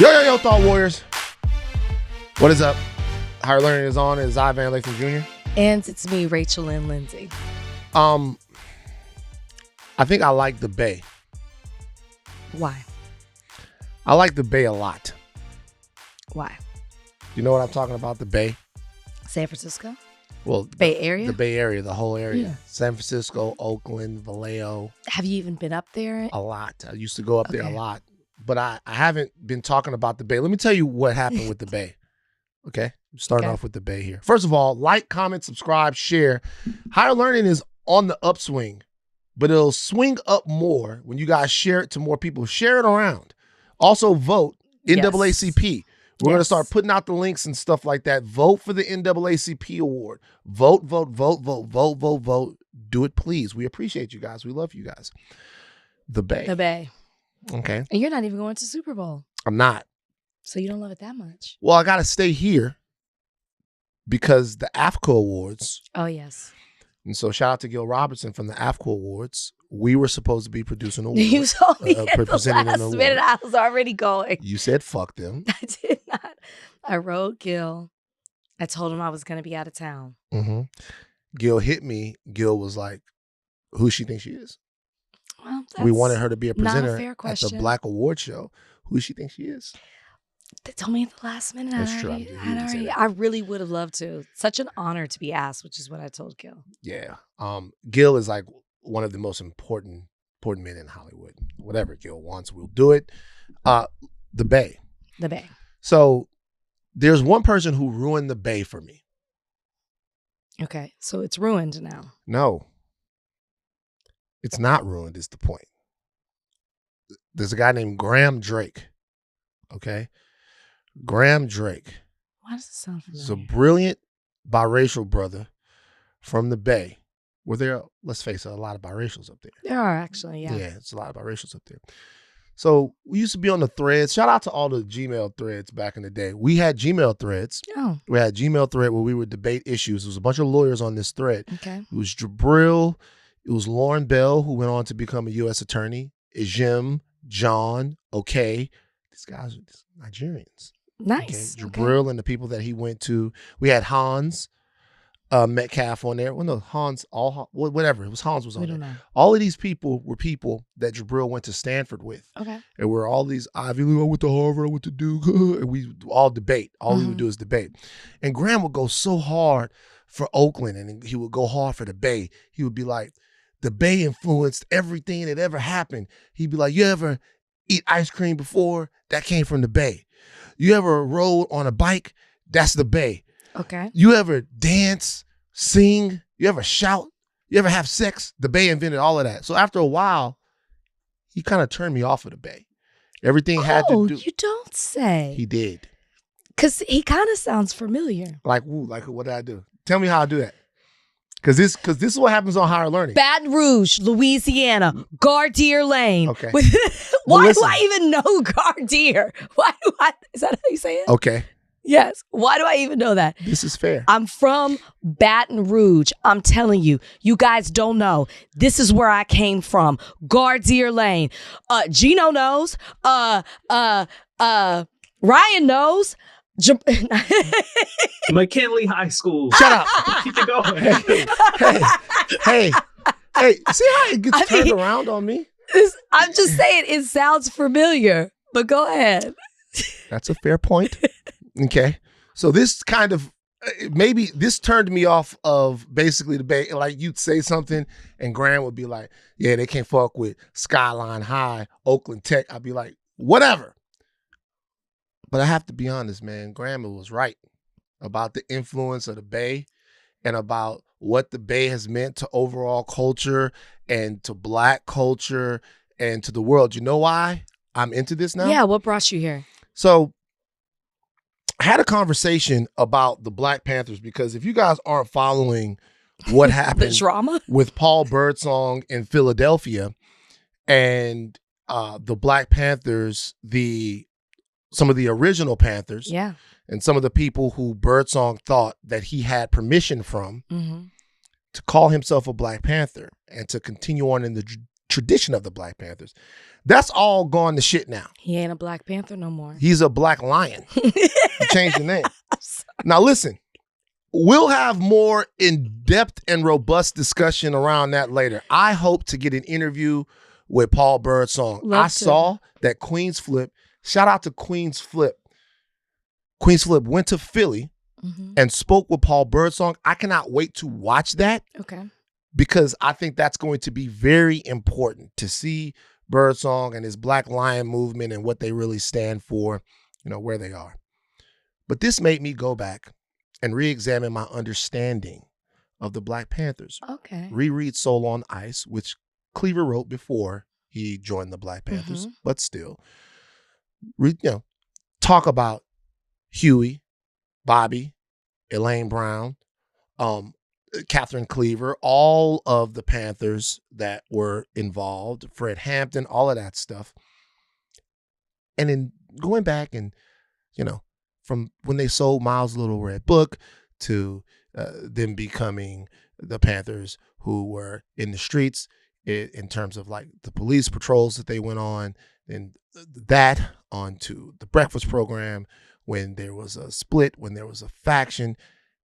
Yo, Thought Warriors. What is up? Higher Learning is on. It's Ivan Lathan Jr. And it's me, Rachel and Lindsay. I think I like the Bay. Why? I like the Bay a lot. Why? You know what I'm talking about? The Bay? San Francisco? Well, Bay Area? The Bay Area, the whole area. Yeah. San Francisco, Oakland, Vallejo. Have you even been up there? A lot. I used to go up there a lot. But I haven't been talking about the Bay. Let me tell you what happened with the Bay. Okay? Starting off with the Bay here. First of all, like, comment, subscribe, share. Higher Learning is on the upswing, but it'll swing up more when you guys share it to more people. Share it around. Also, vote NAACP. We're going to start putting out the links and stuff like that. Vote for the NAACP award. Vote. Do it, please. We appreciate you guys. We love you guys. The Bay. The Bay. Okay. And you're not even going to Super Bowl. I'm not. So you don't love it that much. Well, I got to stay here because the AFCO Awards. Oh, yes. And so shout out to Gil Robertson from the AFCO Awards. We were supposed to be producing awards. You told me at the last minute I was already going. You said fuck them. I did not. I wrote Gil. I told him I was going to be out of town. Mm-hmm. Gil hit me. Gil was like, who she thinks she is? Well, we wanted her to be a presenter fair at the Black Award Show. Who does she think she is? They told me at the last minute. That's true. I really would have loved to. Such an honor to be asked, which is what I told Gil. Yeah. Gil is like one of the most important men in Hollywood. Whatever Gil wants, we'll do it. The Bay. The Bay. So there's one person who ruined the Bay for me. Okay. So it's ruined now. No. It's not ruined, is the point. There's a guy named Graham Drake. Okay? Graham Drake. Why does it sound familiar? He's a brilliant biracial brother from the Bay. Were there, let's face it, a lot of biracials up there. There are actually, yeah. Yeah, it's a lot of biracials up there. So we used to be on the threads. Shout out to all the Gmail threads back in the day. We had Gmail threads. Oh. We had Gmail thread where we would debate issues. There was a bunch of lawyers on this thread. Okay. It was Jabril. It was Lauren Bell, who went on to become a U.S. attorney. Jim, John, okay. These guys are Nigerians. Nice. Okay. Jabril and the people that he went to. We had Hans Metcalf on there. Well, no, Hans, whatever. It was Hans was on there. Know. All of these people were people that Jabril went to Stanford with. Okay. And we're all these Ivy League, I went to Harvard, I went to Duke. And we all debate. All we would do is debate. And Graham would go so hard for Oakland and he would go hard for the Bay. He would be like, the Bay influenced everything that ever happened. He'd be like, you ever eat ice cream before? That came from the Bay. You ever rode on a bike? That's the Bay. Okay. You ever dance, sing? You ever shout? You ever have sex? The Bay invented all of that. So after a while, he kind of turned me off of the Bay. Everything had to do. You don't say. He did. Because he kind of sounds familiar. Like what did I do? Tell me how I do that. Because this is what happens on Higher Learning. Baton Rouge, Louisiana, Gardier Lane. Okay. Why do I even know Gardier? Is that how you say it? Okay. Yes. Why do I even know that? This is fair. I'm from Baton Rouge. I'm telling you, you guys don't know. This is where I came from. Gardier Lane. Gino knows. Ryan knows. McKinley High School. Shut up. Keep it going. Hey. See how it gets turned around on me? I'm just saying it sounds familiar, but go ahead. That's a fair point. Okay. So this kind of, maybe this turned me off of basically the Bay. Like you'd say something and Graham would be like, yeah, they can't fuck with Skyline High, Oakland Tech. I'd be like, whatever. But I have to be honest, man, Graham was right about the influence of the Bay and about what the Bay has meant to overall culture and to Black culture and to the world. You know why I'm into this now? Yeah, what brought you here? So I had a conversation about the Black Panthers because if you guys aren't following what happened the drama with Paul Birdsong in Philadelphia and the Black Panthers, some of the original Panthers, and some of the people who Birdsong thought that he had permission from to call himself a Black Panther and to continue on in the tradition of the Black Panthers. That's all gone to shit now. He ain't a Black Panther no more. He's a Black Lion. He changed the name. Now listen, we'll have more in-depth and robust discussion around that later. I hope to get an interview with Paul Birdsong. I saw that Queen's Flip, shout out to Queen's Flip. Queen's Flip went to Philly and spoke with Paul Birdsong. I cannot wait to watch that. Okay. Because I think that's going to be very important to see Birdsong and his Black Lion movement and what they really stand for, where they are. But this made me go back and re-examine my understanding of the Black Panthers. Okay. Reread Soul on Ice, which Cleaver wrote before he joined the Black Panthers, but still, talk about Huey, Bobby, Elaine Brown, Catherine Cleaver, all of the Panthers that were involved, Fred Hampton, all of that stuff. And in going back and, from when they sold Miles' Little Red Book to them becoming the Panthers who were in the streets in terms of like the police patrols that they went on, and that onto the breakfast program when there was a split, when there was a faction.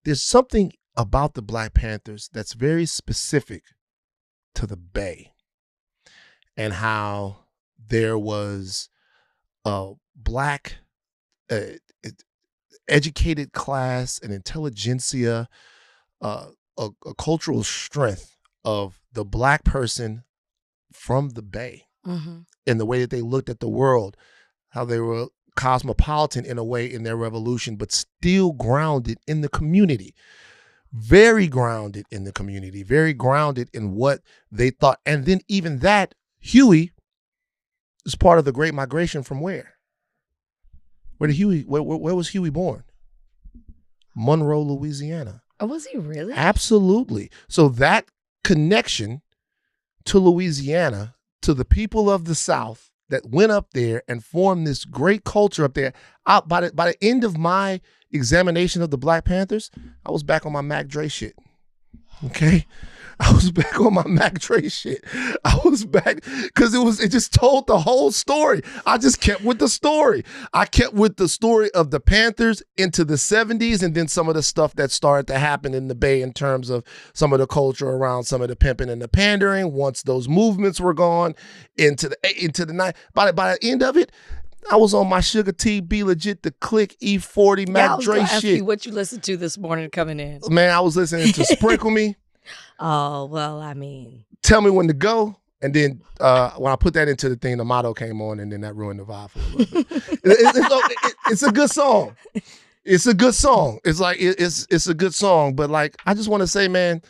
There's something about the Black Panthers that's very specific to the Bay and how there was a Black educated class, an intelligentsia, a cultural strength of the Black person from the Bay in the way that they looked at the world, how they were cosmopolitan in a way in their revolution, but still grounded in the community. Very grounded in the community, very grounded in what they thought. And then even that, Huey is part of the Great Migration from where? Where was Huey born? Monroe, Louisiana. Oh, was he really? Absolutely. So that connection to Louisiana, to the people of the South that went up there and formed this great culture up there. By the end of my examination of the Black Panthers, I was back on my Mac Dre shit. Okay? I was back on my Mac Dre shit. I was back because it just told the whole story. I just kept with the story. I kept with the story of the Panthers into the 70s and then some of the stuff that started to happen in the Bay in terms of some of the culture around some of the pimping and the pandering. Once those movements were gone into the night, by the end of it, I was on my Sugar T, Be Legit, the Click, E40, Mac Dre shit. Ask you what you listened to this morning coming in. Man, I was listening to Sprinkle Me. Oh, well, I mean. Tell Me When to Go. And then when I put that into the thing, the motto came on, and then that ruined the vibe for a little bit. It's a good song. It's a good song. It's like, it's a good song. But like, I just want to say, man,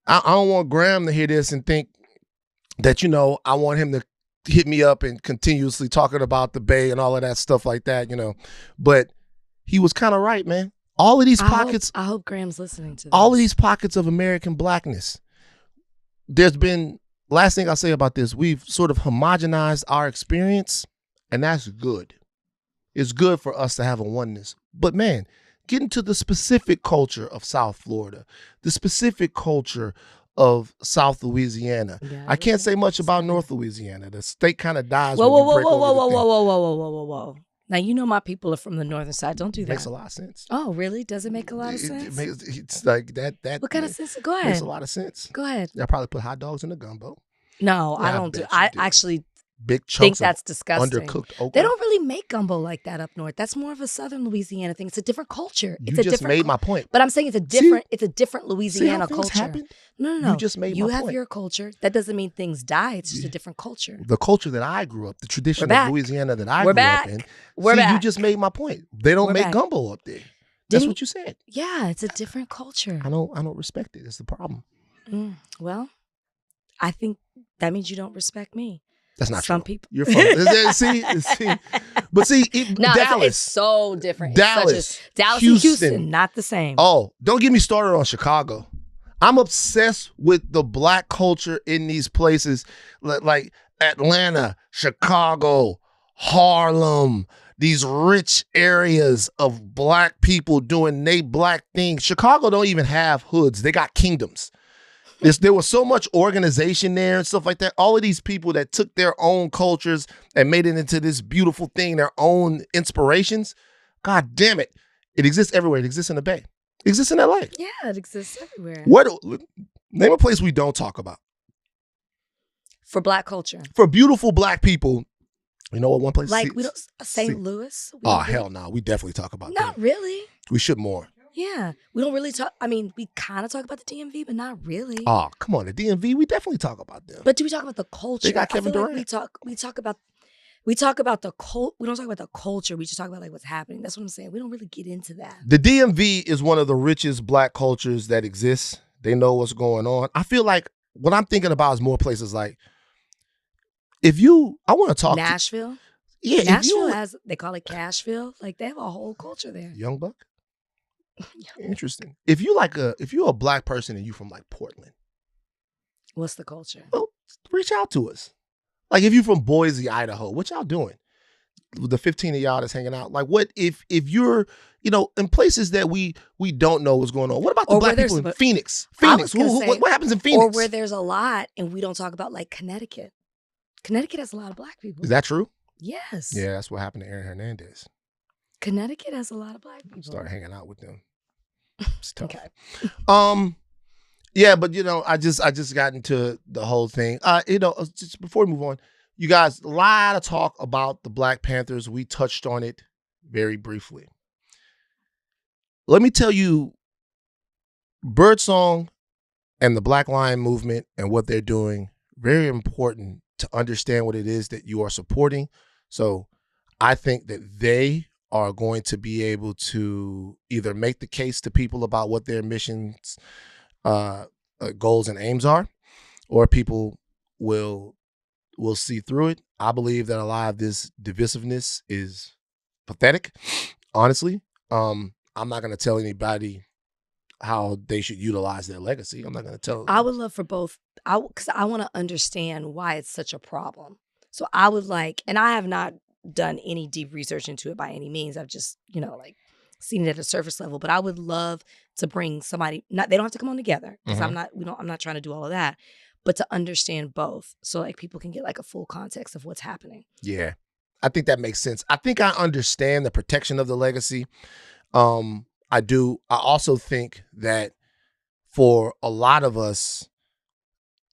I don't want Graham to hear this and think that, I want him to hit me up and continuously talking about the Bay and all of that stuff like that, But he was kind of right, man. All of these pockets. I hope Graham's listening to this. All of these pockets of American Blackness. There's been, last thing I'll say about this, we've sort of homogenized our experience, and that's good. It's good for us to have a oneness. But man, get into the specific culture of South Florida, the specific culture of South Louisiana. Yeah, I can't say much about North Louisiana. The state kind of dies. Whoa. Now, my people are from the northern side. Don't do that. Makes a lot of sense. Oh, really? Does it make a lot of sense? It's like that. What kind of sense? Go ahead. Makes a lot of sense. Go ahead. I probably put hot dogs in the gumbo. No, I don't do. I actually big chunks think that's disgusting. Undercooked okra. They don't really make gumbo like that up north. That's more of a southern Louisiana thing. It's a different culture. You just made my point. But I'm saying it's a different Louisiana culture. Happen? No. You just made my point. You have your culture. That doesn't mean things die. It's just a different culture. The culture that I grew up, the tradition of Louisiana that I grew up in. We're back. You just made my point. They don't make gumbo up there. That's what you said. Yeah, it's a different culture. I don't respect it. It's the problem. Well, I think that means you don't respect me. That's not Some true. people. You're funny. see, but see, Dallas. It's so different. Dallas, Dallas and Houston, not the same. Oh, don't get me started on Chicago. I'm obsessed with the Black culture in these places like Atlanta, Chicago, Harlem, these rich areas of Black people doing they Black things. Chicago don't even have hoods. They got kingdoms. There was so much organization there and stuff like that. All of these people that took their own cultures and made it into this beautiful thing, their own inspirations. God damn it. It exists everywhere. It exists in the Bay. It exists in LA. Yeah, it exists everywhere. Name a place we don't talk about. For Black culture. For beautiful Black people, you know what one place? Like, St. Louis? Hell no. We definitely talk about that. Not really. We should more. Yeah. We don't really talk. I mean, we kind of talk about the DMV, but not really. Oh, come on. The DMV, we definitely talk about them. But do we talk about the culture? They got Kevin Durant. Like we talk about the we don't talk about the culture. We just talk about like what's happening. That's what I'm saying. We don't really get into that. The DMV is one of the richest Black cultures that exists. They know what's going on. I feel like what I'm thinking about is more places like I want to talk Nashville. Yeah, Nashville has, they call it Cashville. Like they have a whole culture there. Young Buck. Interesting. If you're a Black person and you from like Portland, what's the culture? Well, reach out to us. Like if you from Boise, Idaho, what y'all doing? The 15 of y'all that's hanging out. Like what if you're, in places that we don't know what's going on. What about the Black people in Phoenix? Phoenix. What happens in Phoenix? Or where there's a lot and we don't talk about like Connecticut. Connecticut has a lot of Black people. Is that true? Yes. Yeah, that's what happened to Aaron Hernandez. Connecticut has a lot of Black people. Start hanging out with them. It's tough. Okay. Yeah, but I just got into the whole thing. Just before we move on, you guys, a lot of talk about the Black Panthers. We touched on it very briefly. Let me tell you, Birdsong and the Black Lion Movement and what they're doing, very important to understand what it is that you are supporting. So I think that they are going to be able to either make the case to people about what their missions, goals and aims are, or people will see through it. I believe that a lot of this divisiveness is pathetic, honestly. I'm not going to tell anybody how they should utilize their legacy. I'm not going to tell. I would love for both, because I want to understand why it's such a problem. So I would like, and I have not done any deep research into it by any means. I've just, seen it at a surface level. But I would love to bring somebody. They don't have to come on together because I'm not trying to do all of that. But to understand both, so like people can get like a full context of what's happening. Yeah, I think that makes sense. I think I understand the protection of the legacy. I do. I also think that for a lot of us,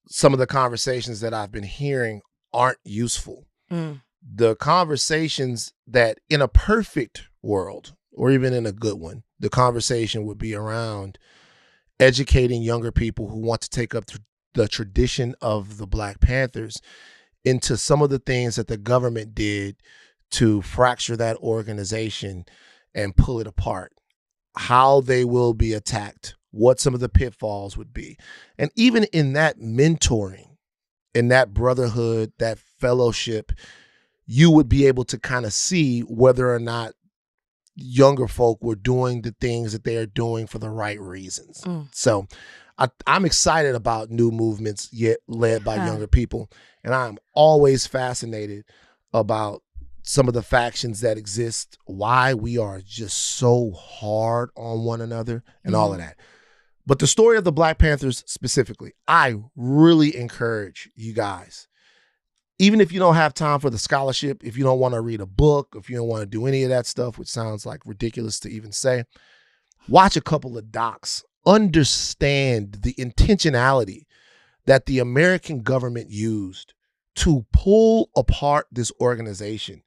some of the conversations that I've been hearing aren't useful. The conversations that in a perfect world, or even in a good one, the conversation would be around educating younger people who want to take up the tradition of the Black Panthers into some of the things that the government did to fracture that organization and pull it apart, how they will be attacked, what some of the pitfalls would be. And even in that mentoring, in that brotherhood, that fellowship, you would be able to kind of see whether or not younger folk were doing the things that they are doing for the right reasons. So I'm excited about new movements led by younger people. And I'm always fascinated about some of the factions that exist, why we are just so hard on one another and all of that. But the story of the Black Panthers specifically, I really encourage you guys, even if you don't have time for the scholarship, if you don't want to read a book, if you don't want to do any of that stuff, which sounds like ridiculous to even say, watch a couple of docs. Understand the intentionality that the American government used to pull apart this organization.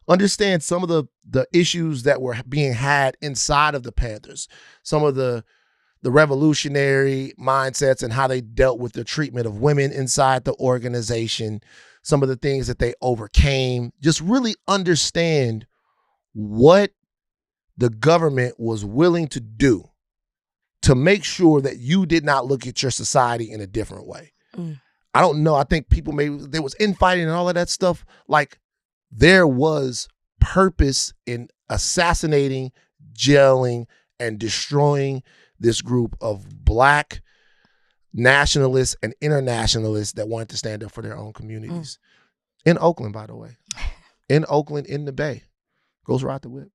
Understand some of the issues that were being had inside of the Panthers, some of the revolutionary mindsets and how they dealt with the treatment of women inside the organization, some of the things that they overcame. Just really understand what the government was willing to do to make sure that you did not look at your society in a different way. I don't know. I think people there was infighting and all of that stuff. Like there was purpose in assassinating, jailing, and destroying this group of Black nationalists and internationalists that wanted to stand up for their own communities. In Oakland, by the way. In Oakland, in the Bay. Goes right the whip.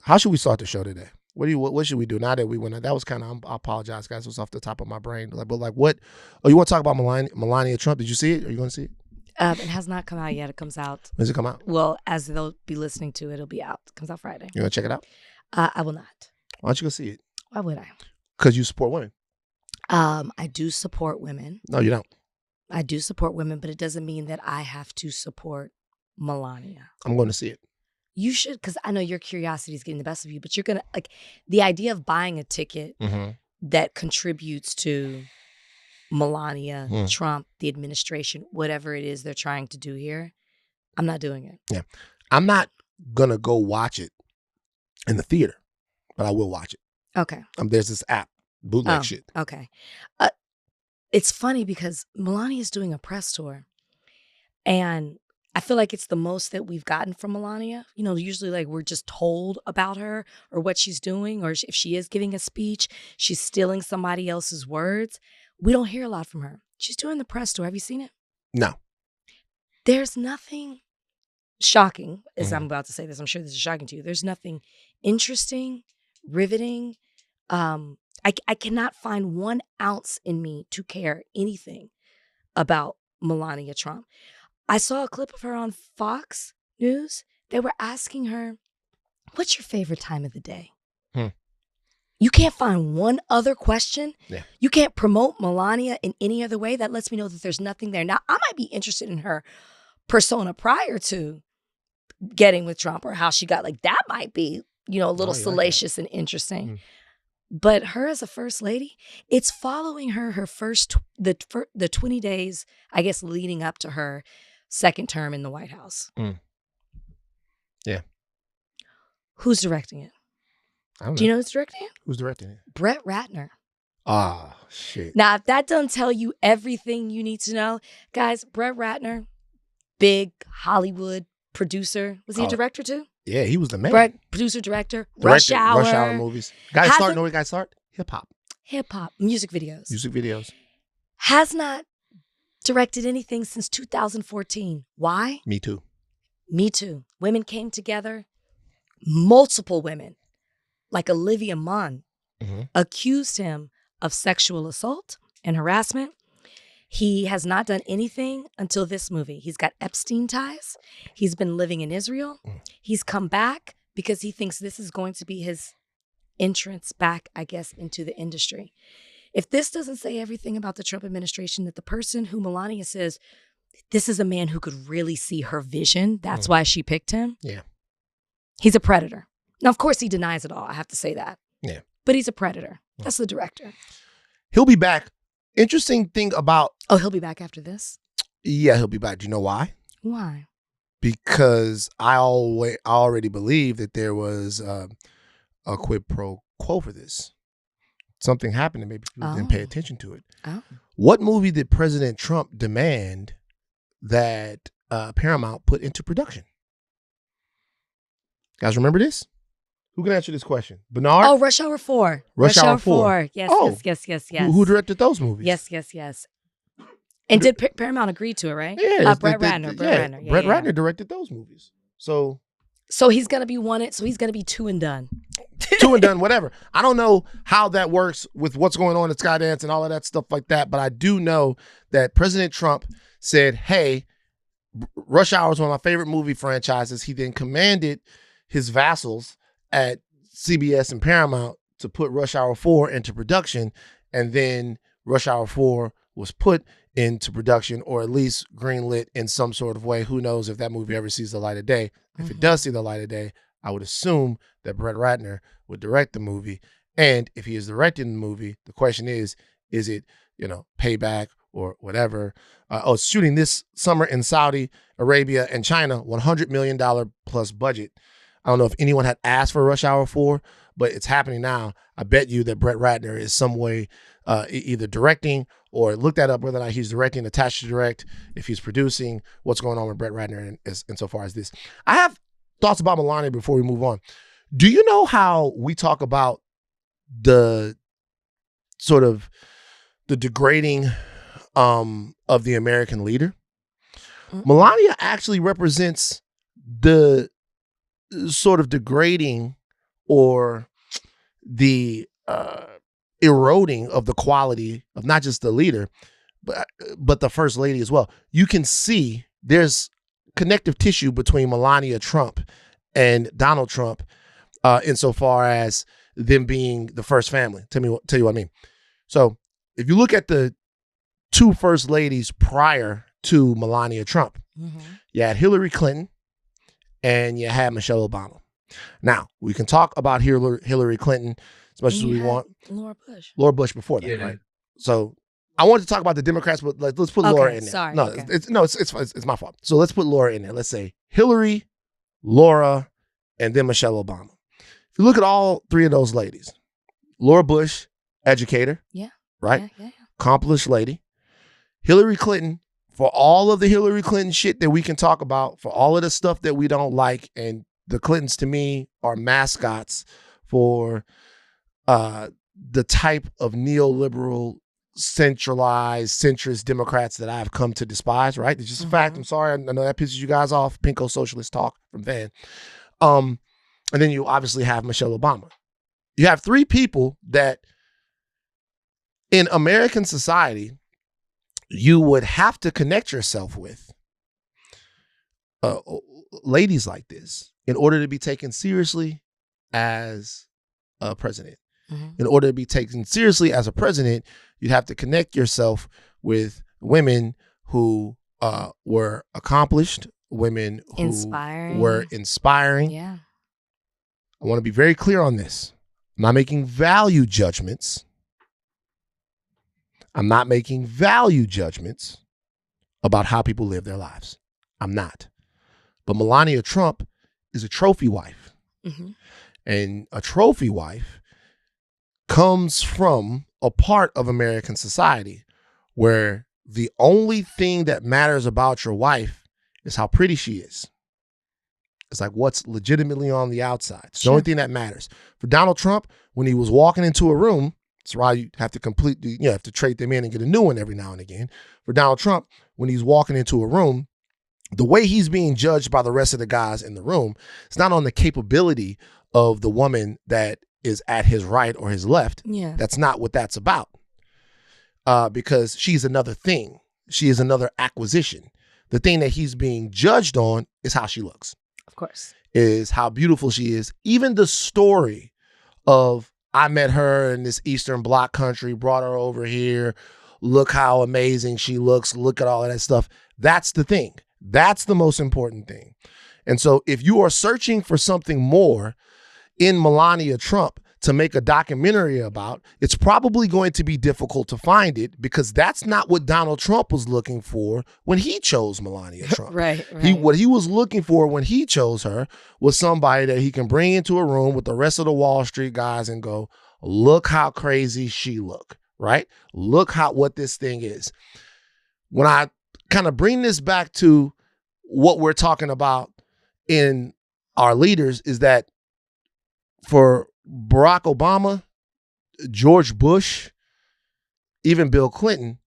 How should we start the show today? What should we do now that we went? That was kind of. I apologize, guys. It was off the top of my brain. But what? Oh, you want to talk about Melania Trump? Did you see it? Are you going to see it? It has not come out yet. It comes out. When does it come out? Well, as they'll be listening to it, it'll be out. It comes out Friday. You going to check it out? I will not. Why don't you go see it? Why would I? Because you support women. I do support women. No, you don't. I do support women, but it doesn't mean that I have to support Melania. I'm going to see it. You should, because I know your curiosity is getting the best of you, but you're going to, like, the idea of buying a ticket that contributes to Melania, Trump, the administration, whatever it is they're trying to do here, I'm not doing it. Yeah. I'm not going to go watch it in the theater, but I will watch it. Okay. There's this app, bootleg shit. Okay. It's funny because Melania is doing a press tour, and I feel like it's the most that we've gotten from Melania. You know, usually like we're just told about her or what she's doing, or if she is giving a speech, she's stealing somebody else's words. We don't hear a lot from her. She's doing the press tour. Have you seen it? No. There's nothing shocking, as I'm about to say this. I'm sure this is shocking to you. There's nothing interesting, riveting. I cannot find 1 ounce in me to care anything about Melania Trump. I saw a clip of her on Fox News. They were asking her, what's your favorite time of the day? You can't find one other question. Yeah. You can't promote Melania in any other way. That lets me know that there's nothing there. Now, I might be interested in her persona prior to getting with Trump, or how she got, like, that might be, you know, a little salacious and interesting. But her as a first lady, it's following her first, the 20 days, I guess, leading up to her second term in the White House. Yeah. Who's directing it? I don't know. Do you know who's directing it? Who's directing it? Brett Ratner. Ah, shit. Now, if that doesn't tell you everything you need to know, guys, Brett Ratner, big Hollywood producer. Was he a director too? Yeah, he was the man. Brett, producer, director, Rush Hour movies. Guys start, know what guys start? Hip-hop. Hip-hop, music videos. Music videos. Has not directed anything since 2014. Why? Me too. Me too. Women came together, multiple women, like Olivia Munn, accused him of sexual assault and harassment. He has not done anything until this movie. He's got Epstein ties. He's been living in Israel. He's come back because he thinks this is going to be his entrance back, I guess, into the industry. If this doesn't say everything about the Trump administration, that the person who Melania says, this is a man who could really see her vision, that's why she picked him. Yeah. He's a predator. Now, of course, he denies it all. I have to say that. Yeah. But he's a predator. That's the director. He'll be back. Interesting thing about... Oh, he'll be back after this? Yeah, he'll be back. Do you know why? Why? Because I already believe that there was a quid pro quo for this. Something happened and maybe people didn't pay attention to it. Oh. What movie did President Trump demand that Paramount put into production? Guys, remember this? Who can answer this question? Bernard? Oh, Rush Hour 4. Rush Hour 4. Yes, oh. yes. Who directed those movies? Yes. And did Paramount agree to it, right? Yeah. Brett Ratner. Brett Ratner directed those movies. So he's going to be he's going to be 2 and done. 2 and done, whatever. I don't know how that works with what's going on at Skydance and all of that stuff like that, but I do know that President Trump said, hey, Rush Hour is one of my favorite movie franchises. He then commanded his vassals at CBS and Paramount to put Rush Hour 4 into production, and then Rush Hour 4 was put into production, or at least greenlit in some sort of way. Who knows if that movie ever sees the light of day. If it does see the light of day, I would assume that Brett Ratner would direct the movie. And if he is directing the movie, the question is it, payback or whatever? It's shooting this summer in Saudi Arabia and China, $100 million plus budget. I don't know if anyone had asked for Rush Hour 4, but it's happening now. I bet you that Brett Ratner is some way either directing, or look that up, whether or not he's directing, attached to direct, if he's producing, what's going on with Brett Ratner insofar as this. I have thoughts about Melania before we move on. Do you know how we talk about the sort of the degrading of the American leader? Melania actually represents the sort of degrading or the eroding of the quality of not just the leader, but the first lady as well. You can see there's connective tissue between Melania Trump and Donald Trump insofar as them being the first family. Tell you what I mean. So if you look at the two first ladies prior to Melania Trump, you had Hillary Clinton and you had Michelle Obama. Now, we can talk about Hillary Clinton as much as we want. Laura Bush before that, right? So I wanted to talk about the Democrats, but let's put Laura in there. Sorry. No, it's my fault. So let's put Laura in there. Let's say Hillary, Laura, and then Michelle Obama. If you look at all three of those ladies, Laura Bush, educator, right? Yeah. Accomplished lady. Hillary Clinton, for all of the Hillary Clinton shit that we can talk about, for all of the stuff that we don't like, and the Clintons to me are mascots for the type of neoliberal, centralized, centrist Democrats that I've come to despise, right? It's just a fact. I'm sorry. I know that pisses you guys off. Pinko socialist talk from Van. And then you obviously have Michelle Obama. You have three people that in American society, you would have to connect yourself with ladies like this in order to be taken seriously as a president. In order to be taken seriously as a president, you'd have to connect yourself with women who were accomplished, women who were inspiring. Yeah. I want to be very clear on this. I'm not making value judgments. I'm not making value judgments about how people live their lives. I'm not. But Melania Trump is a trophy wife. And a trophy wife comes from a part of American society where the only thing that matters about your wife is how pretty she is. It's like what's legitimately on the outside. It's the only thing that matters. For Donald Trump, when he was walking into a room, that's why you have to have to trade them in and get a new one every now and again. For Donald Trump, when he's walking into a room, the way he's being judged by the rest of the guys in the room, it's not on the capability of the woman that is at his right or his left. Yeah. That's not what that's about. Because she's another thing. She is another acquisition. The thing that he's being judged on is how she looks. Of course. Is how beautiful she is. Even the story of I met her in this Eastern Bloc country, brought her over here. Look how amazing she looks. Look at all of that stuff. That's the thing. That's the most important thing. And so if you are searching for something more in Melania Trump to make a documentary about, it's probably going to be difficult to find it because that's not what Donald Trump was looking for when he chose Melania Trump. Right. What he was looking for when he chose her was somebody that he can bring into a room with the rest of the Wall Street guys and go, look how crazy she look, right? Look what this thing is. When I kind of bring this back to what we're talking about in our leaders is that for Barack Obama, George Bush, even Bill Clinton,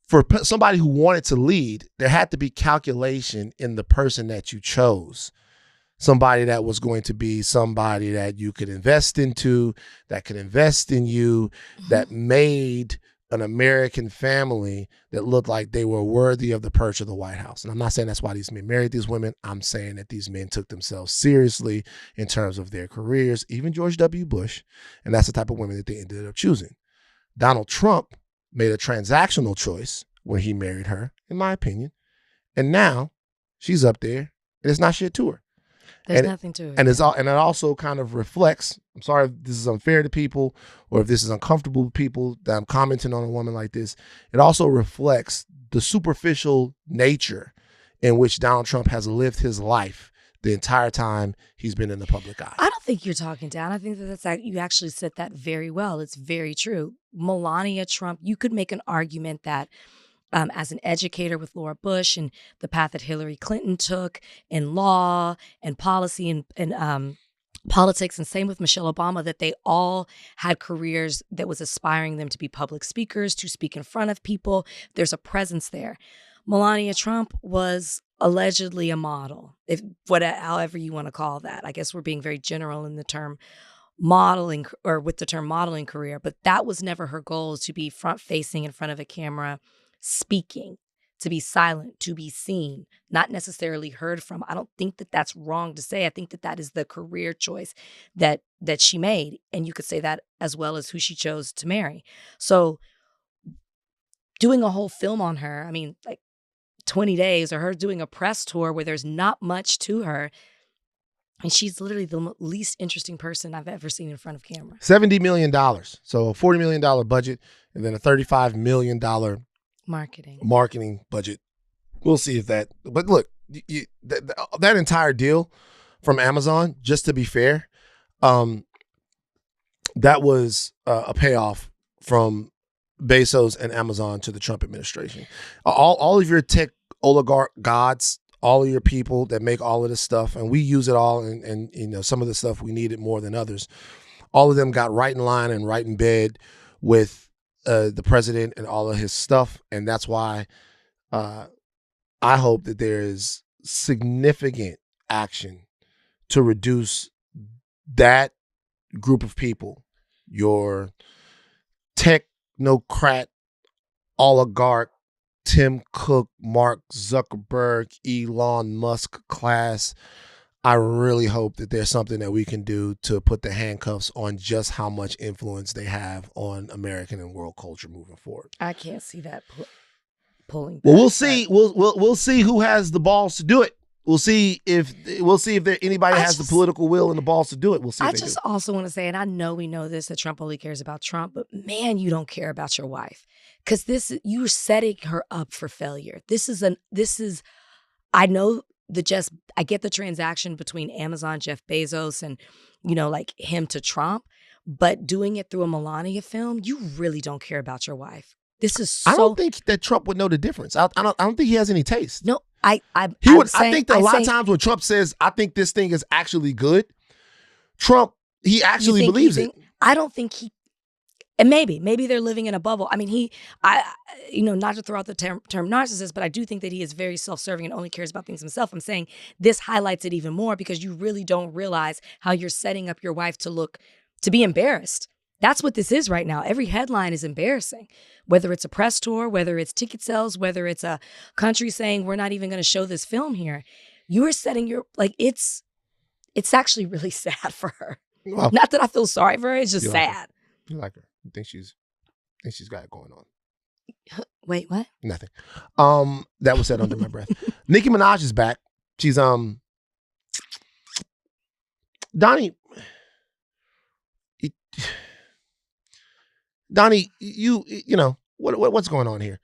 for somebody who wanted to lead, there had to be calculation in the person that you chose. Somebody that was going to be somebody that you could invest into, that could invest in you, that made an American family that looked like they were worthy of the perch of the White House. And I'm not saying that's why these men married these women. I'm saying that these men took themselves seriously in terms of their careers, even George W. Bush. And that's the type of women that they ended up choosing. Donald Trump made a transactional choice when he married her, in my opinion. And now she's up there and it's not shit to her. There's nothing to it. And it also kind of reflects, I'm sorry if this is unfair to people or if this is uncomfortable with people that I'm commenting on a woman like this. It also reflects the superficial nature in which Donald Trump has lived his life the entire time he's been in the public eye. I don't think you're talking down. I think you actually said that very well. It's very true. Melania Trump, you could make an argument that as an educator with Laura Bush and the path that Hillary Clinton took in law and policy and politics, and same with Michelle Obama, that they all had careers that was aspiring them to be public speakers, to speak in front of people. There's a presence there. Melania Trump was allegedly a model, however you want to call that. I guess we're being very general in the term modeling or with the term modeling career, but that was never her goal, to be front facing in front of a camera, speaking, to be silent, to be seen, not necessarily heard from. I don't think that that's wrong to say. I think that that is the career choice that she made. And you could say that as well as who she chose to marry. So doing a whole film on her, I mean, like 20 days, or her doing a press tour where there's not much to her, and she's literally the least interesting person I've ever seen in front of camera. $70 million. So a $40 million budget and then a $35 million marketing budget. We'll see if that, but look, that entire deal from Amazon, just to be fair, that was a payoff from Bezos and Amazon to the Trump administration. All of your tech oligarch gods, all of your people that make all of this stuff, and we use it all, and you know, some of the stuff we need it more than others. All of them got right in line and right in bed with the president and all of his stuff, and that's why I hope that there is significant action to reduce that group of people, your technocrat, oligarch, Tim Cook, Mark Zuckerberg, Elon Musk class. I really hope that there's something that we can do to put the handcuffs on just how much influence they have on American and world culture moving forward. I can't see that pulling back. Well, we'll see. We'll see who has the balls to do it. We'll see if anybody has the political will and the balls to do it. We'll see. I just also want to say, and I know we know this, that Trump only cares about Trump, but man, you don't care about your wife, because you're setting her up for failure. I know I get the transaction between Amazon, Jeff Bezos, and like him to Trump, but doing it through a Melania film, you really don't care about your wife. This is so. I don't think that Trump would know the difference. I don't think he has any taste. No, I think that a lot of times when Trump says, "I think this thing is actually good," Trump, he actually believes it. I don't think he. And maybe they're living in a bubble. I mean, not to throw out the term narcissist, but I do think that he is very self-serving and only cares about things himself. I'm saying this highlights it even more, because you really don't realize how you're setting up your wife to be embarrassed. That's what this is right now. Every headline is embarrassing, whether it's a press tour, whether it's ticket sales, whether it's a country saying we're not even going to show this film here. You are setting it's actually really sad for her. Well, not that I feel sorry for her. It's just sad. You like her. You think she's got it going on. Wait, what? Nothing. That was said under my breath. Nicki Minaj is back. She's Donnie, you know what's going on here?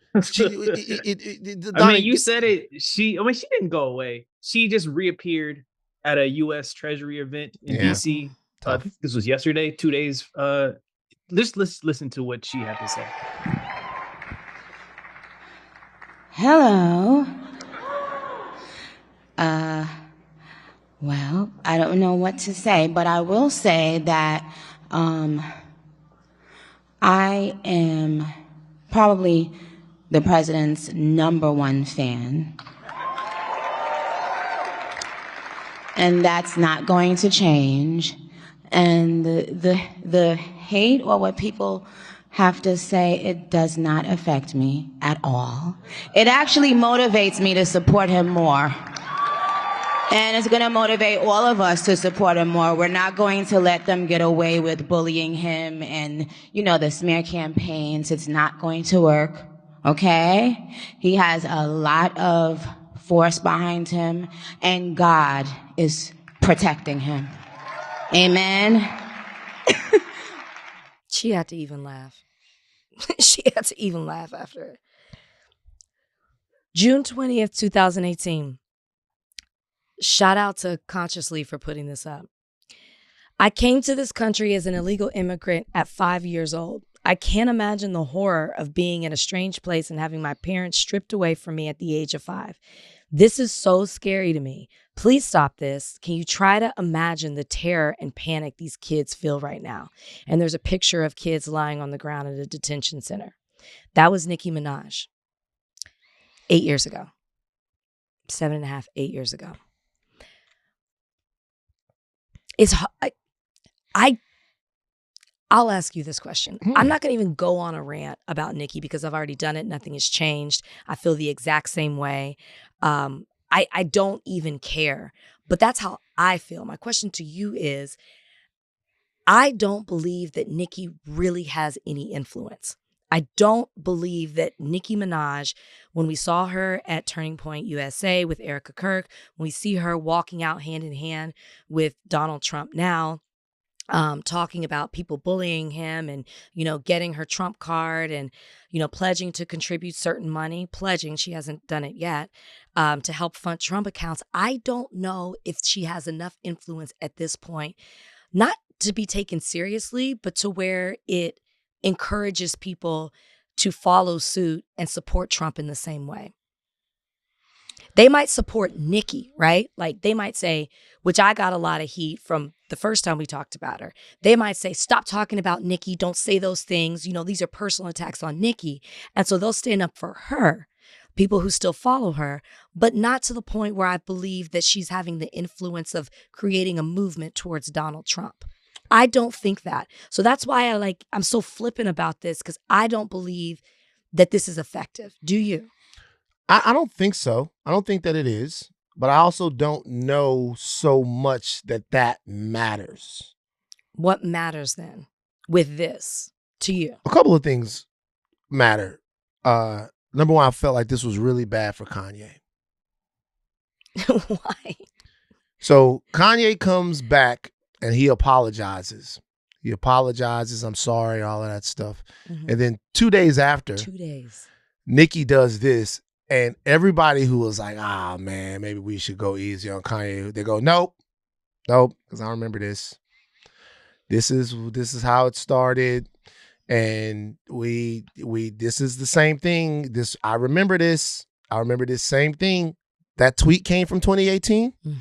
Donnie, you said it. She didn't go away. She just reappeared at a U.S. Treasury event in D.C. I think this was yesterday, 2 days. Let's listen to what she had to say. Hello. Well, I don't know what to say, but I will say that I am probably the president's #1 fan. And that's not going to change. And the hate or what people have to say, it does not affect me at all. It actually motivates me to support him more. And it's going to motivate all of us to support him more. We're not going to let them get away with bullying him and, the smear campaigns. It's not going to work, okay? He has a lot of force behind him, and God is protecting him. Amen. She had to even laugh. She had to even laugh after it. June 20th, 2018. Shout out to Consciously for putting this up. I came to this country as an illegal immigrant at 5 years old. I can't imagine the horror of being in a strange place and having my parents stripped away from me at the age of 5. This is so scary to me. Please stop this. Can you try to imagine the terror and panic these kids feel right now? And there's a picture of kids lying on the ground at a detention center. That was Nicki Minaj 8 years ago. 7.5, 8 years ago. I'll ask you this question. I'm not going to even go on a rant about Nicki because I've already done it. Nothing has changed. I feel the exact same way. I don't even care. But that's how I feel. My question to you is, I don't believe that Nicki really has any influence. I don't believe that Nicki Minaj, when we saw her at Turning Point USA with Erica Kirk, when we see her walking out hand in hand with Donald Trump now, talking about people bullying him and, getting her Trump card and, pledging to contribute certain money, she hasn't done it yet, to help fund Trump accounts. I don't know if she has enough influence at this point, not to be taken seriously, but to where it encourages people to follow suit and support Trump in the same way. They might support Nicki, right? Like they might say, which I got a lot of heat from the first time we talked about her. They might say, stop talking about Nicki. Don't say those things. These are personal attacks on Nicki. And so they'll stand up for her, people who still follow her, but not to the point where I believe that she's having the influence of creating a movement towards Donald Trump. I don't think that. So that's why I'm so flippant about this, because I don't believe that this is effective. Do you? I don't think so. I don't think that it is, but I also don't know so much that matters. What matters then with this to you? A couple of things matter. Number one, I felt like this was really bad for Kanye. Why? So Kanye comes back and he apologizes. I'm sorry, all of that stuff. Mm-hmm. And then 2 days after, Nicki does this. And everybody who was like, man, maybe we should go easy on Kanye, they go, nope, because I remember this. This is how it started. And this is the same thing. I remember this same thing. That tweet came from 2018. Mm-hmm.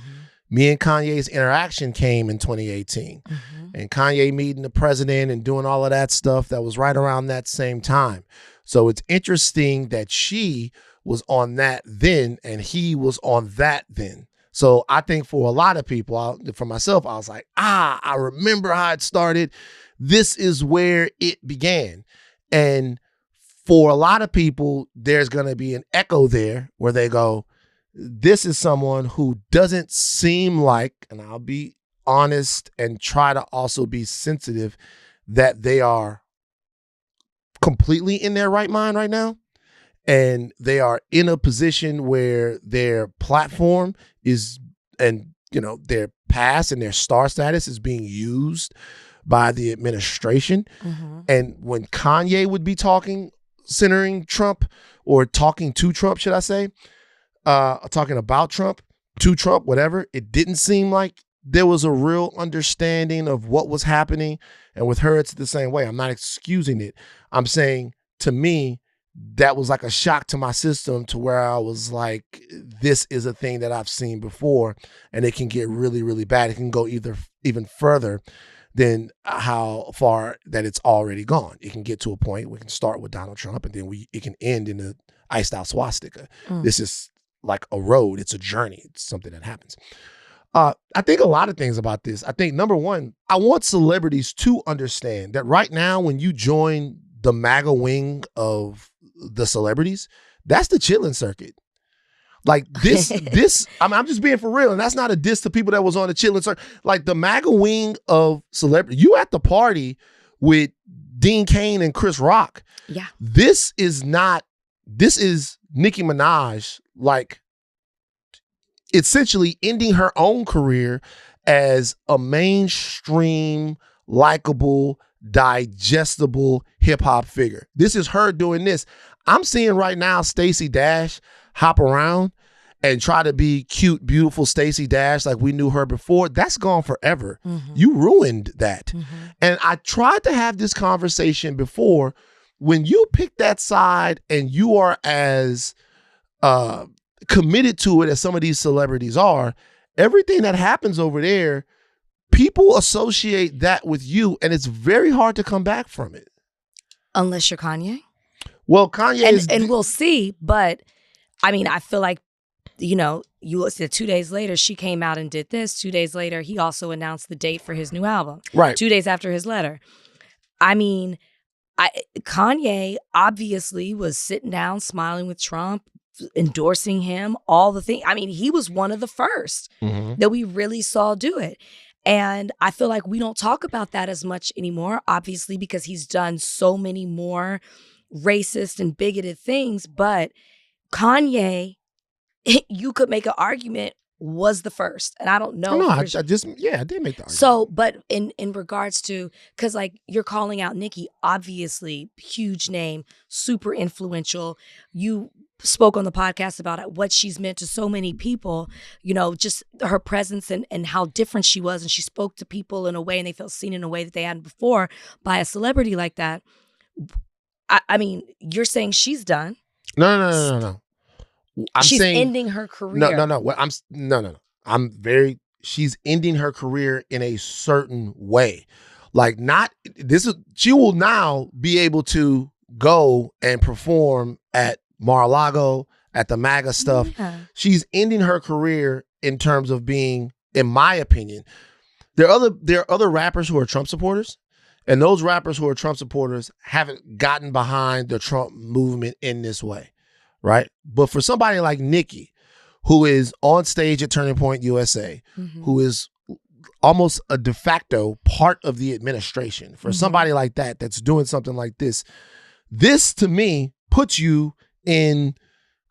Me and Kanye's interaction came in 2018. Mm-hmm. And Kanye meeting the president and doing all of that stuff, that was right around that same time. So it's interesting that she was on that then and he was on that then. So I think for a lot of people, for myself, I was like, I remember how it started. This is where it began. And for a lot of people, there's going to be an echo there where they go, this is someone who doesn't seem like, and I'll be honest and try to also be sensitive, that they are completely in their right mind right now. And they are in a position where their platform is, and their past and their star status is being used by the administration. Mm-hmm. And when Kanye would be talking, centering Trump, or talking to Trump, should I say, talking about Trump, to Trump, whatever, it didn't seem like there was a real understanding of what was happening. And with her, it's the same way. I'm not excusing it. I'm saying, to me, that was like a shock to my system, to where I was like, this is a thing that I've seen before, and it can get really, really bad. It can go even further than how far that it's already gone. It can get to a point we can start with Donald Trump, and then it can end in a iced out swastika. This is like a road. It's a journey. It's something that happens. I think a lot of things about this. I think, number one, I want celebrities to understand that right now, when you join the MAGA wing of the celebrities, that's the chilling circuit. Like this, I'm just being for real. And that's not a diss to people that was on the chilling circuit. Like the MAGA wing of celebrity, you at the party with Dean Cain and Chris Rock. Yeah. This is Nicki Minaj, like, essentially ending her own career as a mainstream, likable, digestible hip hop figure. This is her doing this. I'm seeing right now Stacey Dash hop around and try to be cute, beautiful Stacey Dash like we knew her before. That's gone forever. Mm-hmm. You ruined that. Mm-hmm. And I tried to have this conversation before. When you pick that side and you are as committed to it as some of these celebrities are, everything that happens over there, people associate that with you, and it's very hard to come back from it. Unless you're Kanye. Well, Kanye and we'll see, but I mean, I feel like, you said 2 days later, she came out and did this. 2 days later, he also announced the date for his new album. Right. 2 days after his letter. I mean, Kanye obviously was sitting down, smiling with Trump, endorsing him, all the things. I mean, he was one of the first that we really saw do it. And I feel like we don't talk about that as much anymore, obviously, because he's done so many more racist and bigoted things. But Kanye, you could make an argument, was the first. And I don't know. No, I did make the argument. So, but in regards to, because like you're calling out Nicki, obviously huge name, super influential. You spoke on the podcast about what she's meant to so many people, you know, just her presence and how different she was. And she spoke to people in a way and they felt seen in a way that they hadn't before by a celebrity like that. I mean, you're saying she's done. No. She's ending her career. No. She's ending her career in a certain way. Like she will now be able to go and perform at Mar-a-Lago, at the MAGA stuff. Yeah. She's ending her career in terms of being, in my opinion, there are other rappers who are Trump supporters, and those rappers who are Trump supporters haven't gotten behind the Trump movement in this way, right? But for somebody like Nicki, who is on stage at Turning Point USA, who is almost a de facto part of the administration, for somebody like that that's doing something like this to me puts you in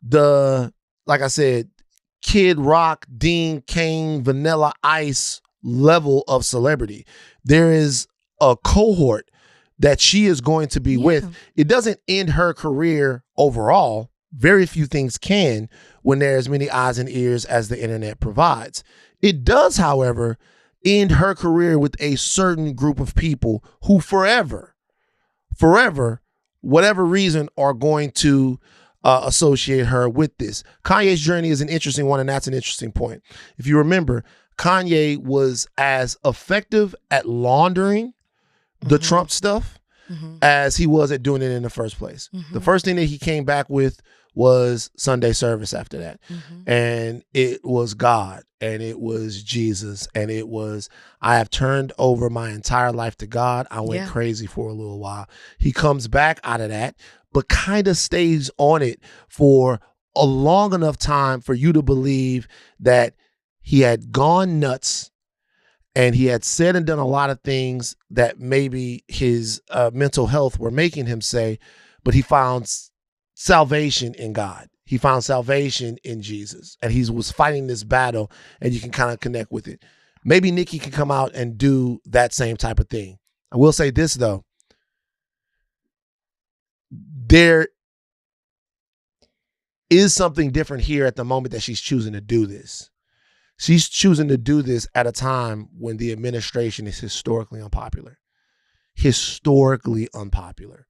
the, like I said, Kid Rock, Dean Cain, Vanilla Ice level of celebrity. There is a cohort that she is going to be with. It doesn't end her career overall. Very few things can when there are as many eyes and ears as the internet provides. It does, however, end her career with a certain group of people who forever, whatever reason, are going to associate her with this. Kanye's journey is an interesting one, and that's an interesting point. If you remember, Kanye was as effective at laundering the Trump stuff as he was at doing it in the first place. The first thing that he came back with was Sunday service after that. And it was God, and it was Jesus, and it was, I have turned over my entire life to God. I went crazy for a little while. He comes back out of that, but kind of stays on it for a long enough time for you to believe that he had gone nuts and he had said and done a lot of things that maybe his mental health were making him say, but he found salvation in God. He found salvation in Jesus, and he was fighting this battle, and you can kind of connect with it. Maybe Nicki can come out and do that same type of thing. I will say this, though. There is something different here at the moment that she's choosing to do this. She's choosing to do this at a time when the administration is historically unpopular. Historically unpopular.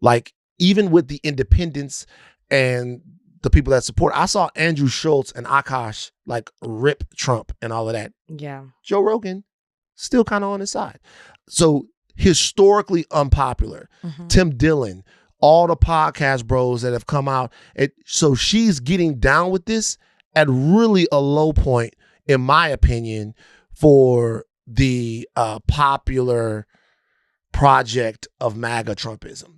Like, even with the independents and the people that support, I saw Andrew Schultz and Akash like rip Trump and all of that. Yeah. Joe Rogan still kind of on his side. So historically unpopular. Tim Dillon, all the podcast bros that have come out. So she's getting down with this at really a low point, in my opinion, for the popular project of MAGA Trumpism.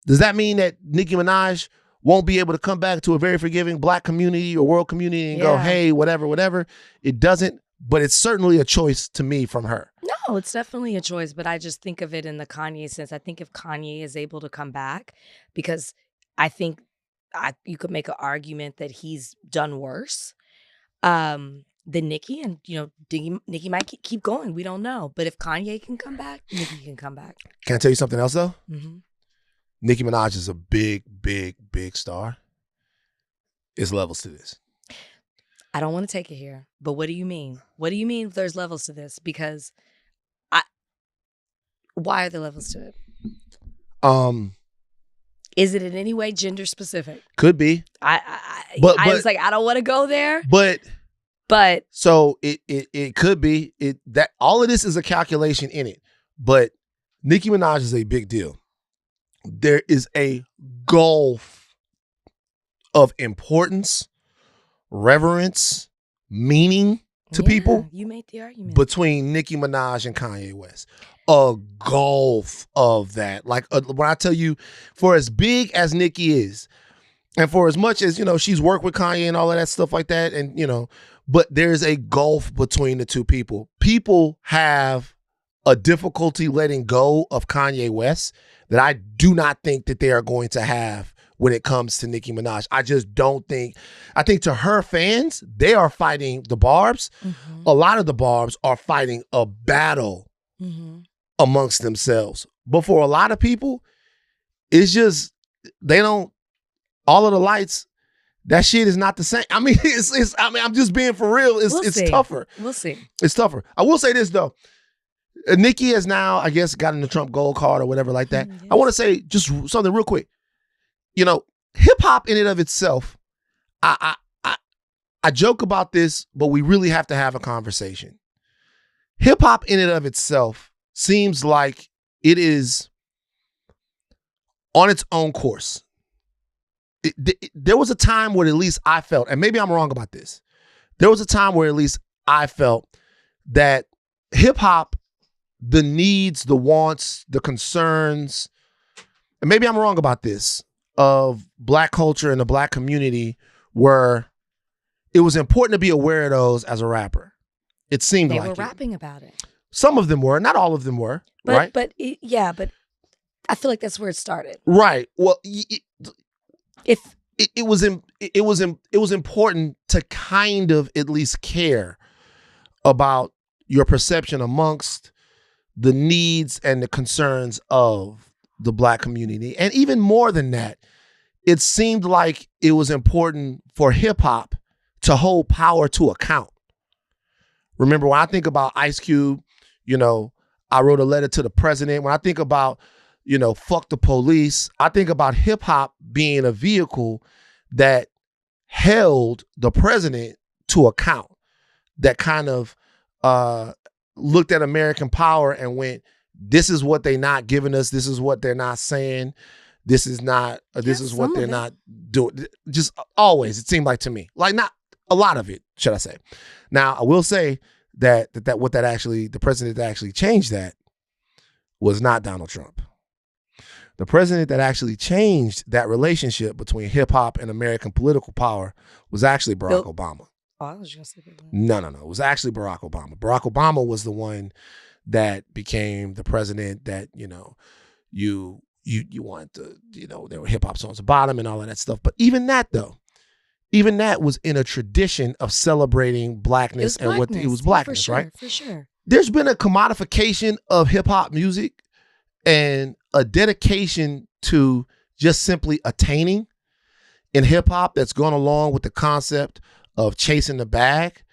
Does that mean that Nicki Minaj won't be able to come back to a very forgiving Black community or world community and go, hey, whatever? It doesn't, but it's certainly a choice to me from her. No, it's definitely a choice, but I just think of it in the Kanye sense. I think if Kanye is able to come back, because I think you could make an argument that he's done worse than Nicki, and Nicki might keep going. We don't know, but if Kanye can come back, Nicki can come back. Can I tell you something else though? Nicki Minaj is a big star. There's levels to this. I don't want to take it here, but what do you mean? What do you mean there's levels to this? Because why are there levels to it? Is it in any way gender specific? Could be. I was like, I don't want to go there. But so it could be that all of this is a calculation in it. But Nicki Minaj is a big deal. There is a gulf of importance, reverence, meaning to people. You made the argument. Between Nicki Minaj and Kanye West. a gulf of that. Like when I tell you, for as big as Nicki is, and for as much as, she's worked with Kanye and all of that stuff like that, and, but there's a gulf between the two people. People have a difficulty letting go of Kanye West that I do not think that they are going to have when it comes to Nicki Minaj. I just don't think. I think to her fans, they are fighting the Barbs. Mm-hmm. A lot of the Barbs are fighting a battle amongst themselves. But for a lot of people, it's just, they don't, all of the lights, that shit is not the same. I mean, I'm just being for real. It's tougher. We'll see. It's tougher. I will say this though. Nicki has now, I guess, gotten the Trump gold card or whatever like that. Yes. I want to say just something real quick. Hip hop in and of itself, I joke about this, but we really have to have a conversation. Hip hop in and of itself seems like it is on its own course. There was a time where at least I felt, and maybe I'm wrong about this, there was a time where at least I felt that hip hop, the needs, the wants, the concerns, and maybe I'm wrong about this, of Black culture and the Black community, it was important to be aware of those as a rapper. It seemed like they were rapping about it. Some of them were, not all of them were, right? But I feel like that's where it started. Right. Well, it was important to kind of at least care about your perception amongst the needs and the concerns of the Black community. And even more than that, it seemed like it was important for hip hop to hold power to account. Remember, when I think about Ice Cube, I wrote a letter to the president. When I think about, fuck the police, I think about hip hop being a vehicle that held the president to account, that kind of looked at American power and went, this is what they're not giving us. This is what they're not saying. This is not, this is what they're not doing. Just always, it seemed like to me, like not a lot of it, should I say. Now, I will say that the president that actually changed that was not Donald Trump. The president that actually changed that relationship between hip hop and American political power was actually Barack Obama. Oh, I was just thinking. No. It was actually Barack Obama. Barack Obama was the one that became the president that, you wanted to, there were hip hop songs about him and all of that stuff. But even that was in a tradition of celebrating blackness and what it was blackness, right? For sure. There's been a commodification of hip hop music and a dedication to just simply attaining in hip hop that's gone along with the concept of chasing the bag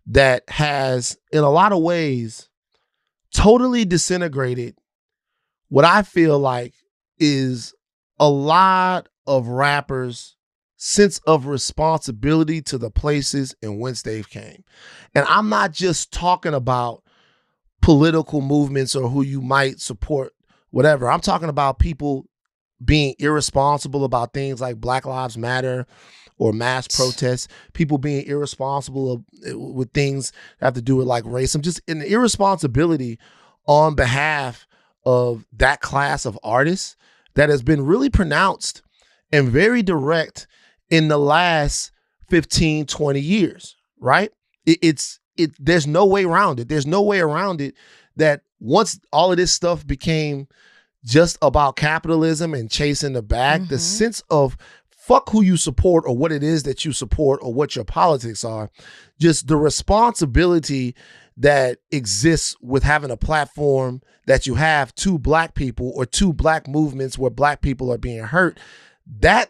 that has, in a lot of ways, totally disintegrated what I feel like is a lot of rappers' sense of responsibility to the places in whence they've came. And I'm not just talking about political movements or who you might support, whatever. I'm talking about people being irresponsible about things like Black Lives Matter or mass protests, people being irresponsible with things that have to do with like race. I'm just an irresponsibility on behalf of that class of artists that has been really pronounced and very direct in the last 15, 20 years, right? There's no way around it. There's no way around it that once all of this stuff became just about capitalism and chasing the bag, the sense of fuck who you support or what it is that you support or what your politics are, just the responsibility that exists with having a platform that you have to Black people or to Black movements where Black people are being hurt, that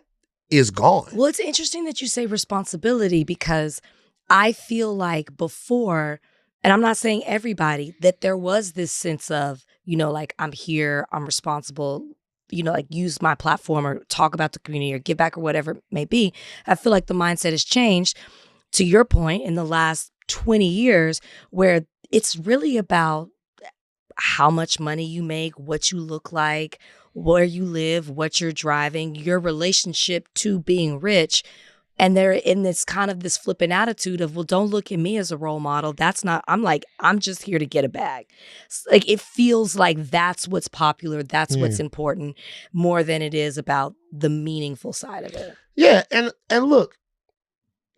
is gone. Well, it's interesting that you say responsibility because I feel like before, and I'm not saying everybody, that there was this sense of, like I'm here, I'm responsible, like use my platform or talk about the community or give back or whatever it may be. I feel like the mindset has changed, to your point, in the last 20 years, where it's really about how much money you make, what you look like, where you live, what you're driving, your relationship to being rich. And they're in this kind of this flippant attitude of, well, don't look at me as a role model. That's not, I'm like, I'm just here to get a bag. Like, it feels like that's what's popular. That's what's important more than it is about the meaningful side of it. Yeah. And look,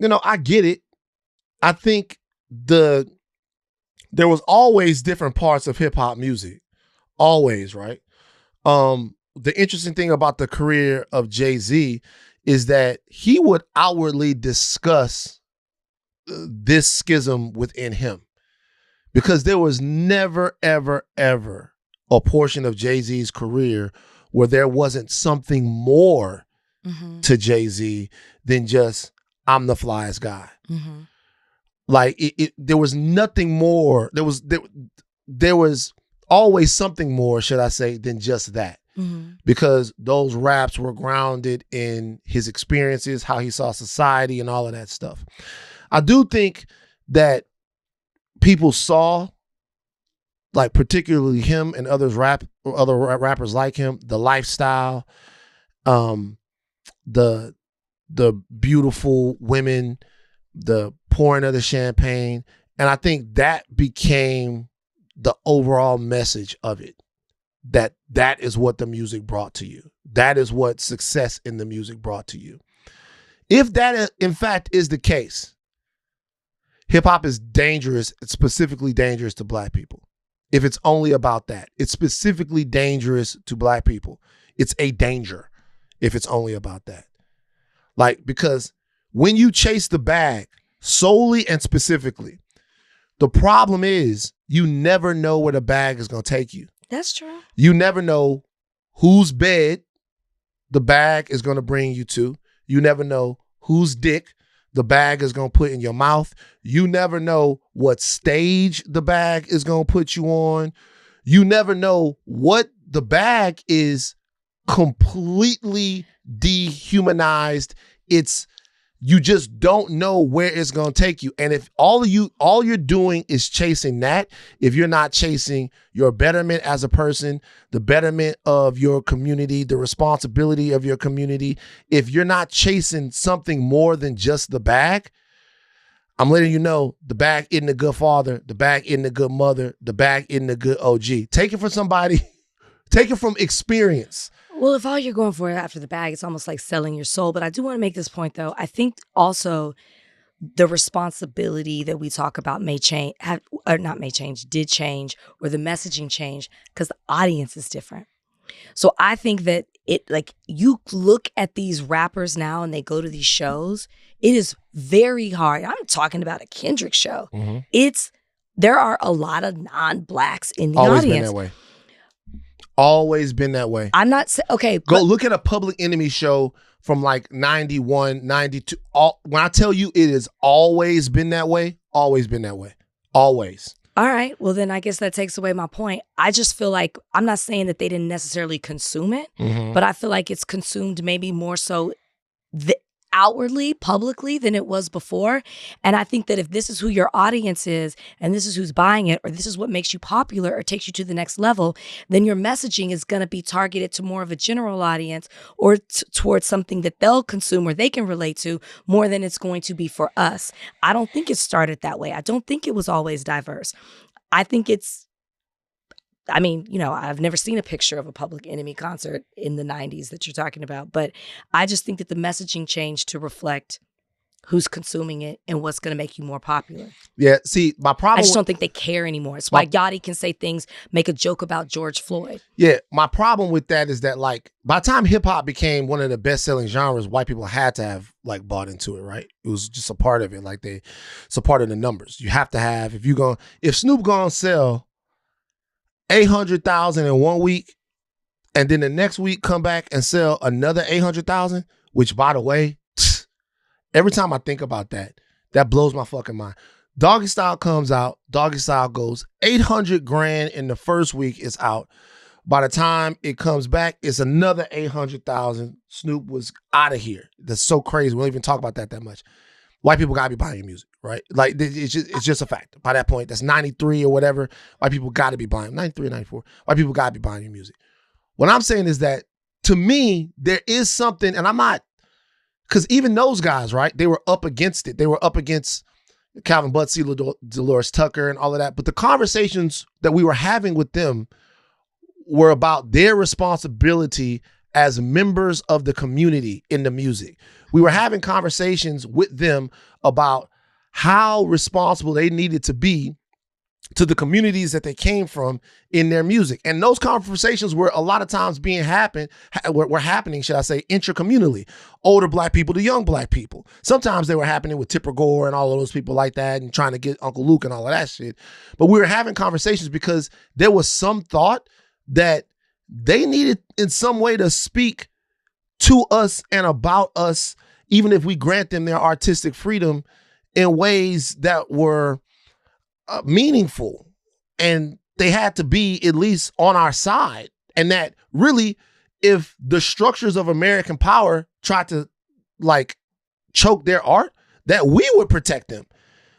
I get it. I think there was always different parts of hip hop music. Always, right? The interesting thing about the career of Jay-Z is that he would outwardly discuss this schism within him, because there was never, ever, ever a portion of Jay-Z's career where there wasn't something more to Jay-Z than just, I'm the flyest guy. Like there was nothing more. There was always something more, should I say, than just that. Because those raps were grounded in his experiences, how he saw society, and all of that stuff. I do think that people saw, like particularly him and other rappers like him, the lifestyle, the beautiful women, the pouring of the champagne, and I think that became the overall message of it. That is what the music brought to you. That is what success in the music brought to you. If that, in fact, is the case, hip hop is dangerous. It's specifically dangerous to Black people. If it's only about that, it's specifically dangerous to Black people. It's a danger if it's only about that. Like, because when you chase the bag solely and specifically, the problem is you never know where the bag is going to take you. That's true. You never know whose bed the bag is going to bring you to. You never know whose dick the bag is going to put in your mouth. You never know what stage the bag is going to put you on. You never know what the bag is completely dehumanized. You just don't know where it's going to take you. And if all you're doing is chasing that, if you're not chasing your betterment as a person, the betterment of your community, the responsibility of your community, if you're not chasing something more than just the bag, I'm letting you know the bag isn't a good father, the bag isn't a good mother, the bag isn't a good OG. Take it from somebody, take it from experience. Well, if all you're going for after the bag, it's almost like selling your soul. But I do want to make this point, though. I think also the responsibility that we talk about did change, or the messaging changed because the audience is different. So I think that you look at these rappers now and they go to these shows, it is very hard. I'm talking about a Kendrick show. There are a lot of non-Blacks in the Always audience. Been that way. Always been that way. I'm not okay. Go look at a Public Enemy show from like 91, 92. When I tell you it has always been that way, always been that way. Always. All right. Well, then I guess that takes away my point. I just feel like, I'm not saying that they didn't necessarily consume it, but I feel like it's consumed maybe more so outwardly, publicly than it was before. And I think that if this is who your audience is and this is who's buying it, or this is what makes you popular or takes you to the next level, then your messaging is going to be targeted to more of a general audience or towards something that they'll consume or they can relate to more than it's going to be for us. I don't think it started that way. I don't think it was always diverse. I think I've never seen a picture of a Public Enemy concert in the 90s that you're talking about, but I just think that the messaging changed to reflect who's consuming it and what's going to make you more popular. Yeah, see, my problem... I just don't think they care anymore. It's why Yachty can say things, make a joke about George Floyd. Yeah, my problem with that is that, like, by the time hip-hop became one of the best-selling genres, white people had to have, like, bought into it, right? It was just a part of it. Like, it's a part of the numbers. You have to have... If Snoop gonna sell 800,000 in 1 week, and then the next week come back and sell another 800,000, which, by the way, every time I think about that, that blows my fucking mind. Doggy Style comes out, Doggy Style goes 800 grand in the first week, is out. By the time it comes back, it's another 800,000. Snoop was out of here. That's so crazy. We don't even talk about that much. White people gotta be buying your music, right? Like, it's just a fact. By that point, that's 93 or whatever. White people gotta be buying, 93, 94. White people gotta be buying your music. What I'm saying is that, to me, there is something, and I'm not because even those guys, right, they were up against it. They were up against Calvin Buttsy, Dolores Tucker, and all of that. But the conversations that we were having with them were about their responsibility as members of the community in the music. We were having conversations with them about how responsible they needed to be to the communities that they came from in their music. And those conversations were a lot of times were happening, should I say, intracommunally. Older Black people to young Black people. Sometimes they were happening with Tipper Gore and all of those people like that and trying to get Uncle Luke and all of that shit. But we were having conversations because there was some thought that they needed in some way to speak to us and about us, even if we grant them their artistic freedom in ways that were meaningful, and they had to be at least on our side. And that really, if the structures of American power tried to like choke their art, that we would protect them,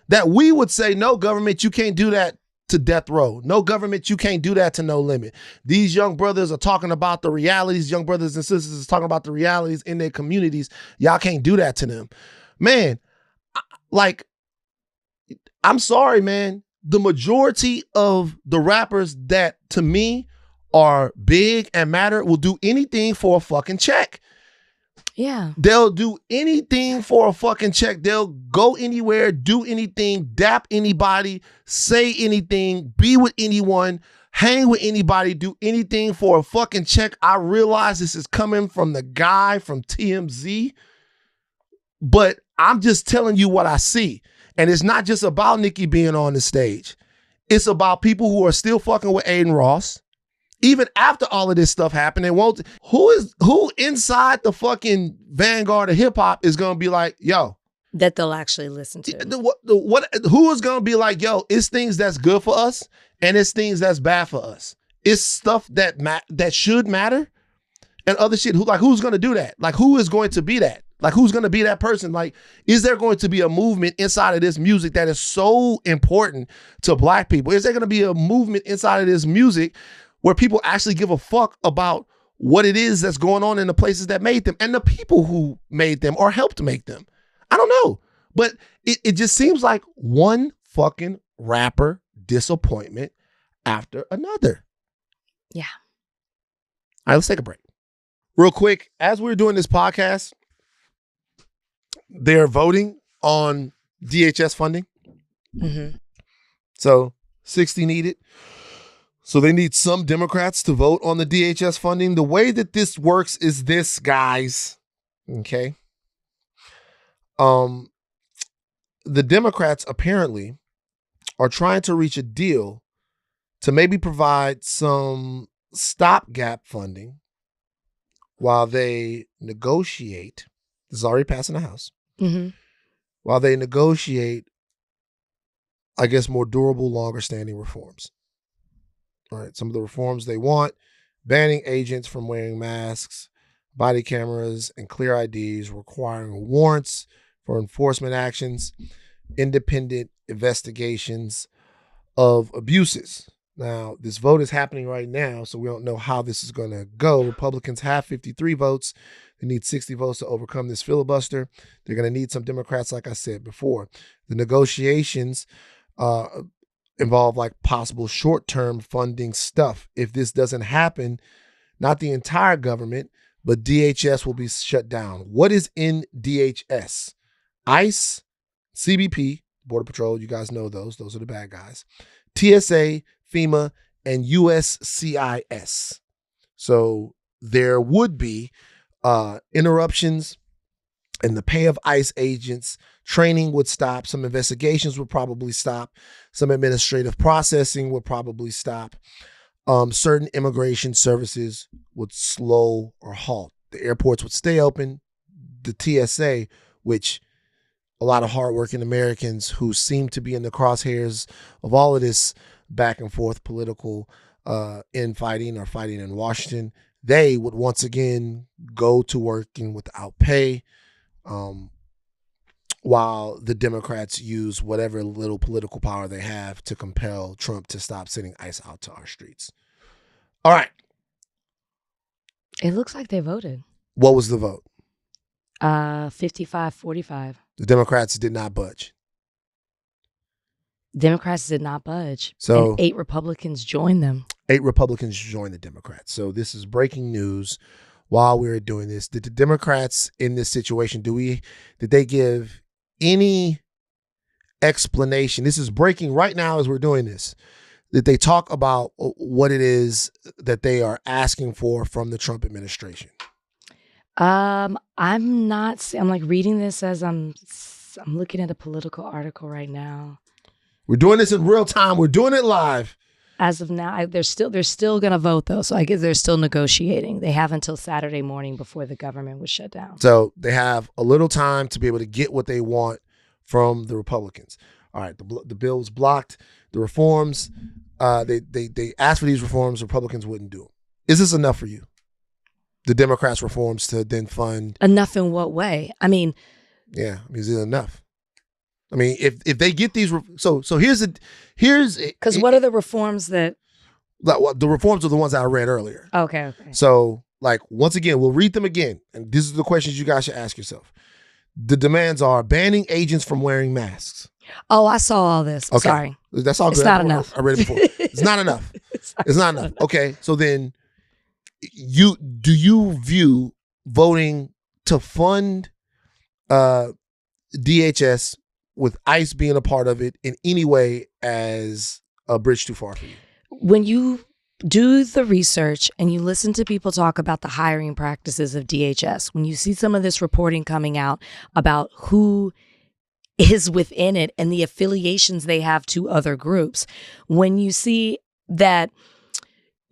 that we would say, no, government, you can't do that to death row. No, government, you can't do that to No Limit. These young brothers are talking about the realities. Young brothers and sisters are talking about the realities in their communities. Y'all can't do that to them. Man, like, I'm sorry, man. The majority of the rappers that, to me, are big and matter will do anything for a fucking check. Yeah. They'll do anything for a fucking check. They'll go anywhere, do anything, dap anybody, say anything, be with anyone, hang with anybody, do anything for a fucking check. I realize this is coming from the guy from TMZ, but I'm just telling you what I see. And it's not just about Nicki being on the stage. It's about people who are still fucking with Aiden Ross. Even after all of this stuff happened, who inside the fucking vanguard of hip hop is gonna be like, yo, that they'll actually listen to. Who is gonna be like, yo, it's things that's good for us and it's things that's bad for us. It's stuff that should matter and other shit. Who's gonna do that? Like, who is going to be that? Like, who's going to be that person? Like, is there going to be a movement inside of this music that is so important to Black people? Is there going to be a movement inside of this music where people actually give a fuck about what it is that's going on in the places that made them and the people who made them or helped make them? I don't know. But it just seems like one fucking rapper disappointment after another. Yeah. All right, let's take a break. Real quick, as we're doing this podcast, they're voting on DHS funding. Mm-hmm. So 60 needed. So they need some Democrats to vote on the DHS funding. The way that this works is this, guys. Okay. The Democrats apparently are trying to reach a deal to maybe provide some stopgap funding while they negotiate. This is already passing the House. Mm-hmm. While they negotiate, I guess, more durable, longer standing reforms. All right, some of the reforms they want: banning agents from wearing masks, body cameras, and clear IDs, requiring warrants for enforcement actions, independent investigations of abuses. Now, this vote is happening right now, so we don't know how this is going to go. Republicans have 53 votes. They need 60 votes to overcome this filibuster. They're going to need some Democrats, like I said before. The negotiations involve like possible short-term funding stuff. If this doesn't happen, not the entire government, but DHS will be shut down. What is in DHS? ICE, CBP, Border Patrol, you guys know those. Those are the bad guys. TSA, FEMA, and USCIS. So there would be interruptions in the pay of ICE agents. Training would stop. Some investigations would probably stop. Some administrative processing would probably stop. Certain immigration services would slow or halt. The airports would stay open. The TSA, which a lot of hardworking Americans who seem to be in the crosshairs of all of this back and forth political infighting or fighting in Washington, they would once again go to working without pay, while the Democrats use whatever little political power they have to compel Trump to stop sending ICE out to our streets. All right. It looks like they voted. What was the vote? 55-45. The Democrats did not budge. Democrats did not budge. So and 8 Republicans joined them. 8 Republicans joined the Democrats. So this is breaking news. While we were doing this, did the Democrats in this situation, did they give any explanation? This is breaking right now as we're doing this. Did they talk about what it is that they are asking for from the Trump administration? I'm like reading this as I'm looking at a political article right now. We're doing this in real time. We're doing it live. As of now, they're still going to vote, though. So I guess they're still negotiating. They have until Saturday morning before the government was shut down. So they have a little time to be able to get what they want from the Republicans. All right, the bill was blocked. The reforms, they asked for these reforms. Republicans wouldn't do them. Is this enough for you? The Democrats' reforms to then fund enough in what way? I mean, yeah, is it enough? I mean, if they get these, so here's because what are the reforms that? The reforms are the ones I read earlier. Okay. So, like, once again, we'll read them again, and these are the questions you guys should ask yourself. The demands are banning agents from wearing masks. Oh, I saw all this. Okay. Sorry, that's all. It's good. not enough. I read it before. It's not enough. It's not enough. Okay, so then, do you view voting to fund DHS with ICE being a part of it in any way as a bridge too far for you? When you do the research and you listen to people talk about the hiring practices of DHS, when you see some of this reporting coming out about who is within it and the affiliations they have to other groups, when you see that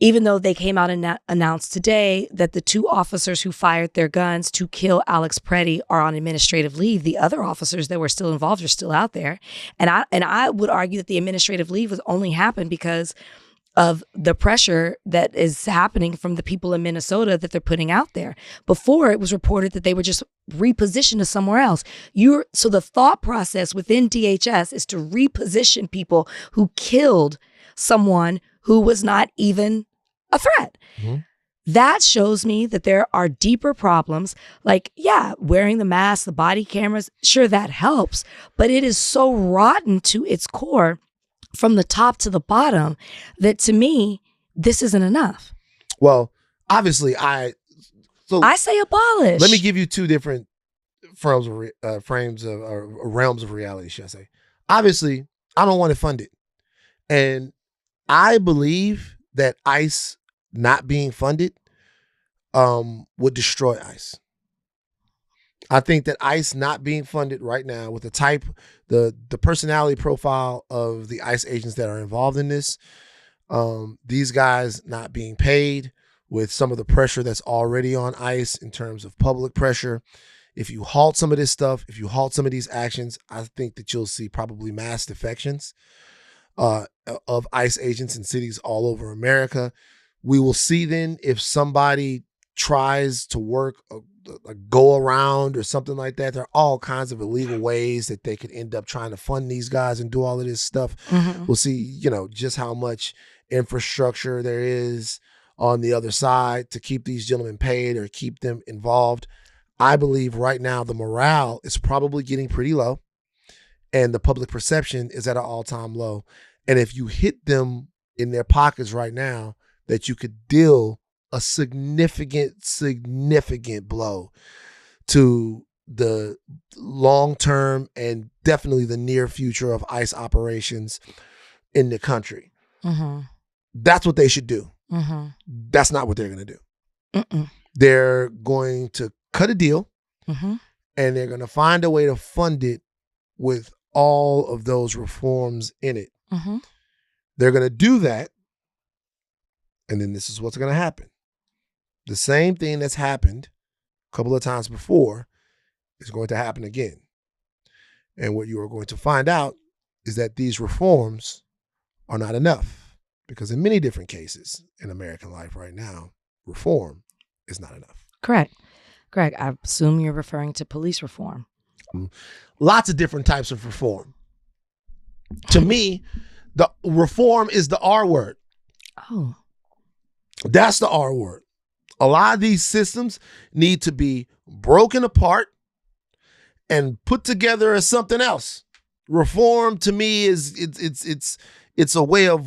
even though they came out and announced today that the 2 officers who fired their guns to kill Alex Preddy are on administrative leave, the other officers that were still involved are still out there. And I would argue that the administrative leave was only happened because of the pressure that is happening from the people in Minnesota that they're putting out there. Before, it was reported that they were just repositioned to somewhere else. So the thought process within DHS is to reposition people who killed someone who was not even a threat. Mm-hmm. That shows me that there are deeper problems. Like, yeah, wearing the mask, the body cameras, sure, that helps, but it is so rotten to its core from the top to the bottom that, to me, this isn't enough. Well, obviously, I say abolish. Let me give you 2 different realms of reality, should I say. Obviously, I don't want it funded. And I believe that ICE not being funded would destroy ICE. I think that ICE not being funded right now with the personality profile of the ICE agents that are involved in this, these guys not being paid with some of the pressure that's already on ICE in terms of public pressure. If you halt some of this stuff, if you halt some of these actions, I think that you'll see probably mass defections of ICE agents in cities all over America. We will see then if somebody tries to work a go around or something like that. There are all kinds of illegal ways that they could end up trying to fund these guys and do all of this stuff. Mm-hmm. We'll see, just how much infrastructure there is on the other side to keep these gentlemen paid or keep them involved. I believe right now the morale is probably getting pretty low and the public perception is at an all-time low. And if you hit them in their pockets right now, that you could deal a significant blow to the long-term and definitely the near future of ICE operations in the country. Mm-hmm. That's what they should do. Mm-hmm. That's not what they're going to do. Mm-mm. They're going to cut a deal, mm-hmm. and they're going to find a way to fund it with all of those reforms in it. Mm-hmm. They're going to do that, and then this is what's going to happen. The same thing that's happened a couple of times before is going to happen again. And what you are going to find out is that these reforms are not enough, because in many different cases in American life right now, reform is not enough. Correct. I assume you're referring to police reform. Lots of different types of reform. To me, the reform is the R word. Oh. That's the R word. A lot of these systems need to be broken apart and put together something else. Reform to me is it's a way of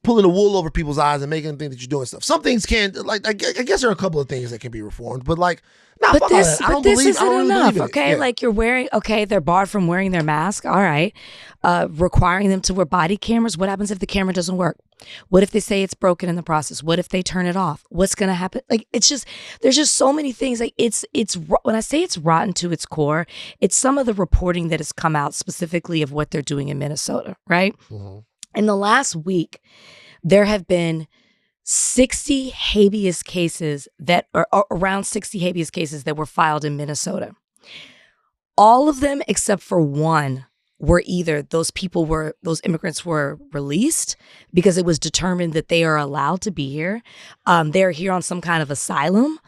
pulling the wool over people's eyes and making them think that you're doing stuff. Some things can, like, I guess there are a couple of things that can be reformed, but like, nah, but this isn't enough. Okay, yeah. Like you're wearing. Okay, they're barred from wearing their mask. All right, requiring them to wear body cameras. What happens if the camera doesn't work? What if they say it's broken in the process? What if they turn it off? What's gonna happen? Like, it's just, there's just so many things. Like, it's when I say it's rotten to its core, it's some of the reporting that has come out specifically of what they're doing in Minnesota. Right. Mm-hmm. In the last week, there have been 60 habeas cases that are around 60 habeas cases that were filed in Minnesota. All of them except for one were either those immigrants were released because it was determined that they are allowed to be here. They're here on some kind of asylum.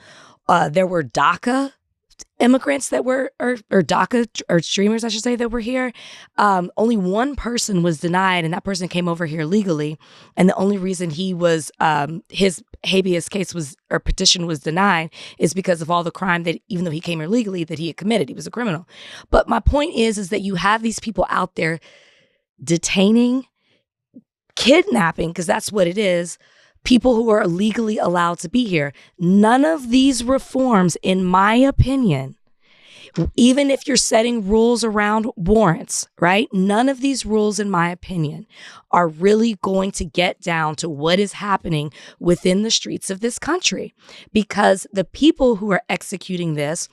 There were DACA immigrants that were, or DACA, or streamers, I should say, that were here. Only one person was denied, and that person came over here legally. And the only reason he was, his habeas case was, or petition was denied is because of all the crime that, even though he came here legally, that he had committed. He was a criminal. But my point is that you have these people out there detaining, kidnapping, because that's what it is, people who are legally allowed to be here. None of these reforms, in my opinion, even if you're setting rules around warrants, right? None of these rules, in my opinion, are really going to get down to what is happening within the streets of this country, because the people who are executing this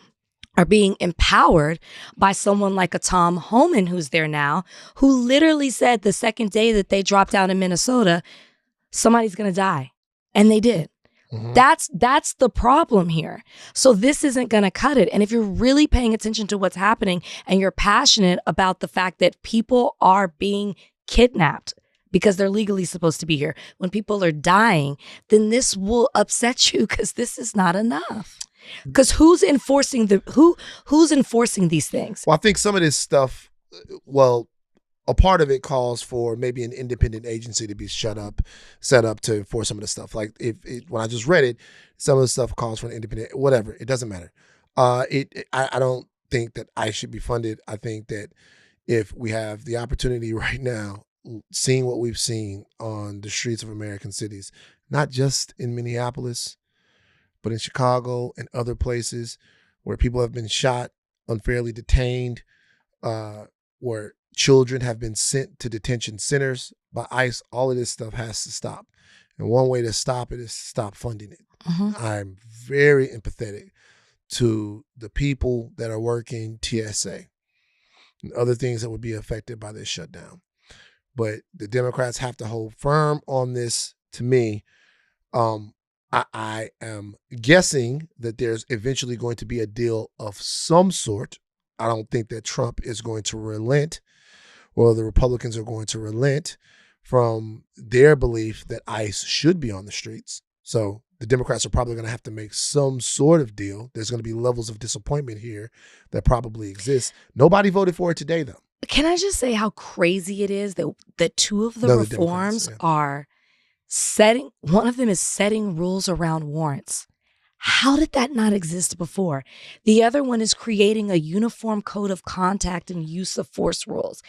are being empowered by someone like a Tom Homan, who's there now, who literally said the second day that they dropped out in Minnesota, somebody's going to die. And they did. Mm-hmm. That's the problem here. So this isn't going to cut it. And if you're really paying attention to what's happening and you're passionate about the fact that people are being kidnapped because they're legally supposed to be here, when people are dying, then this will upset you, because this is not enough. Because who's enforcing these things? Well, I think some of this stuff, a part of it calls for maybe an independent agency to be set up to enforce some of the stuff. Like when I just read it, some of the stuff calls for an independent, whatever. It doesn't matter. I don't think that ICE should be funded. I think that if we have the opportunity right now, seeing what we've seen on the streets of American cities, not just in Minneapolis, but in Chicago and other places where people have been shot, unfairly detained, where children have been sent to detention centers by ICE, all of this stuff has to stop. And one way to stop it is to stop funding it. Mm-hmm. I'm very empathetic to the people that are working TSA and other things that would be affected by this shutdown. But the Democrats have to hold firm on this. To me, I am guessing that there's eventually going to be a deal of some sort. I don't think that Trump is going to relent, or the Republicans are going to relent from their belief that ICE should be on the streets. So the Democrats are probably going to have to make some sort of deal. There's going to be levels of disappointment here that probably exist. Nobody voted for it today, though. Can I just say how crazy it is that two of the reforms are setting, one of them is setting rules around warrants. How did that not exist before? The other one is creating a uniform code of conduct and use of force rules.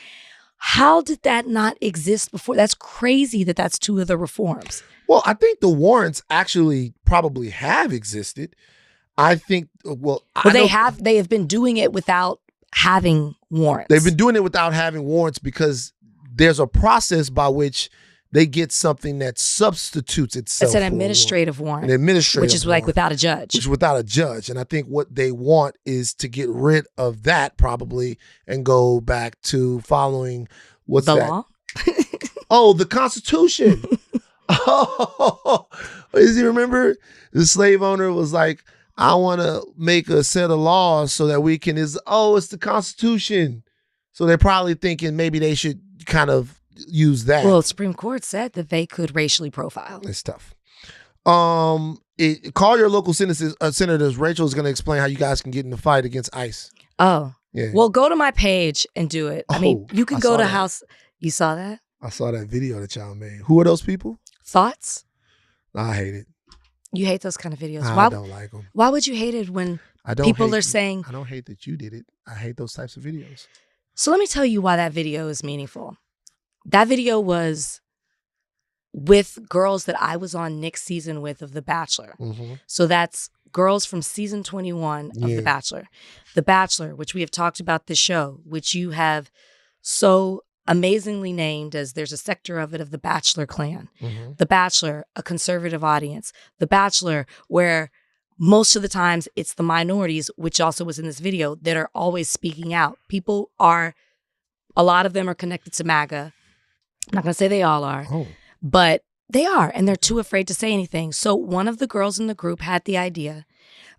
How did that not exist before? That's crazy that that's two of the reforms. Well, I think the warrants actually probably have existed. I think, they have been doing it without having warrants. They've been doing it without having warrants because there's a process by which they get something that substitutes itself. It's an administrative warrant. An administrative which is warrant, like without a judge. Which is without a judge. And I think what they want is to get rid of that probably and go back to following what's the that? Law? Oh, the Constitution. Oh, does you remember? The slave owner was like, I want to make a set of laws so that we can, it's the Constitution. So they're probably thinking maybe they should kind of use that. Well, the Supreme Court said that they could racially profile. It's tough. Call your local senators. Rachel is going to explain how you guys can get in the fight against ICE. Oh. Yeah. Well, go to my page and do it. I mean, you can go to House. You saw that? I saw that video that y'all made. Who are those people? Thoughts? I hate it. You hate those kind of videos. I don't like them. Why would you hate it when people are saying... I don't hate that you did it. I hate those types of videos. So let me tell you why that video is meaningful. That video was with girls that I was on Nick's season with of The Bachelor. Mm-hmm. So that's girls from season 21 of The Bachelor. The Bachelor, which we have talked about this show, which you have so amazingly named as there's a sector of it of the Bachelor clan. Mm-hmm. The Bachelor, a conservative audience. The Bachelor, where most of the times it's the minorities, which also was in this video, that are always speaking out. People are, a lot of them are connected to MAGA. I'm not going to say they all are, but they are, and they're too afraid to say anything. So one of the girls in the group had the idea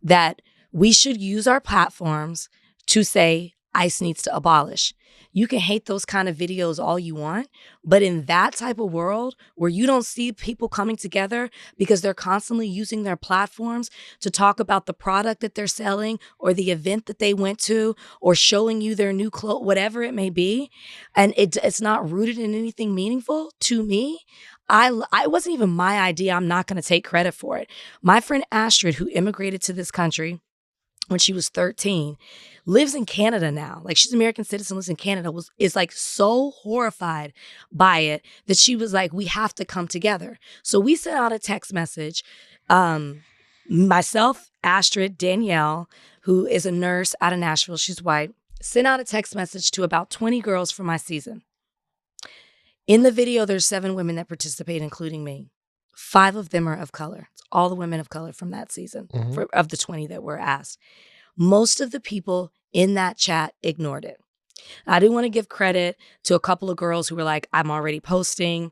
that we should use our platforms to say ICE needs to abolish. You can hate those kind of videos all you want, but in that type of world where you don't see people coming together because they're constantly using their platforms to talk about the product that they're selling or the event that they went to or showing you their new clothes, whatever it may be, and it's not rooted in anything meaningful to me, it wasn't even my idea. I'm not going to take credit for it. My friend Astrid, who immigrated to this country when she was 13, lives in Canada now. Like, she's an American citizen, lives in Canada, is like so horrified by it that she was like, we have to come together. So we sent out a text message. Myself, Astrid, Danielle, who is a nurse out of Nashville, she's white, sent out a text message to about 20 girls from my season. In the video, there's 7 women that participate, including me. 5 of them are of color. It's all the women of color from that season, of the 20 that were asked. Most of the people in that chat ignored it. I do want to give credit to a couple of girls who were like, I'm already posting.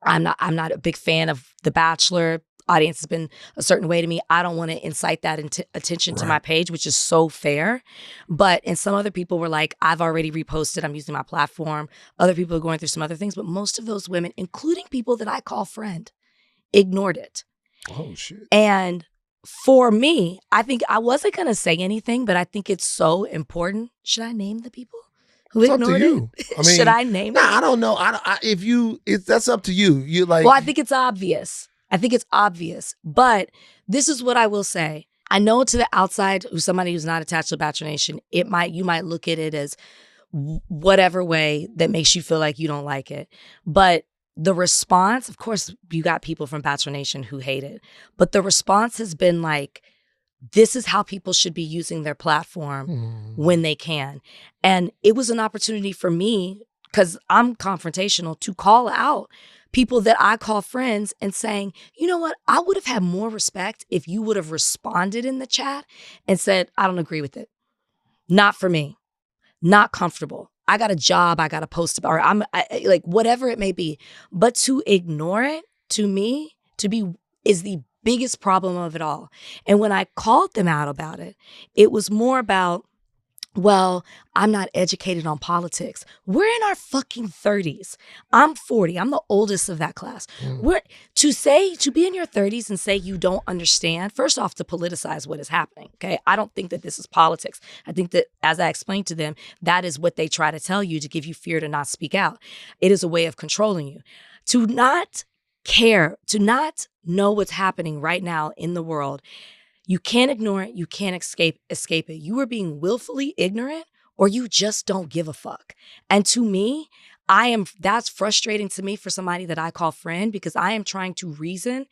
I'm not a big fan of The Bachelor. Audience has been a certain way to me. I don't want to incite that attention to my page, which is so fair. And some other people were like, I've already reposted. I'm using my platform. Other people are going through some other things. But most of those women, including people that I call friend, ignored it. Oh, shit. And for me, I think I wasn't going to say anything, but I think it's so important. Should I name the people who ignored up to you. it? I mean, should I name them? I don't know. That's up to you. You like. Well, I think it's obvious. But this is what I will say. I know to the outside, somebody who's not attached to Bachelor Nation, you might look at it as whatever way that makes you feel like you don't like it. But the response, of course, you got people from Bachelor Nation who hate it, but the response has been like, this is how people should be using their platform when they can. And it was an opportunity for me, because I'm confrontational, to call out people that I call friends and saying, you know what, I would have had more respect if you would have responded in the chat and said, I don't agree with it. Not for me. Not comfortable. I got a job, I got to post about, or like whatever it may be. But to ignore it, to me, is the biggest problem of it all. And when I called them out about it, it was more about, well, I'm not educated on politics. We're in our fucking 30s. I'm 40. I'm the oldest of that class. To be in your 30s and say you don't understand, first off, to politicize what is happening, okay? I don't think that this is politics. I think that, as I explained to them, that is what they try to tell you to give you fear to not speak out. It is a way of controlling you. To not care, to not know what's happening right now in the world, you can't ignore it. You can't escape it. You are being willfully ignorant, or you just don't give a fuck. And to me, that's frustrating to me for somebody that I call friend, because I am trying to reason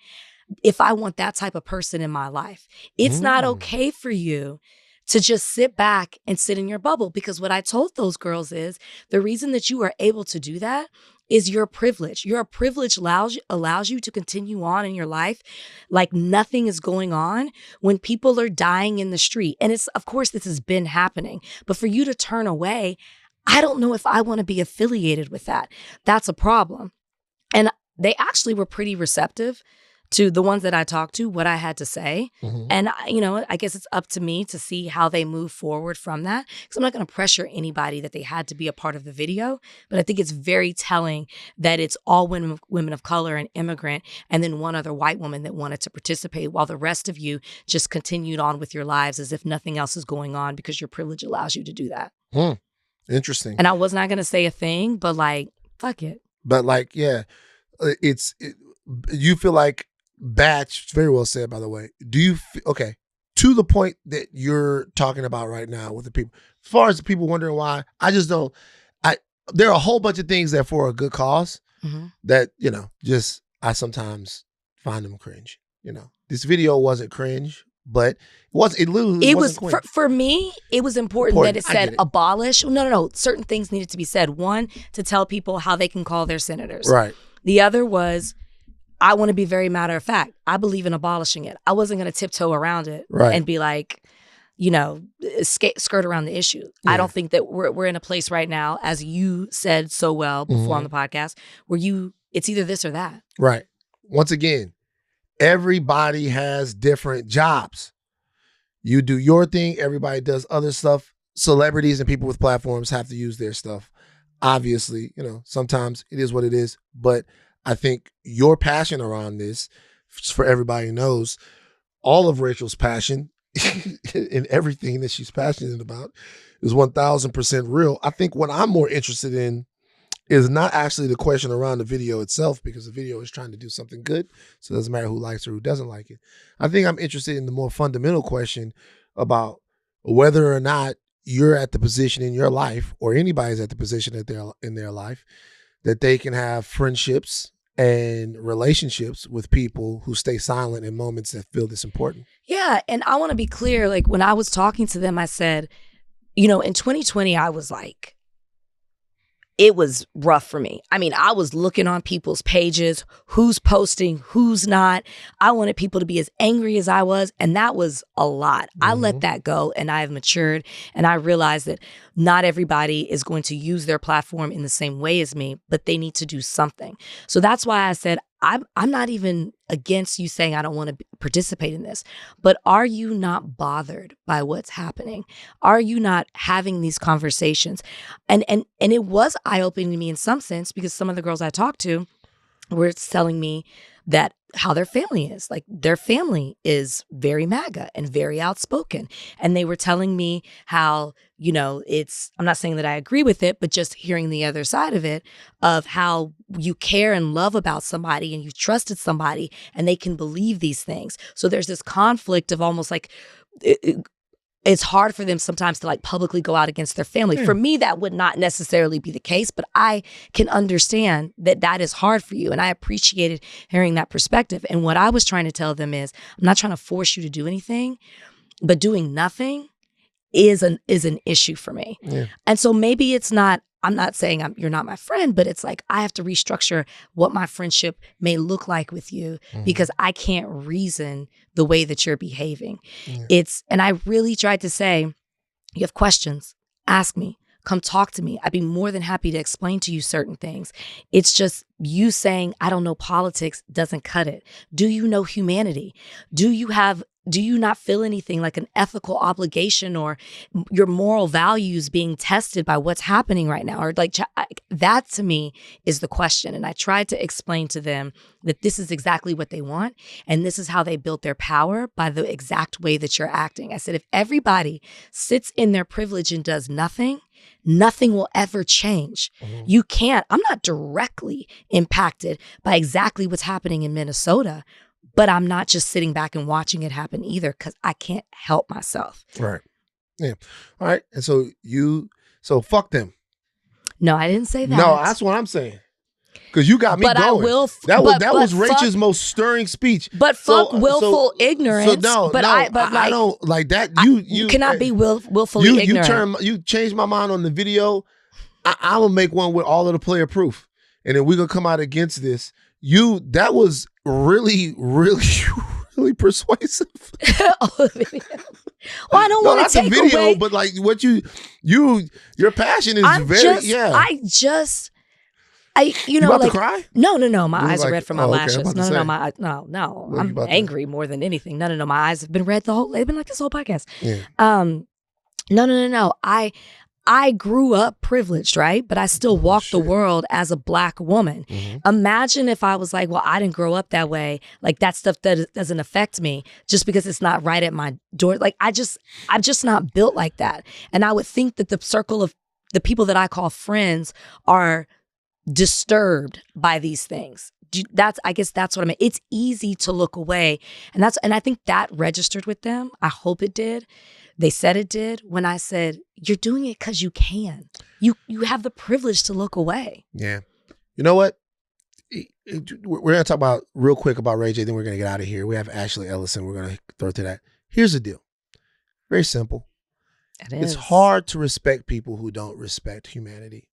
if I want that type of person in my life. It's not okay for you to just sit back and sit in your bubble, because what I told those girls is the reason that you are able to do that is your privilege. Your privilege allows you to continue on in your life like nothing is going on when people are dying in the street. And of course, this has been happening. But for you to turn away, I don't know if I want to be affiliated with that. That's a problem. And they actually were pretty receptive to the ones that I talked to, what I had to say. And, I guess it's up to me to see how they move forward from that. Because I'm not going to pressure anybody that they had to be a part of the video. But I think it's very telling that it's all women of color and immigrant, and then one other white woman that wanted to participate, while the rest of you just continued on with your lives as if nothing else is going on, because your privilege allows you to do that. Interesting. And I was not going to say a thing, but like, fuck it. But like, yeah, you feel like Batch, very well said, by the way. Do you, okay, to the point that you're talking about right now with the people, as far as the people wondering why, I just don't, there are a whole bunch of things that for a good cause that, you know, just, I sometimes find them cringe. You know, this video wasn't cringe, but it literally wasn't cringe. For me, it was important that it said abolish. No. Certain things needed to be said. One, to tell people how they can call their senators. Right. The other was, I want to be very matter of fact. I believe in abolishing it. I wasn't going to tiptoe around it and be like, you know, skirt around the issue. Yeah. I don't think that we're in a place right now, as you said so well before on the podcast, where it's either this or that. Right. Once again, everybody has different jobs. You do your thing. Everybody does other stuff. Celebrities and people with platforms have to use their stuff. Obviously, you know, sometimes it is what it is, but I think your passion around this, for everybody who knows, all of Rachel's passion in everything that she's passionate about is 1000% real. I think what I'm more interested in is not actually the question around the video itself, because the video is trying to do something good. So it doesn't matter who likes it or who doesn't like it. I think I'm interested in the more fundamental question about whether or not you're at the position in your life, or anybody's at the position in their life, that they can have friendships and relationships with people who stay silent in moments that feel this important. Yeah, and I want to be clear, like when I was talking to them, I said, you know, in 2020, I was like, it was rough for me. I mean, I was looking on people's pages, who's posting, who's not. I wanted people to be as angry as I was, and that was a lot. I let that go, and I have matured, and I realized that not everybody is going to use their platform in the same way as me, but they need to do something. So that's why I said, I'm not even against you saying I don't want to participate in this, but are you not bothered by what's happening? Are you not having these conversations? And it was eye-opening to me in some sense, because some of the girls I talked to were telling me that how their family is. Like, their family is very MAGA and very outspoken. And they were telling me how, you know, I'm not saying that I agree with it, but just hearing the other side of it, of how you care and love about somebody and you trusted somebody and they can believe these things. So there's this conflict of almost like, it's hard for them sometimes to like publicly go out against their family. For me, that would not necessarily be the case, but I can understand that that is hard for you. And I appreciated hearing that perspective. And what I was trying to tell them is, I'm not trying to force you to do anything, but doing nothing is an issue for me. Yeah. And so maybe it's not, I'm not saying you're not my friend, but it's like I have to restructure what my friendship may look like with you, because I can't reason the way that you're behaving. Yeah. And I really tried to say, you have questions, ask me, come talk to me. I'd be more than happy to explain to you certain things. It's just you saying, I don't know politics doesn't cut it. Do you know humanity? Do you not feel anything like an ethical obligation or your moral values being tested by what's happening right now? Or like that to me is the question. And I tried to explain to them that this is exactly what they want. And this is how they built their power, by the exact way that you're acting. I said, if everybody sits in their privilege and does nothing will ever change. You can't. I'm not directly impacted by exactly what's happening in Minnesota, but I'm not just sitting back and watching it happen either, because I can't help myself. Right. Yeah. All right. And so fuck them. No, I didn't say that. No, that's what I'm saying. Because you got me but going. I will. That was Rachel's most stirring speech. But fuck willful ignorance. So I don't like that. You cannot be willfully ignorant. You changed my mind on the video. I'm gonna make one with all of the player proof, and then we're gonna come out against this. That was really, really, really persuasive. Well, I don't want to take a video, away. but like what your passion is you know, about like, to cry? No. My eyes are red from my lashes. No. I'm angry more than anything. No. My eyes have been red they've been like this whole podcast. Yeah. No. I grew up privileged, right? But I still walk the world as a Black woman. Imagine if I was like, well, I didn't grow up that way. Like, that stuff that doesn't affect me just because it's not right at my door. Like, I'm just not built like that. And I would think that the circle of the people that I call friends are disturbed by these things. I guess that's what I mean. It's easy to look away. And I think that registered with them. I hope it did. They said it did when I said, you're doing it because you can. You have the privilege to look away. Yeah. You know what? We're going to talk about real quick about Ray J, then we're going to get out of here. We have Ashley Allison. We're going to throw to that. Here's the deal. Very simple. It's hard to respect people who don't respect humanity.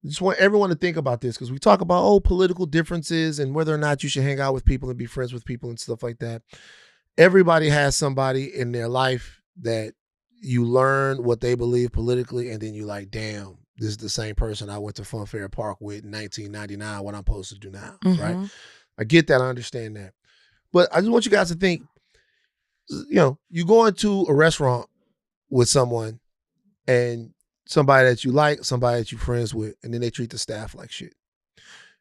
I just want everyone to think about this because we talk about, political differences and whether or not you should hang out with people and be friends with people and stuff like that. Everybody has somebody in their life that you learn what they believe politically and then you like, damn, this is the same person I went to Fun Fair Park with in 1999, what I'm supposed to do now, right? I get that, I understand that. But I just want you guys to think, you go into a restaurant with someone and somebody that you like, somebody that you're friends with, and then they treat the staff like shit.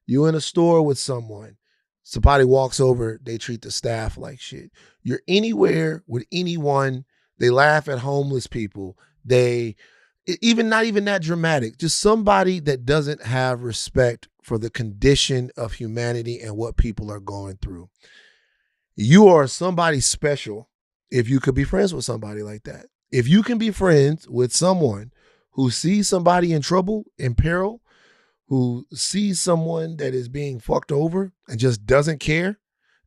You in a store with someone, somebody walks over, they treat the staff like shit. You're anywhere with anyone, they laugh at homeless people. Not even that dramatic, just somebody that doesn't have respect for the condition of humanity and what people are going through. You are somebody special if you could be friends with somebody like that. If you can be friends with someone who sees somebody in trouble, in peril, who sees someone that is being fucked over and just doesn't care,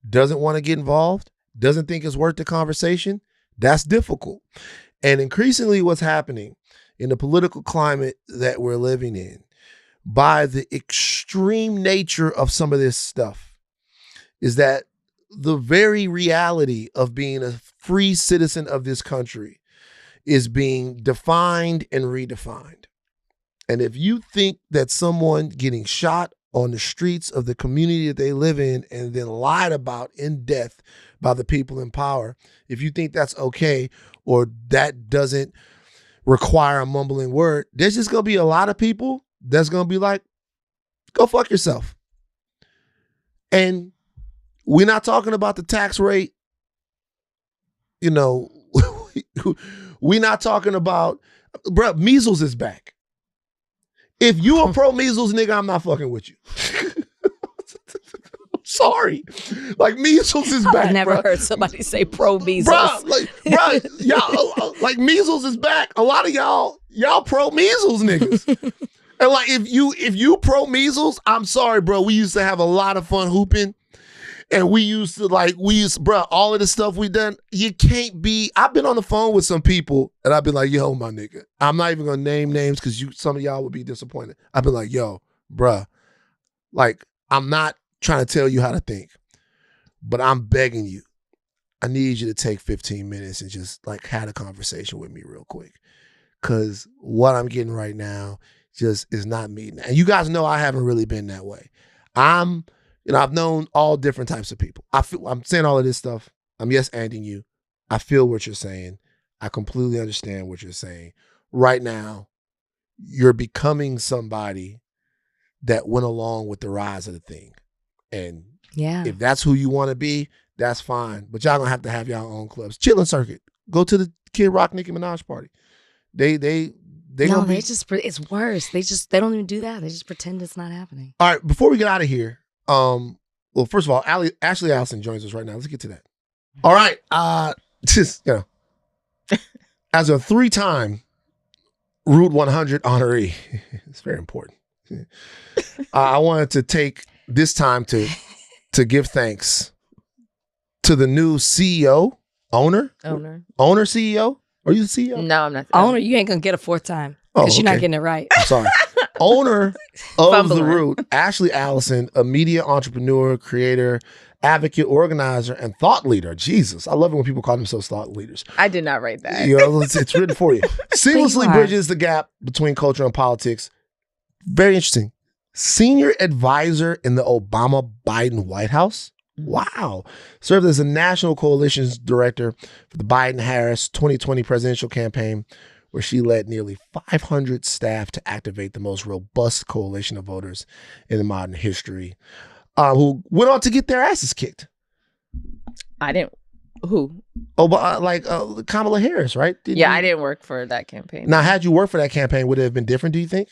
doesn't want to get involved, doesn't think it's worth the conversation, that's difficult. And increasingly what's happening in the political climate that we're living in, by the extreme nature of some of this stuff, is that the very reality of being a free citizen of this country is being defined and redefined. And if you think that someone getting shot on the streets of the community that they live in and then lied about in death by the people in power, if you think that's okay or that doesn't require a mumbling word, there's just going to be a lot of people that's going to be like, go fuck yourself. And we're not talking about the tax rate. We're not talking about, bro, measles is back. If you a pro measles nigga, I'm not fucking with you. Sorry. Like measles is back. I've never heard somebody say pro measles. Bro, y'all, like measles is back. A lot of y'all pro measles niggas. And like if you pro measles, I'm sorry, bro. We used to have a lot of fun hooping. And bro, all of the stuff we done, you can't be, I've been on the phone with some people and I've been like, yo, my nigga, I'm not even gonna name names because some of y'all would be disappointed. I've been like, yo, bruh, like, I'm not trying to tell you how to think, but I'm begging you, I need you to take 15 minutes and just like have a conversation with me real quick. Cause what I'm getting right now just is not meeting. And you guys know I haven't really been that way. I've known all different types of people. I'm saying all of this stuff. I'm yes-anding you. I feel what you're saying. I completely understand what you're saying. Right now, you're becoming somebody that went along with the rise of the thing. And if that's who you want to be, that's fine. But y'all gonna have y'all own clubs. Chilling circuit. Go to the Kid Rock Nicki Minaj party. It's worse. They don't even do that. They just pretend it's not happening. All right, before we get out of here, well, first of all, Ashley Allison joins us right now. Let's get to that. All right. As a 3-time Route 100 honoree, it's very important. I wanted to take this time to give thanks to the new CEO, owner CEO. Are you the CEO? No, I'm not. Owner, you ain't gonna get a 4th time because you're not getting it right. I'm sorry. Owner of The Root, Ashley Allison, a media entrepreneur, creator, advocate, organizer, and thought leader. Jesus, I love it when people call themselves thought leaders. I did not write that. It's written for you. Seamlessly bridges the gap between culture and politics. Very interesting. Senior advisor in the Obama-Biden White House. Wow. Served as a national coalitions director for the Biden-Harris 2020 presidential campaign, where she led nearly 500 staff to activate the most robust coalition of voters in the modern history, who went on to get their asses kicked. I didn't. Who? Oh, but Kamala Harris, right? I didn't work for that campaign. Now, had you worked for that campaign, would it have been different, do you think?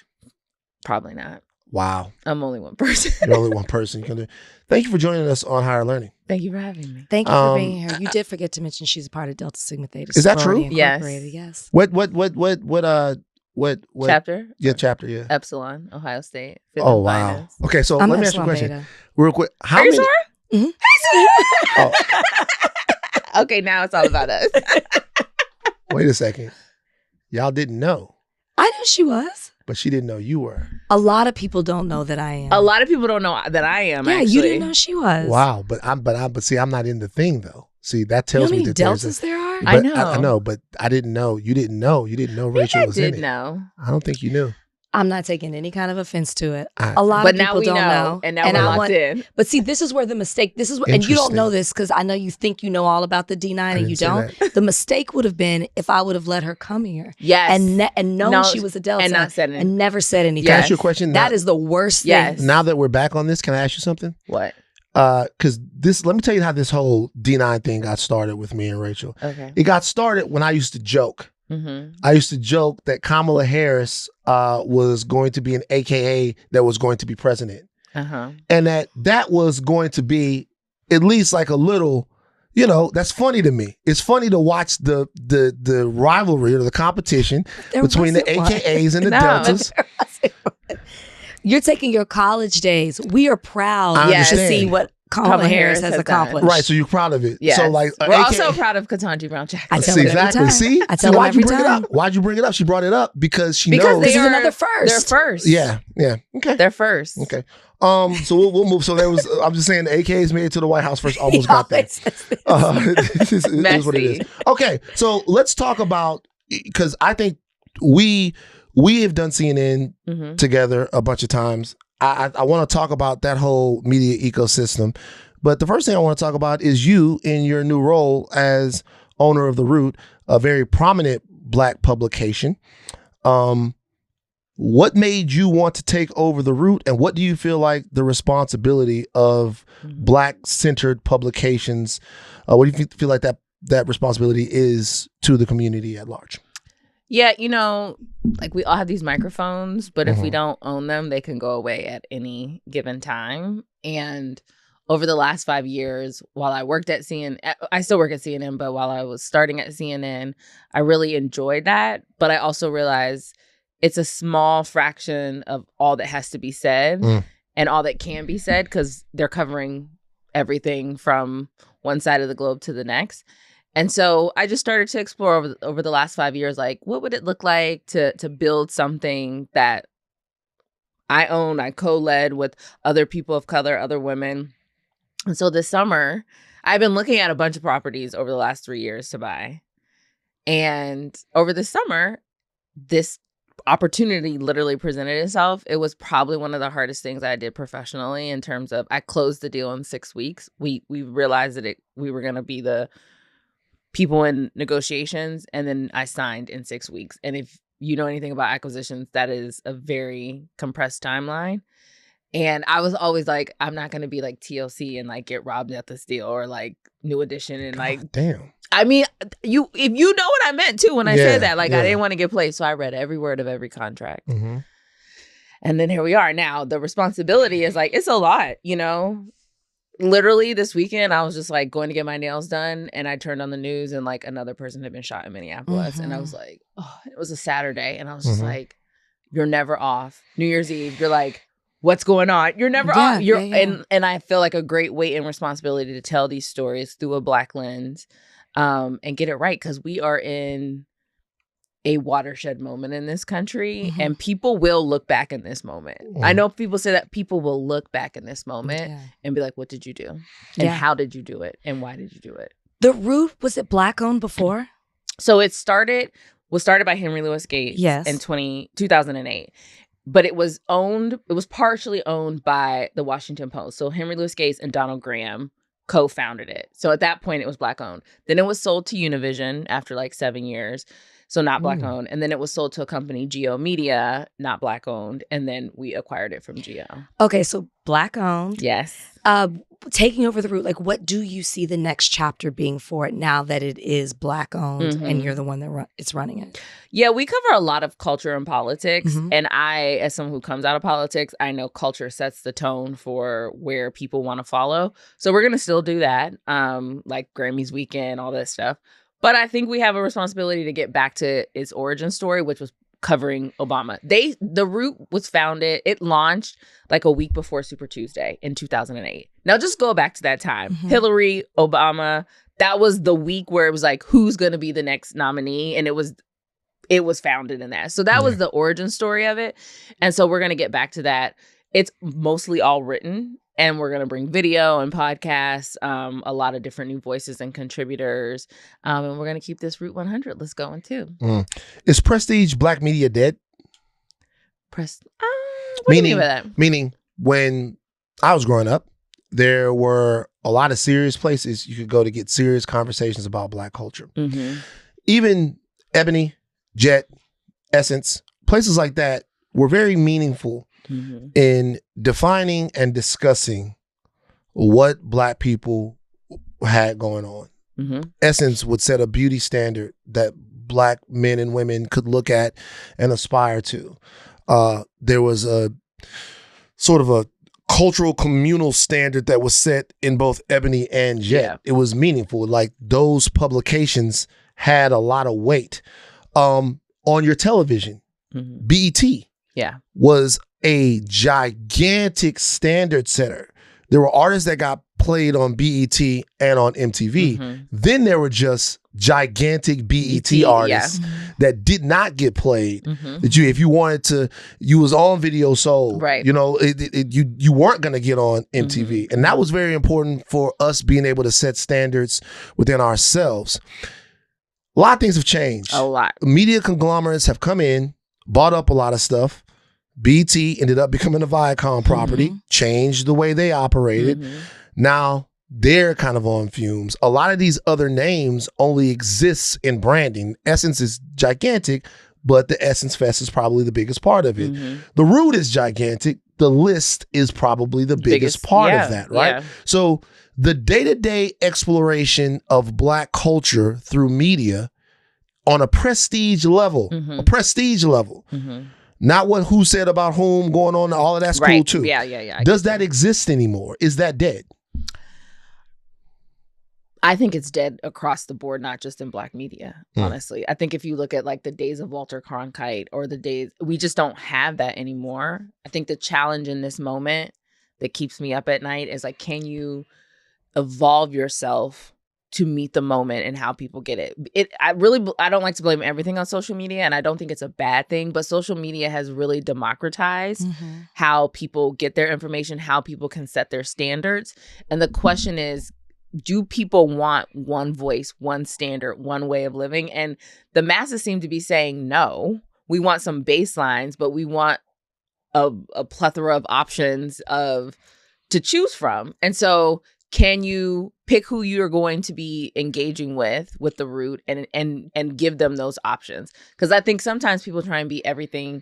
Probably not. Wow. I'm only one person. You're only one person. You can do. Thank you for joining us on Higher Learning. Thank you for having me. Thank you for being here. You did forget to mention she's a part of Delta Sigma Theta. Is that true? Incorporated. Yes. What chapter? Yeah, chapter, yeah. Epsilon, Ohio State. Oh, wow. Okay, so I'm let me ask you a Epsilon question. Beta. Real quick. How Are you many? sure? Mm-hmm. Oh, Okay, now it's all about us. wait a second. Y'all didn't know, I knew she was. but she didn't know you were. A lot of people don't know that I am. A lot of people don't know that I am. Yeah, actually. you didn't know she was. Wow, but see, I'm not in the thing though. See, that tells you know me how many that there's deltas there are? I but know. I know, but I didn't know. You didn't know. You didn't know Rachel was in did it. know. I don't think you knew. I'm not taking any kind of offense to it. I- A lot But of now people we don't know, and now we're I locked in. But see, this is where the mistake. This is what, and you don't Interesting. know this because I know you think you know all about the D9 and didn't you say don't. that. The mistake would have been if I would have let her come here Yes. and known No, she was a Delta and not said anything. and never said anything. Can I Yes. ask you a question? That is the worst Yes. thing. Now that we're back on this, can I ask you something? What? Because let me tell you how this whole D9 thing got started with me and Rachel. Okay. It got started when I used to joke. Mm-hmm. I used to joke that Kamala Harris was going to be an AKA that was going to be president. Uh-huh. And that was going to be at least like a little, that's funny to me. It's funny to watch the rivalry or the competition There between the wasn't one. AKAs and the No. Deltas. You're taking your college days. We are proud I to understand. see what Kamala Harris has has accomplished. done. Right, so you're proud of it. Yes. So like We're AKA also proud of Ketanji Brown Jackson. I tell See, her every exactly. time. See, I tell her why'd you every bring it time. up? Why'd you bring it up? She brought it up because she Because knows. This is they're another first. They're first. Yeah. Okay. They're first. Okay. So we'll move. So there was. I'm just saying the AKs made it to the White House first. Almost got there. It is what it is. Messy. Okay. So let's talk about, because I think we have done CNN Mm-hmm. together a bunch of times. I want to talk about that whole media ecosystem, but the first thing I want to talk about is you in your new role as owner of The Root, a very prominent Black publication. What made you want to take over The Root, and what do you feel like the responsibility of Black-centered publications? What do you feel like that responsibility is to the community at large? Yeah, like we all have these microphones, but if we Mhm. don't own them, they can go away at any given time. And over the last 5 years, while I worked at CNN, I still work at CNN, but while I was starting at CNN, I really enjoyed that. But I also realized it's a small fraction of all that has to be said and all that can be said, because they're covering everything from one side of the globe to the next. And so I just started to explore over the last 5 years, like, what would it look like to build something that I own, I co-led with other people of color, other women. And so this summer, I've been looking at a bunch of properties over the last 3 years to buy. And over the summer, this opportunity literally presented itself. It was probably one of the hardest things I did professionally in terms of I closed the deal in 6 weeks. We realized that we were going to be the people in negotiations, and then I signed in 6 weeks. And if you know anything about acquisitions, that is a very compressed timeline. And I was always like, I'm not going to be like TLC and like get robbed at this deal, or like New Edition and like, damn. I mean, if you know what I meant too when I Yeah, said that, like yeah. I didn't want to get played. So I read every word of every contract. Mm-hmm. And then here we are. Now the responsibility is like, it's a lot, Literally this weekend, I was just like going to get my nails done, and I turned on the news and like another person had been shot in Minneapolis. And I was like, oh, it was a Saturday. And I was just like, you're never off. New Year's Eve, you're like, what's going on? You're never off. And I feel like a great weight and responsibility to tell these stories through a Black lens, and get it right, because we are in a watershed moment in this country, and people will look back in this moment. I know people say that people will look back in this moment and be like, what did you do? And how did you do it? And why did you do it? The Root, was it Black owned before? So it was started by Henry Louis Gates in 2008. But it was partially owned by the Washington Post. So Henry Louis Gates and Donald Graham co-founded it. So at that point, it was Black owned. Then it was sold to Univision after like 7 years. So not Black owned. And then it was sold to a company, Geo Media, not Black owned. And then we acquired it from Geo. Okay, so Black owned. Yes. Taking over the route, like what do you see the next chapter being for it now that it is Black owned and you're the one that is running it? Yeah, we cover a lot of culture and politics. And I, as someone who comes out of politics, I know culture sets the tone for where people want to follow. So we're going to still do that, like Grammys weekend, all that stuff. But I think we have a responsibility to get back to its origin story, which was covering Obama. The Root was founded, it launched like a week before Super Tuesday in 2008. Now just go back to that time. Hillary, Obama, that was the week where it was like, who's going to be the next nominee? And it was founded in that. So that was the origin story of it. And so we're going to get back to that. It's mostly all written. And we're going to bring video and podcasts, a lot of different new voices and contributors. And we're going to keep this Route 100 list going, too. Is prestige Black media dead? What do you mean by that? Meaning, when I was growing up, there were a lot of serious places you could go to get serious conversations about Black culture. Even Ebony, Jet, Essence, places like that were very meaningful in defining and discussing what Black people had going on. Essence would set a beauty standard that Black men and women could look at and aspire to. There was a sort of a cultural communal standard that was set in both Ebony and Jet. It was meaningful. Like those publications had a lot of weight. On your television, BET was a gigantic standard setter. There were artists that got played on BET and on MTV. Then there were just gigantic BET artists that did not get played. That if you wanted to, you was on Video Soul. Right. You know, you weren't going to get on MTV. And that was very important for us being able to set standards within ourselves. A lot of things have changed. A lot. Media conglomerates have come in, bought up a lot of stuff. BT ended up becoming a Viacom property, changed the way they operated. Now they're kind of on fumes. A lot of these other names only exist in branding. Essence is gigantic, but the Essence Fest is probably the biggest part of it. The Root is gigantic. The List is probably the biggest part of that, right? So the day-to-day exploration of Black culture through media on a prestige level, not what who said about whom going on, all of that's cool too. Does that exist anymore? Is that dead? I think it's dead across the board, not just in Black media, honestly. I think if you look at like the days of Walter Cronkite or the days, we just don't have that anymore. I think the challenge in this moment that keeps me up at night is like, can you evolve yourself to meet the moment and how people get it? I don't like to blame everything on social media, and I don't think it's a bad thing, but social media has really democratized how people get their information, how people can set their standards. And the question is, do people want one voice, one standard, one way of living? And the masses seem to be saying, no, we want some baselines, but we want a plethora of options to choose from. And so can you pick who you're going to be engaging with the Root and give them those options? Because I think sometimes people try and be everything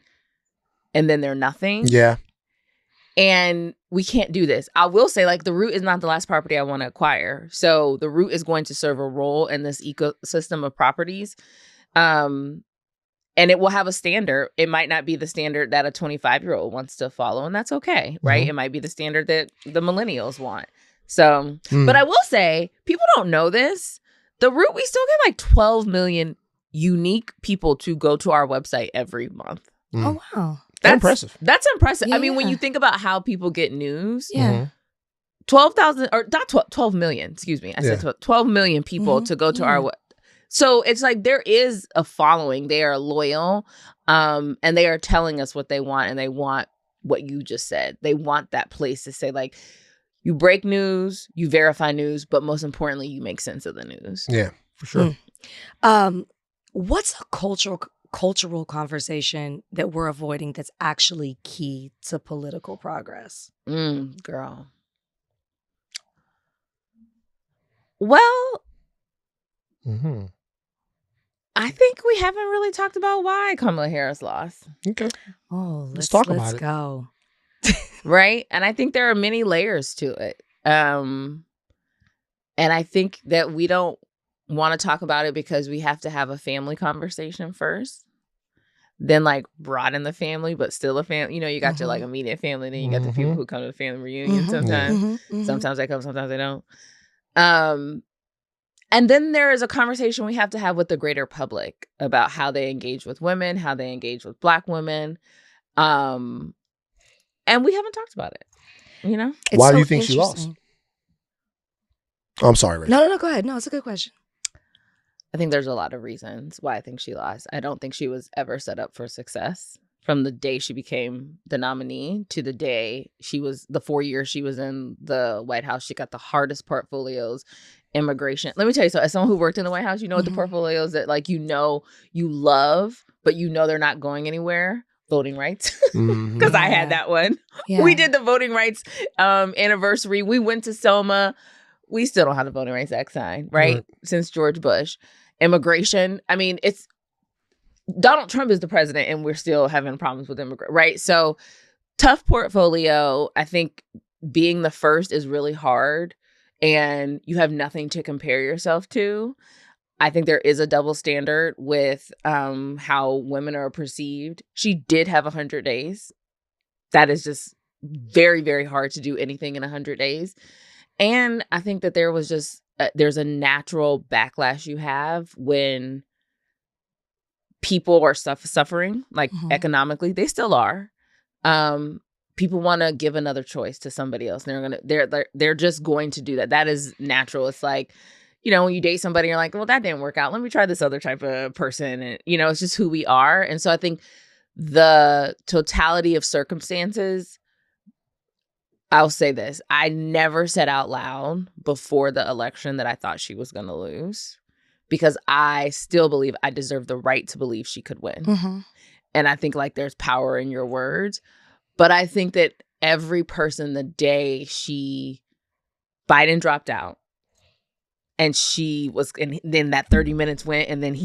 and then they're nothing. Yeah. And we can't do this. I will say, like, the Root is not the last property I want to acquire. So the Root is going to serve a role in this ecosystem of properties. And it will have a standard. It might not be the standard that a 25-year-old wants to follow, and that's okay, right? It might be the standard that the millennials want. So, but I will say, people don't know this. The Root, we still get like 12 million unique people to go to our website every month. Oh, wow. That's impressive. That's impressive. Yeah. I mean, when you think about how people get news, 12,000 or not 12 million, excuse me. I said 12 million people to go to our So it's like there is a following. They are loyal, and they are telling us what they want, and they want what you just said. They want that place to say, like, you break news, you verify news, but most importantly, you make sense of the news. Yeah, for sure. What's a cultural conversation that we're avoiding that's actually key to political progress? Girl. Well, I think we haven't really talked about why Kamala Harris lost. Okay. Oh, let's talk about it. Go. Right? And I think there are many layers to it. And I think that we don't want to talk about it because we have to have a family conversation first. Then like broaden the family, but still a family. You know, you got your like immediate family, then you got the people who come to the family reunion sometimes. Sometimes they come, sometimes they don't. And then there is a conversation we have to have with the greater public about how they engage with women, how they engage with Black women. And we haven't talked about it, you know? Why do you think she lost? I'm sorry, Rachel. No, go ahead. No, it's a good question. I think there's a lot of reasons why I think she lost. I don't think she was ever set up for success from the day she became the nominee to the day the 4 years she was in the White House. She got the hardest portfolios, immigration. Let me tell you, so as someone who worked in the White House, you know what the portfolios that like, you know, you love, but you know they're not going anywhere. Voting rights, because I had that one. Yeah. We did the voting rights anniversary. We went to Selma. We still don't have the Voting Rights Act signed, right? Since George Bush. Immigration. I mean, it's Donald Trump is the president and we're still having problems with immigration, right? So tough portfolio. I think being the first is really hard and you have nothing to compare yourself to. I think there is a double standard with how women are perceived. She did have 100 days. That is just very, very hard to do anything in 100 days. And I think that there was just, there's a natural backlash you have when people are suffering, like economically, they still are. People want to give another choice to somebody else. They're just going to do that. That is natural. It's like, you know, when you date somebody, you're like, well, that didn't work out. Let me try this other type of person. And, you know, it's just who we are. And so I think the totality of circumstances, I'll say this. I never said out loud before the election that I thought she was going to lose because I still believe I deserve the right to believe she could win. And I think like there's power in your words. But I think that every person the day Biden dropped out and and then that 30 minutes went and then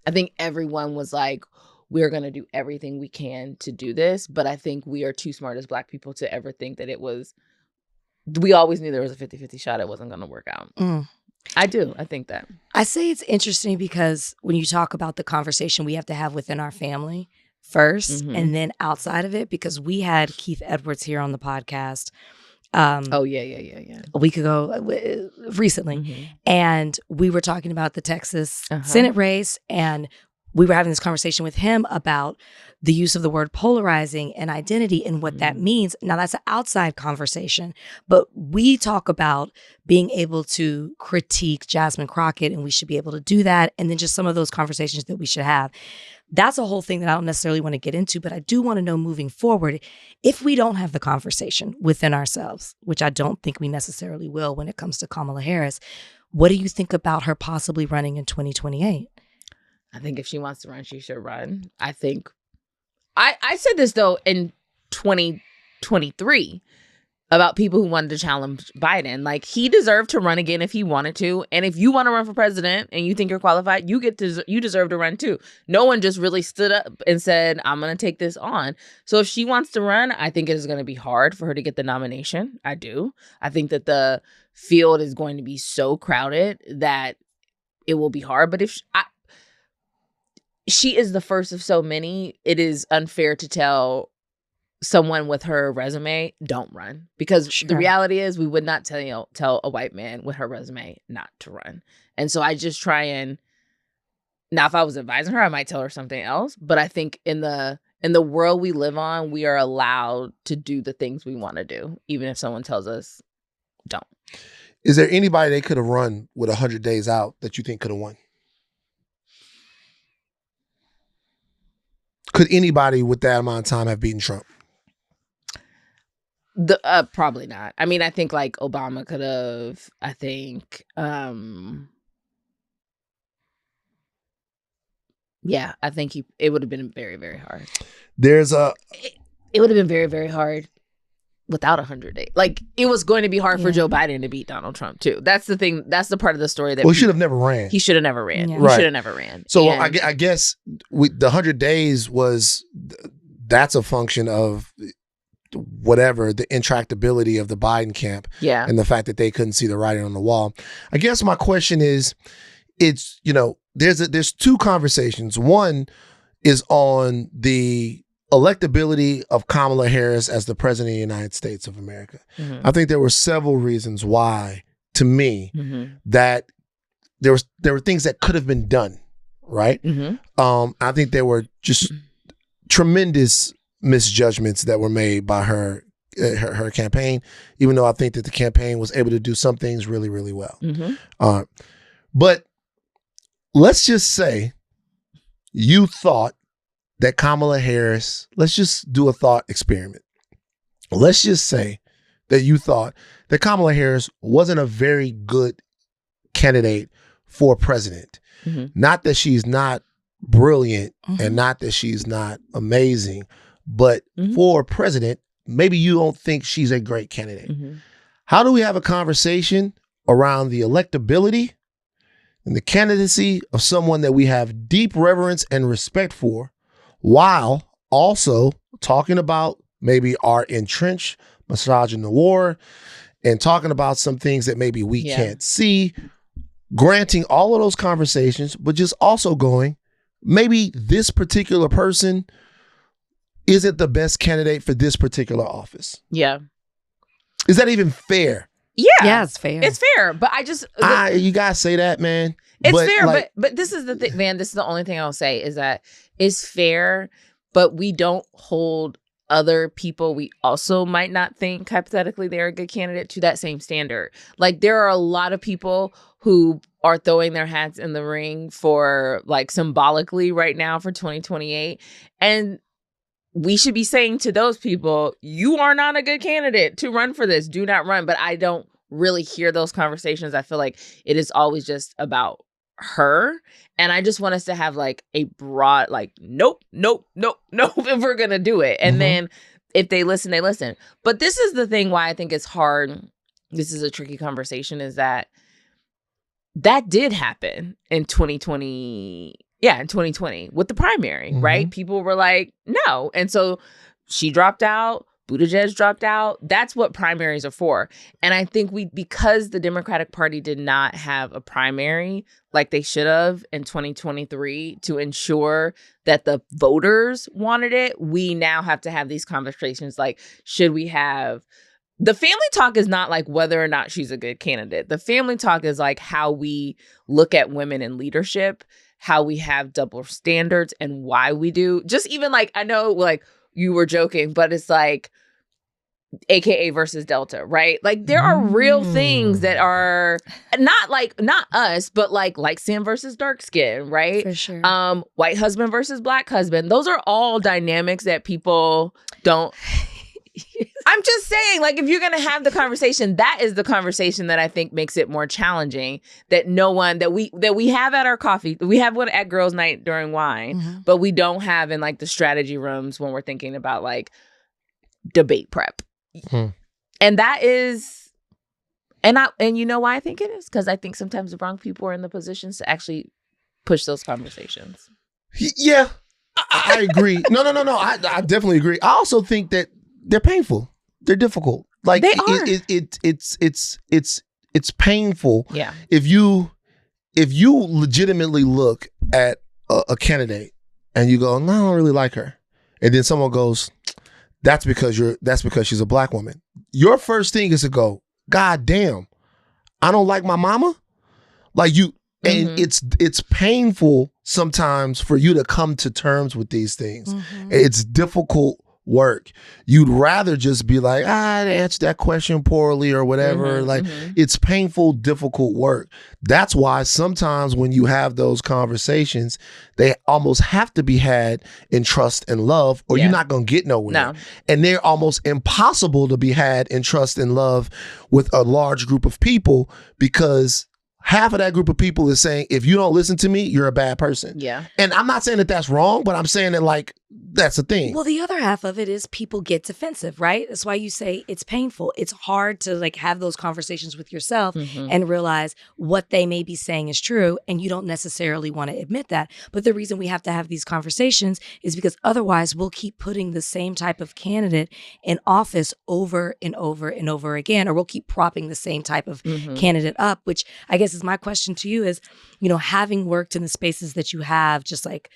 I think everyone was like, we're going to do everything we can to do this. But I think we are too smart as Black people to ever think that we always knew there was a 50-50 shot it wasn't going to work out. I do. I think that. I say it's interesting because when you talk about the conversation we have to have within our family first and then outside of it, because we had Keith Edwards here on the podcast. A week ago, recently. And we were talking about the Texas Senate race and we were having this conversation with him about the use of the word polarizing and identity and what that means. Now, that's an outside conversation, but we talk about being able to critique Jasmine Crockett, and we should be able to do that. And then just some of those conversations that we should have. That's a whole thing that I don't necessarily want to get into, but I do want to know moving forward, if we don't have the conversation within ourselves, which I don't think we necessarily will when it comes to Kamala Harris, what do you think about her possibly running in 2028? I think if she wants to run, she should run. I think I said this though in 2023 about people who wanted to challenge Biden. Like, he deserved to run again if he wanted to. And if you want to run for president and you think you're qualified, you deserve to run too. No one just really stood up and said, I'm going to take this on. So if she wants to run, I think it is going to be hard for her to get the nomination. I do. I think that the field is going to be so crowded that it will be hard. But if she is the first of so many, it is unfair to tell someone with her resume, don't run. Because the reality is we would not tell a white man with her resume not to run. And so I just try and, now if I was advising her, I might tell her something else. But I think in the world we live on, we are allowed to do the things we want to do, even if someone tells us don't. Is there anybody they could have run with 100 days out that you think could have won? Could anybody with that amount of time have beaten Trump? Probably not. I mean, I think like Obama could have. I think, yeah, I think it would have been very, very hard. It would have been very, very hard. without 100 days. Like, it was going to be hard for Joe Biden to beat Donald Trump too. That's the thing. That's the part of the story that he should have never ran. He should have never ran. Yeah. He should have never ran. So I guess the 100 days that's a function of whatever, the intractability of the Biden camp. Yeah. And the fact that they couldn't see the writing on the wall. I guess my question is, it's, you know, there's two conversations. One is on the electability of Kamala Harris as the president of the United States of America. Mm-hmm. I think there were several reasons why, to me, that there were things that could have been done, right? I think there were just tremendous misjudgments that were made by her campaign, even though I think that the campaign was able to do some things really, really well. But let's just say you thought that Kamala Harris, let's just do a thought experiment. Let's just say that you thought that Kamala Harris wasn't a very good candidate for president. Not that she's not brilliant and not that she's not amazing, but for president, maybe you don't think she's a great candidate. How do we have a conversation around the electability and the candidacy of someone that we have deep reverence and respect for, while also talking about maybe our entrenched misogyny and talking about some things that maybe we can't see, granting all of those conversations, but just also going, maybe this particular person isn't the best candidate for this particular office. Yeah. Is that even fair? Yeah. Yeah, it's fair. It's fair. But I just... you guys say that, man. It's fair, but this is the thing, man. This is the only thing I'll say is that it's fair, but we don't hold other people we also might not think hypothetically they're a good candidate to that same standard. Like, there are a lot of people who are throwing their hats in the ring for, like, symbolically right now for 2028. And we should be saying to those people, you are not a good candidate to run for this. Do not run. But I don't really hear those conversations. I feel like it is always just about her. And I just want us to have, like, a broad, like, nope, if we're going to do it. And then if they listen, they listen. But this is the thing why I think it's hard. This is a tricky conversation, is that did happen in 2020. Yeah, in 2020 with the primary, right? People were like, no. And so she dropped out. Buttigieg dropped out. That's what primaries are for. And I think because the Democratic Party did not have a primary like they should have in 2023 to ensure that the voters wanted it, we now have to have these conversations like, should we have... The family talk is not like whether or not she's a good candidate. The family talk is like how we look at women in leadership, how we have double standards, and why we do. Just even like, I know like you were joking, but it's like AKA versus Delta, right? Like, there are real things that are not us, but like Sam versus dark skin, right? For sure. White husband versus black husband. Those are all dynamics that people don't... I'm just saying, like, if you're going to have the conversation, that is the conversation that I think makes it more challenging, that we have at our coffee. We have one at girls' night during wine, but we don't have in, like, the strategy rooms when we're thinking about, like, debate prep. And that is, and you know why I think it is? Because I think sometimes the wrong people are in the positions to actually push those conversations. Yeah, I agree. No. I definitely agree. I also think that they're painful. They're difficult. Like, they are. It's painful. Yeah. If you legitimately look at a candidate and you go, no, I don't really like her, and then someone goes, that's because she's a black woman. Your first thing is to go, God damn, I don't like my mama. Like, you, and it's painful sometimes for you to come to terms with these things. It's difficult work. You'd rather just be like, I answered that question poorly or whatever. It's painful, difficult work. That's why sometimes when you have those conversations, they almost have to be had in trust and love, or you're not going to get nowhere. No. And they're almost impossible to be had in trust and love with a large group of people, because half of that group of people is saying, if you don't listen to me, you're a bad person. Yeah. And I'm not saying that that's wrong, but I'm saying that, like, That's the thing. Well, the other half of it is people get defensive, right? That's why you say it's painful. It's hard to like have those conversations with yourself and realize what they may be saying is true, and you don't necessarily want to admit that. But the reason we have to have these conversations is because otherwise we'll keep putting the same type of candidate in office over and over and over again, or we'll keep propping the same type of candidate up, which I guess is my question to you is, you know, having worked in the spaces that you have, just like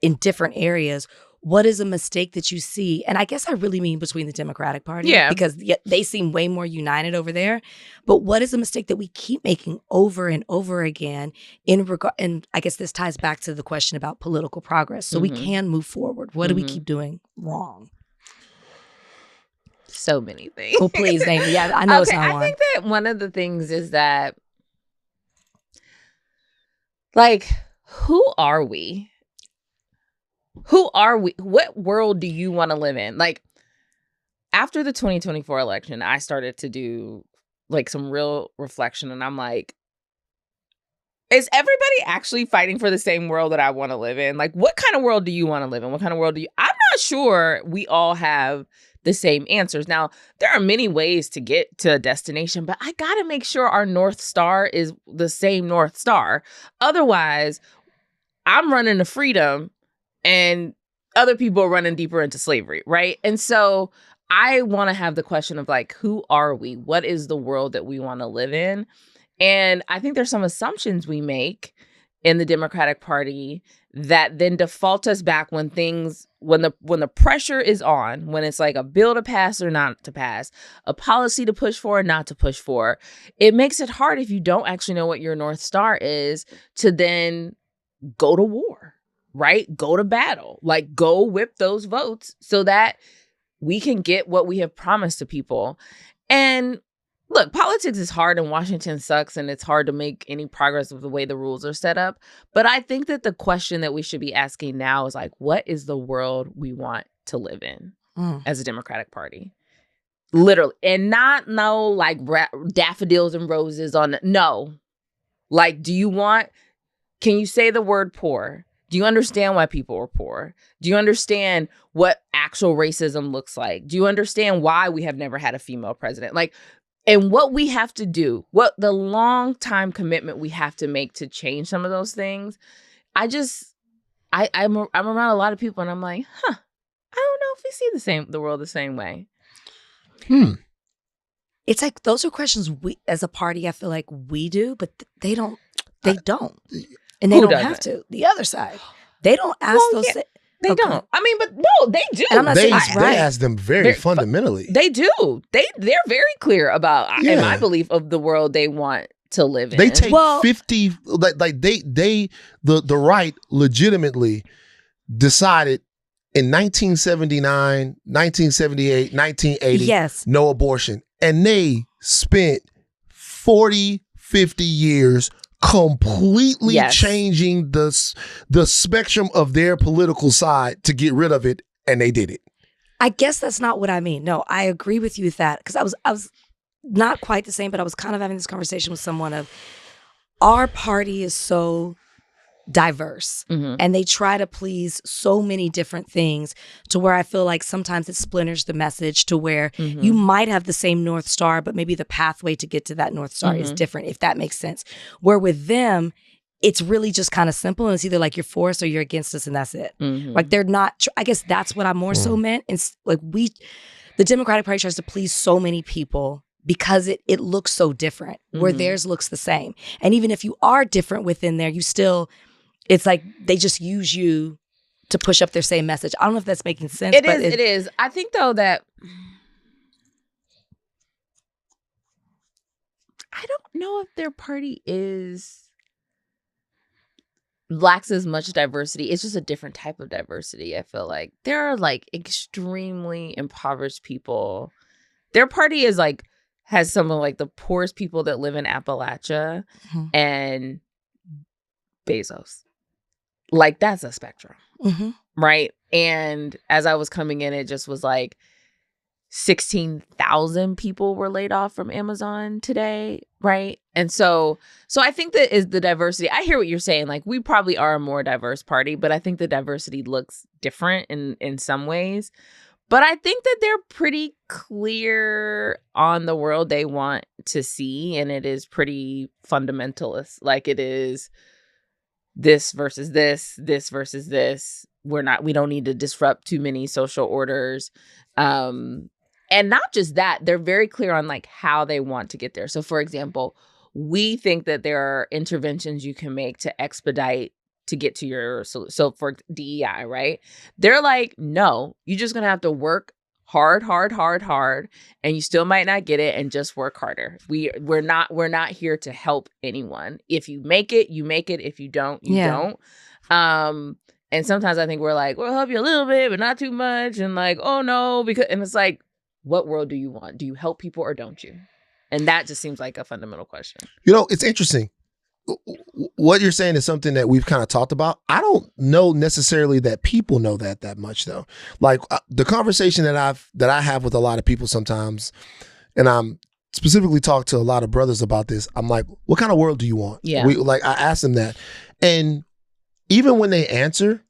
in different areas, what is a mistake that you see? And I guess I really mean between the Democratic Party, because they seem way more united over there. But what is a mistake that we keep making over and over again in regard? And I guess this ties back to the question about political progress. So we can move forward. What do we keep doing wrong? So many things. Well, please, name it. Yeah, I know it's not one. I think that one of the things is that, like, who are we? Who are we? What world do you want to live in? Like, after the 2024 election, I started to do like some real reflection, and I'm like, is everybody actually fighting for the same world that I want to live in? Like, what kind of world do you want to live in? What kind of world do you? I'm not sure we all have the same answers. Now, there are many ways to get to a destination, but I got to make sure our North Star is the same North Star. Otherwise, I'm running to freedom and other people are running deeper into slavery, right? And so I want to have the question of like, who are we? What is the world that we want to live in? And I think there's some assumptions we make in the Democratic Party that then default us back when the pressure is on, when it's like a bill to pass or not to pass, a policy to push for or not to push for. It makes it hard if you don't actually know what your North Star is to then go to war. Right? Go to battle, like go whip those votes so that we can get what we have promised to people. And look, politics is hard and Washington sucks and it's hard to make any progress with the way the rules are set up. But I think that the question that we should be asking now is like, what is the world we want to live in as a Democratic Party? Literally. And not no like daffodils and roses on, no. Like, can you say the word poor? Do you understand why people are poor? Do you understand what actual racism looks like? Do you understand why we have never had a female president? Like, and what we have to do, what the long time commitment we have to make to change some of those things. I'm around a lot of people and I'm like, I don't know if we see the world the same way. It's like, those are questions we, as a party, I feel like we do, but they don't. They don't. And they don't have to. The other side, they don't ask those. Yeah, they don't. I mean, but no, they do. And I'm not saying it's right. They ask them very fundamentally. They do. They're very clear about, in my belief, of the world they want to live in. They take 50, the right legitimately decided in 1979, 1978, 1980, no abortion. And they spent 40, 50 years completely changing the spectrum of their political side to get rid of it, and they did it. I guess that's not what I mean. No, I agree with you with that, because I was not quite the same, but I was kind of having this conversation with someone of, our party is so diverse and they try to please so many different things to where I feel like sometimes it splinters the message to where you might have the same North Star, but maybe the pathway to get to that North Star is different, if that makes sense. Where with them, it's really just kind of simple, and it's either like you're for us or you're against us, and that's it. Like they're not, I guess that's what I more so meant. It's like the Democratic Party tries to please so many people because it looks so different, where theirs looks the same. And even if you are different within there, you still, it's like they just use you to push up their same message. I don't know if that's making sense. It is. I think, though, that I don't know if their party lacks as much diversity. It's just a different type of diversity, I feel like. There are, like, extremely impoverished people. Their party is, like, has some of, like, the poorest people that live in Appalachia and Bezos. Like, that's a spectrum, right? And as I was coming in, it just was like, 16,000 people were laid off from Amazon today, right? And so I think that is the diversity. I hear what you're saying. Like, we probably are a more diverse party, but I think the diversity looks different in some ways. But I think that they're pretty clear on the world they want to see, and it is pretty fundamentalist. Like, it is this versus this, this versus this. We don't need to disrupt too many social orders. And not just that, they're very clear on like how they want to get there. So for example, we think that there are interventions you can make to expedite to get to your, so for DEI, right? They're like, no, you're just going to have to work hard, and you still might not get it, and just work harder. We're not here to help anyone. If you make it, you make it. If you don't, you don't. And sometimes I think we're like, we'll help you a little bit, but not too much. And like, oh no, and it's like, what world do you want? Do you help people or don't you? And that just seems like a fundamental question. You know, it's interesting. What you're saying is something that we've kind of talked about. I don't know necessarily that people know that much though. Like the conversation that I have with a lot of people sometimes, and I'm specifically talk to a lot of brothers about this. I'm like, what kind of world do you want? Yeah. I ask them that. And even when they answer,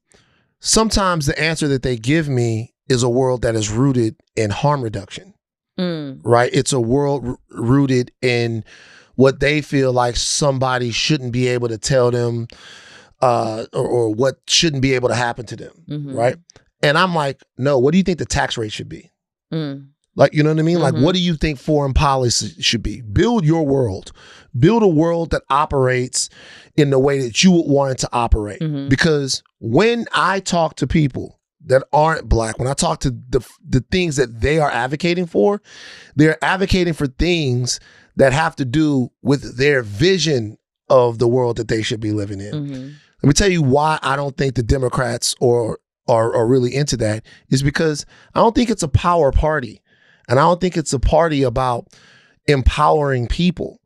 sometimes the answer that they give me is a world that is rooted in harm reduction, right? It's a world rooted in what they feel like somebody shouldn't be able to tell them or what shouldn't be able to happen to them, right? And I'm like, no, what do you think the tax rate should be? Like, you know what I mean? Like, what do you think foreign policy should be? Build your world. Build a world that operates in the way that you would want it to operate. Because when I talk to people that aren't Black, when I talk to the things that they are advocating for, they're advocating for things that have to do with their vision of the world that they should be living in. Let me tell you why I don't think the Democrats are really into that is because I don't think it's a power party. And I don't think it's a party about empowering people.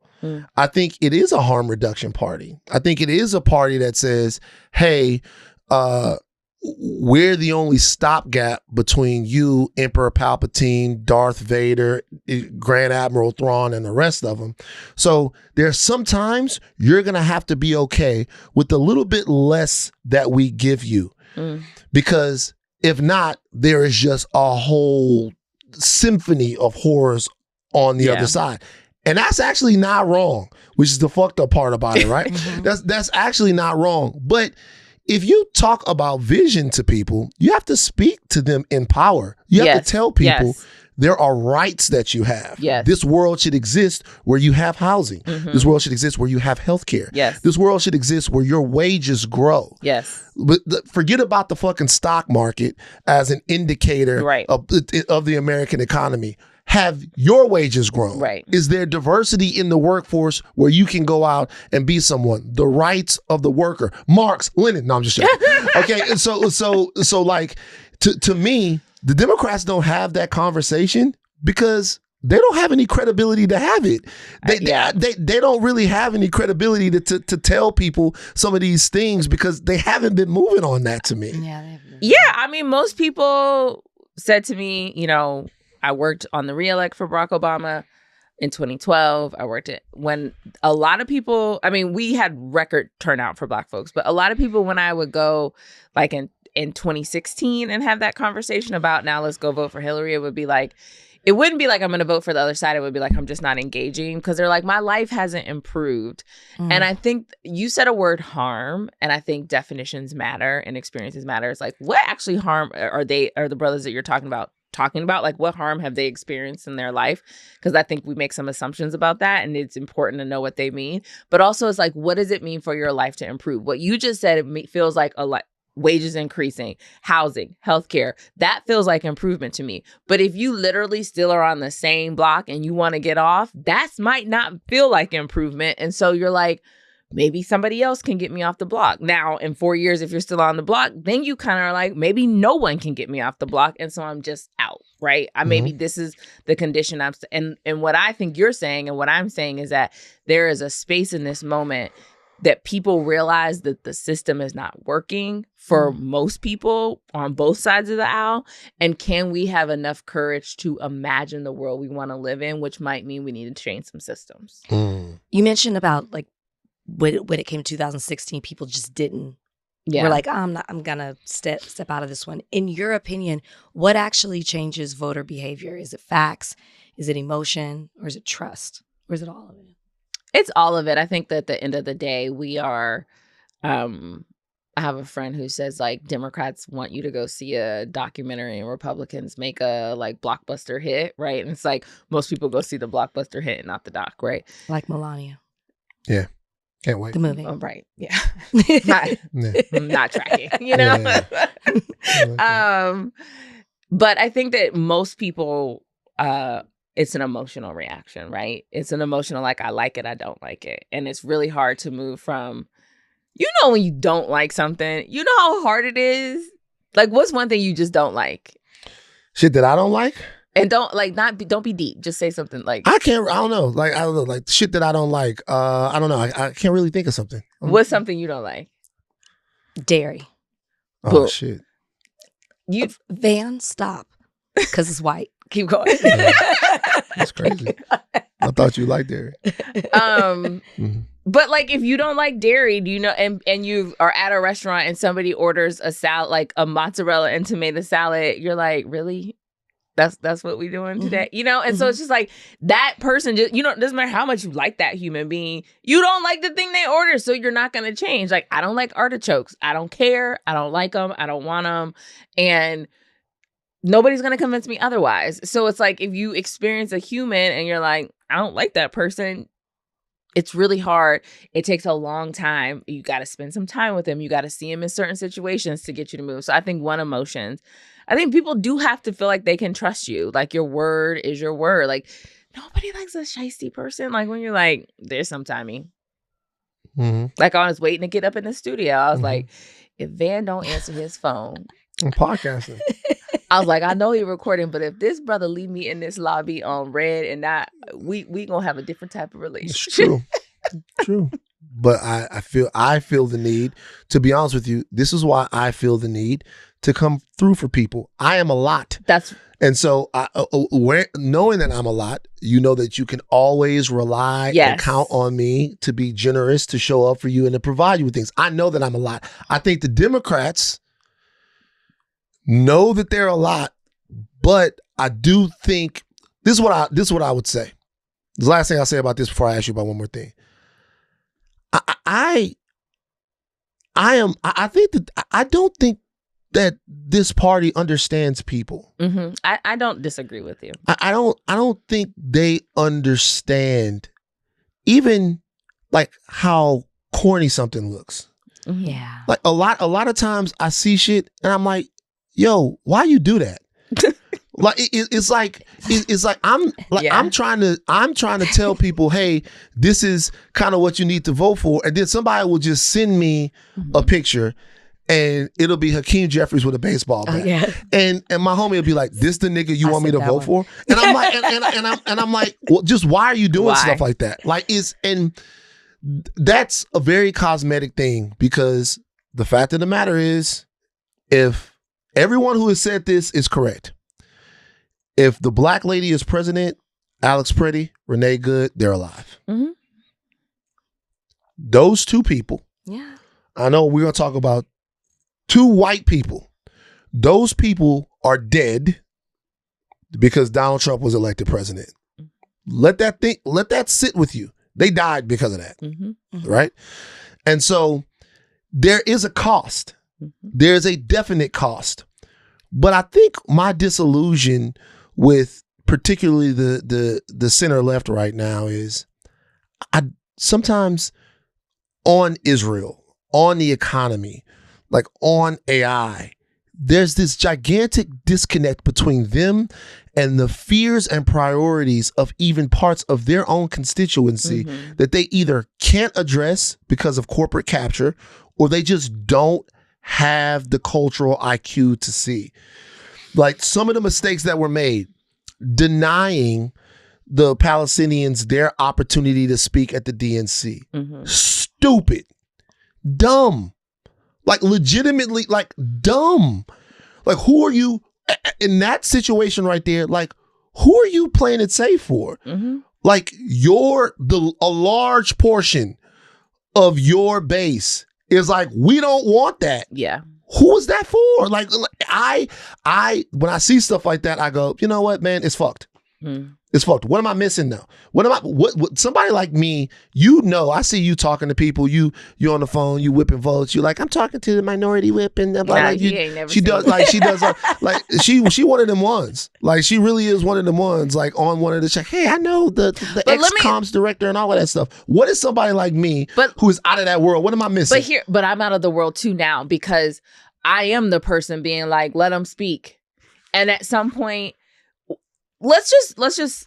I think it is a harm reduction party. I think it is a party that says, hey, we're the only stopgap between you, Emperor Palpatine, Darth Vader, Grand Admiral Thrawn, and the rest of them. So there's sometimes you're going to have to be okay with a little bit less that we give you. Because if not, there is just a whole symphony of horrors on the other side. And that's actually not wrong, which is the fucked up part about it, right? That's actually not wrong. But if you talk about vision to people, you have to speak to them in power. You have to tell people there are rights that you have. This world should exist where you have housing. This world should exist where you have healthcare. This world should exist where your wages grow. But forget about the fucking stock market as an indicator of the American economy. Have your wages grown? Is there diversity in the workforce where you can go out and be someone? The rights of the worker. Marx, Lenin. No, I'm just joking. Okay, and so like to me, the Democrats don't have that conversation because they don't have any credibility to have it. They don't really have any credibility to tell people some of these things because they haven't been moving on that to me. I mean, most people said to me, you know, I worked on the re-elect for Barack Obama in 2012. I worked it when a lot of people, I mean, we had record turnout for Black folks, but a lot of people, when I would go like in 2016 and have that conversation about now let's go vote for Hillary, it wouldn't be like I'm going to vote for the other side. It would be like I'm just not engaging because they're like, my life hasn't improved. And I think you said a word harm, and I think definitions matter and experiences matter. It's like, what actually harm are the brothers that you're talking about? Like, what harm have they experienced in their life? Because I think we make some assumptions about that, and it's important to know what they mean. But also, it's like, what does it mean for your life to improve? What you just said, it feels like a lot. Wages increasing, housing, healthcare, that feels like improvement to me. But if you literally still are on the same block and you want to get off, that might not feel like improvement. And so you're like, maybe somebody else can get me off the block. Now, in 4 years, if you're still on the block, then you kind of are like, maybe no one can get me off the block. And so I'm just out, right? Maybe this is the condition and what I think you're saying and what I'm saying is that there is a space in this moment that people realize that the system is not working for most people on both sides of the aisle? And can we have enough courage to imagine the world we want to live in, which might mean we need to change some systems? You mentioned about like when it came to 2016, people just didn't. Yeah. We're like, I'm gonna step out of this one. In your opinion, what actually changes voter behavior? Is it facts? Is it emotion? Or is it trust? Or is it all of it? It's all of it. I think that at the end of the day, we are, I have a friend who says like Democrats want you to go see a documentary and Republicans make a like blockbuster hit, right? And it's like most people go see the blockbuster hit and not the doc, right? Like Melania. Yeah. Can't wait. The movie. Oh, right. Yeah. not tracking, you know? Yeah. But I think that most people, it's an emotional reaction, right? It's an emotional, like, I like it, I don't like it. And it's really hard to move from, you know, when you don't like something, you know how hard it is? Like, what's one thing you just don't like? Shit that I don't like? And don't be deep. Just say something like, I don't know. Like shit that I don't like. I don't know. I can't really think of something. What's something you don't like? Dairy. Oh, shit. Van, stop. Because it's white. Keep going. Yeah. That's crazy. I thought you liked dairy. But like, if you don't like dairy, do you know, and you are at a restaurant and somebody orders a salad, like a mozzarella and tomato salad, you're like, really? That's what we doing today, you know? And so it's just like that person just, you know, it doesn't matter how much you like that human being, you don't like the thing they order, so you're not going to change. Like, I don't like artichokes. I don't care. I don't like them. I don't want them. And nobody's going to convince me otherwise. So it's like, if you experience a human and you're like, I don't like that person, it's really hard. It takes a long time. You got to spend some time with them. You got to see them in certain situations to get you to move. So I think emotions. I think people do have to feel like they can trust you. Like, your word is your word. Like, nobody likes a shiesty person. Like, when you're like, there's some timing. Like, I was waiting to get up in the studio. I was like, if Van don't answer his phone. I'm podcasting. I was like, I know you're recording, but if this brother leave me in this lobby on red and not, we gonna have a different type of relationship. It's true. But I feel the need, to be honest with you, this is why I feel the need to come through for people. I am a lot. And so knowing that I'm a lot, you know that you can always rely and count on me to be generous, to show up for you and to provide you with things. I know that I'm a lot. I think the Democrats know that they're a lot, but I do think this is what I would say. The last thing I'll say about this before I ask you about one more thing. I don't think that this party understands people. I don't disagree with you. I don't think they understand even like how corny something looks. Yeah. Like a lot of times I see shit and I'm like, yo, why you do that? Like it's like I'm trying to tell people, hey, this is kind of what you need to vote for, and then somebody will just send me a picture, and it'll be Hakeem Jeffries with a baseball bat, and my homie will be like, "This the nigga you want me to vote for?" And I'm like, and I'm like, well, just why are you doing stuff like that? Like and that's a very cosmetic thing, because the fact of the matter is, if everyone who has said this is correct. If the black lady is president, Alex Pretty, Renee Good, they're alive. Those two people. Yeah. I know we're going to talk about two white people. Those people are dead because Donald Trump was elected president. Let that sit with you. They died because of that. Right? And so there is a cost. There's a definite cost. But I think my disillusion with particularly the center left right now is, I sometimes on Israel, on the economy, like on AI, there's this gigantic disconnect between them and the fears and priorities of even parts of their own constituency that they either can't address because of corporate capture, or they just don't have the cultural IQ to see. Like some of the mistakes that were made, denying the Palestinians their opportunity to speak at the DNC. Stupid. Dumb. Like legitimately, like dumb. Like who are you in that situation right there? Like who are you playing it safe for? Like a large portion of your base is like, we don't want that. Yeah. Who is that for? Like I when I see stuff like that, I go, you know what, man, it's fucked. It's fucked. What am I missing though? What somebody like me, you know, I see you talking to people, you on the phone, you whipping votes, you like, I'm talking to the minority whip and like she does she one of them ones. Like she really is one of them ones, like on one of the check. Hey, I know the ex-comms director and all of that stuff. What is somebody like me who is out of that world? What am I missing? But I'm out of the world too now because I am the person being like, let them speak. And at some point, let's just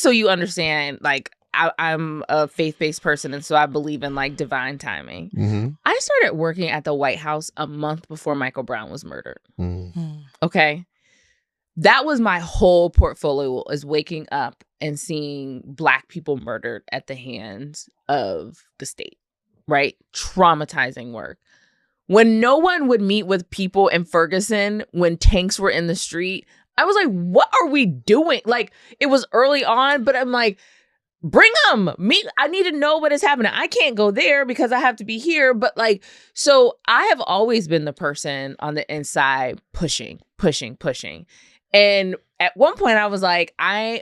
so you understand, like I'm a faith-based person, and so I believe in like divine timing. I started working at the White House a month before Michael Brown was murdered. Okay. That was my whole portfolio, is waking up and seeing Black people murdered at the hands of the state, right? Traumatizing work. When no one would meet with people in Ferguson when tanks were in the street, I was like, what are we doing? Like, it was early on, but I'm like, bring them. I need to know what is happening. I can't go there because I have to be here. But like, so I have always been the person on the inside pushing. And at one point I was like, I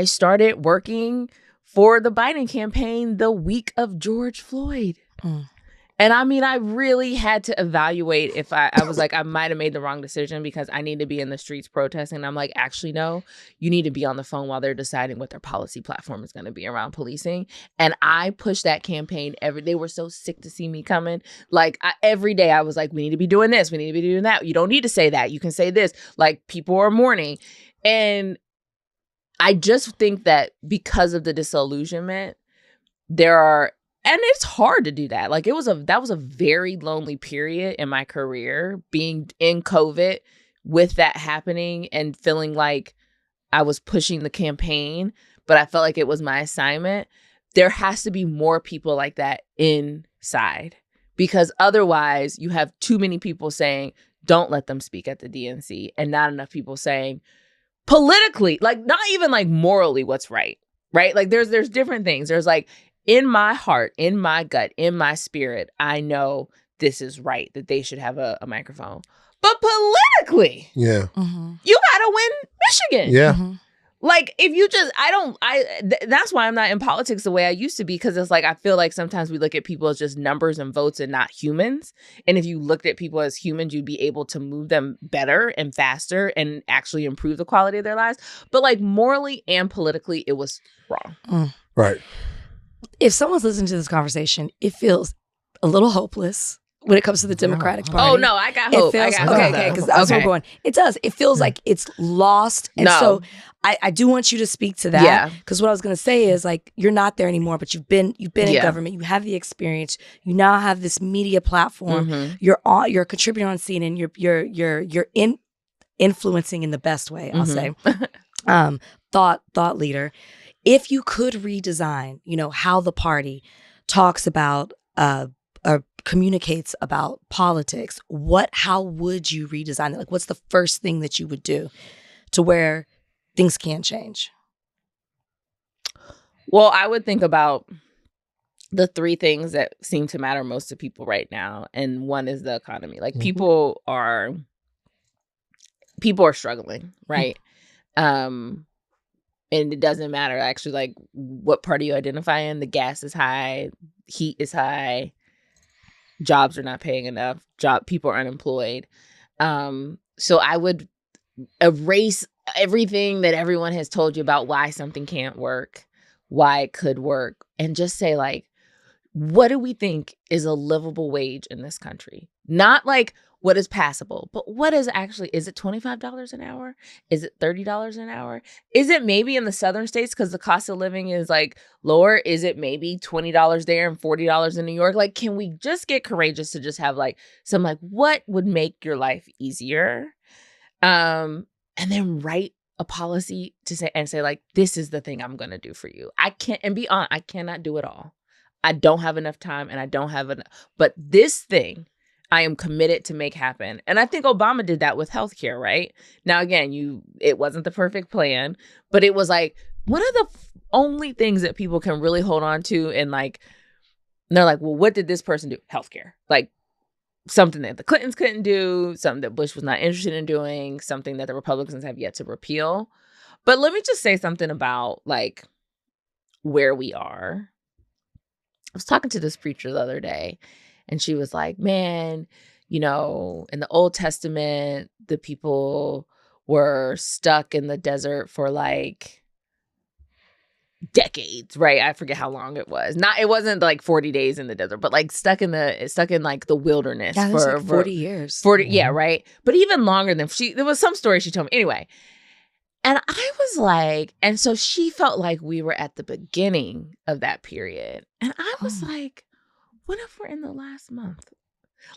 started working for the Biden campaign the week of George Floyd. And I mean, I really had to evaluate if I was like, I might have made the wrong decision because I need to be in the streets protesting. And I'm like, actually, no, you need to be on the phone while they're deciding what their policy platform is going to be around policing. And I pushed that campaign they were so sick to see me coming. Like every day I was like, we need to be doing this. We need to be doing that. You don't need to say that. You can say this. Like people are mourning. And I just think that because of the disillusionment, and it's hard to do that. Like that was a very lonely period in my career, being in COVID with that happening and feeling like I was pushing the campaign, but I felt like it was my assignment. There has to be more people like that inside, because otherwise you have too many people saying, don't let them speak at the DNC, and not enough people saying politically, like not even like morally what's right? Like there's different things. There's like, in my heart, in my gut, in my spirit, I know this is right, that they should have a microphone. But politically, you gotta win Michigan. Yeah. Like if you just, that's why I'm not in politics the way I used to be, because it's like, I feel like sometimes we look at people as just numbers and votes and not humans. And if you looked at people as humans, you'd be able to move them better and faster and actually improve the quality of their lives. But like morally and politically, it was wrong. Right. If someone's listening to this conversation, it feels a little hopeless when it comes to the Democratic Party. Oh, no, I got hope. Okay, because that's where I'm going. It does. It feels like it's lost. And so I do want you to speak to that. Because what I was going to say is, like, you're not there anymore, but you've been in government. You have the experience. You now have this media platform. You're contributing on CNN. You're influencing in the best way, I'll say. Thought leader. If you could redesign, how the party talks about or communicates about politics, how would you redesign it? Like, what's the first thing that you would do to where things can change? Well, I would think about the three things that seem to matter most to people right now. And one is the economy. Like people are struggling, right? And it doesn't matter actually, like what party you identify in. The gas is high, heat is high, jobs are not paying enough, people are unemployed. So I would erase everything that everyone has told you about why something can't work, why it could work, and just say like, what do we think is a livable wage in this country? Not like what is passable, but what is actually, is it $25 an hour? Is it $30 an hour? Is it maybe in the southern states because the cost of living is like lower? Is it maybe $20 there and $40 in New York? Like, can we just get courageous to just have like some like, what would make your life easier? And then write a policy to say like, this is the thing I'm going to do for you. I can't, and be honest, I cannot do it all. I don't have enough time and I don't have enough, but this thing I am committed to make happen. And I think Obama did that with healthcare, right? Now, again, it wasn't the perfect plan, but it was like one of the only things that people can really hold on to. And like, they're like, well, what did this person do? Healthcare. Like something that the Clintons couldn't do, something that Bush was not interested in doing, something that the Republicans have yet to repeal. But let me just say something about like where we are. I was talking to this preacher the other day, and she was like, man, you know, in the Old Testament, the people were stuck in the desert for like decades, right? I forget how long it was. It wasn't like 40 days in the desert, but like stuck in like the wilderness for like 40 years. 40, yeah, right. But even longer than there was some story she told me. Anyway. And I was like, and so she felt like we were at the beginning of that period. And I was like, what if we're in the last month?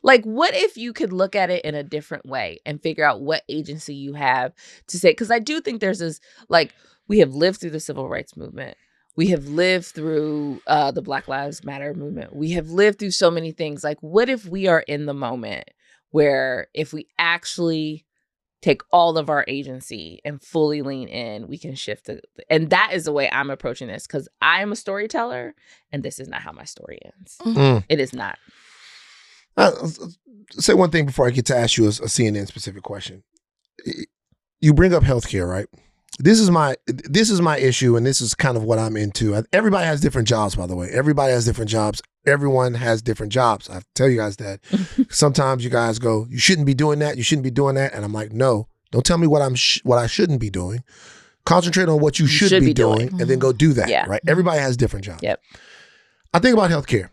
Like, what if you could look at it in a different way and figure out what agency you have to say? Because I do think there's this, like, we have lived through the civil rights movement. We have lived through the Black Lives Matter movement. We have lived through so many things. Like, what if we are in the moment where if we actually take all of our agency and fully lean in, we can shift it. And that is the way I'm approaching this, because I am a storyteller and this is not how my story ends. Mm. It is not. Say one thing before I get to ask you a CNN specific question. You bring up healthcare, right? This is my issue, and this is kind of what I'm into. Everybody has different jobs, by the way. Everybody has different jobs. Everyone has different jobs. I tell you guys that. Sometimes you guys go, you shouldn't be doing that. You shouldn't be doing that. And I'm like, no, don't tell me what I shouldn't be doing. Concentrate on what you should be doing, and then go do that. Yeah. Right? Everybody has different jobs. Yep. I think about healthcare.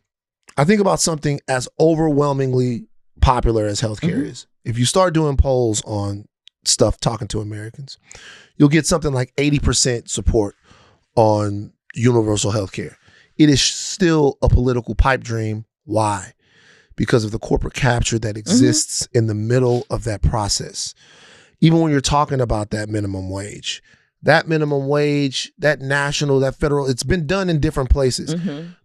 I think about something as overwhelmingly popular as healthcare is. If you start doing polls on stuff, talking to Americans, you'll get something like 80% support on universal healthcare. It is still a political pipe dream. Why? Because of the corporate capture that exists in the middle of that process. Even when you're talking about that minimum wage, that national, that federal, it's been done in different places.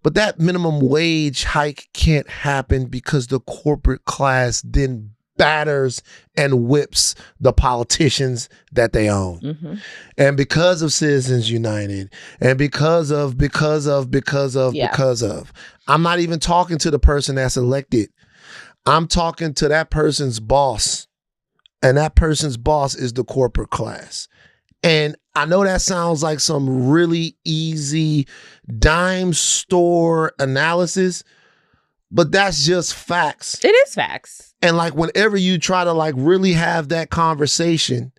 But that minimum wage hike can't happen because the corporate class then batters and whips the politicians that they own. And because of Citizens United, and because of, I'm not even talking to the person that's elected. I'm talking to that person's boss, and that person's boss is the corporate class. And I know that sounds like some really easy dime store analysis, but that's just facts. It is facts. And like whenever you try to like really have that conversation,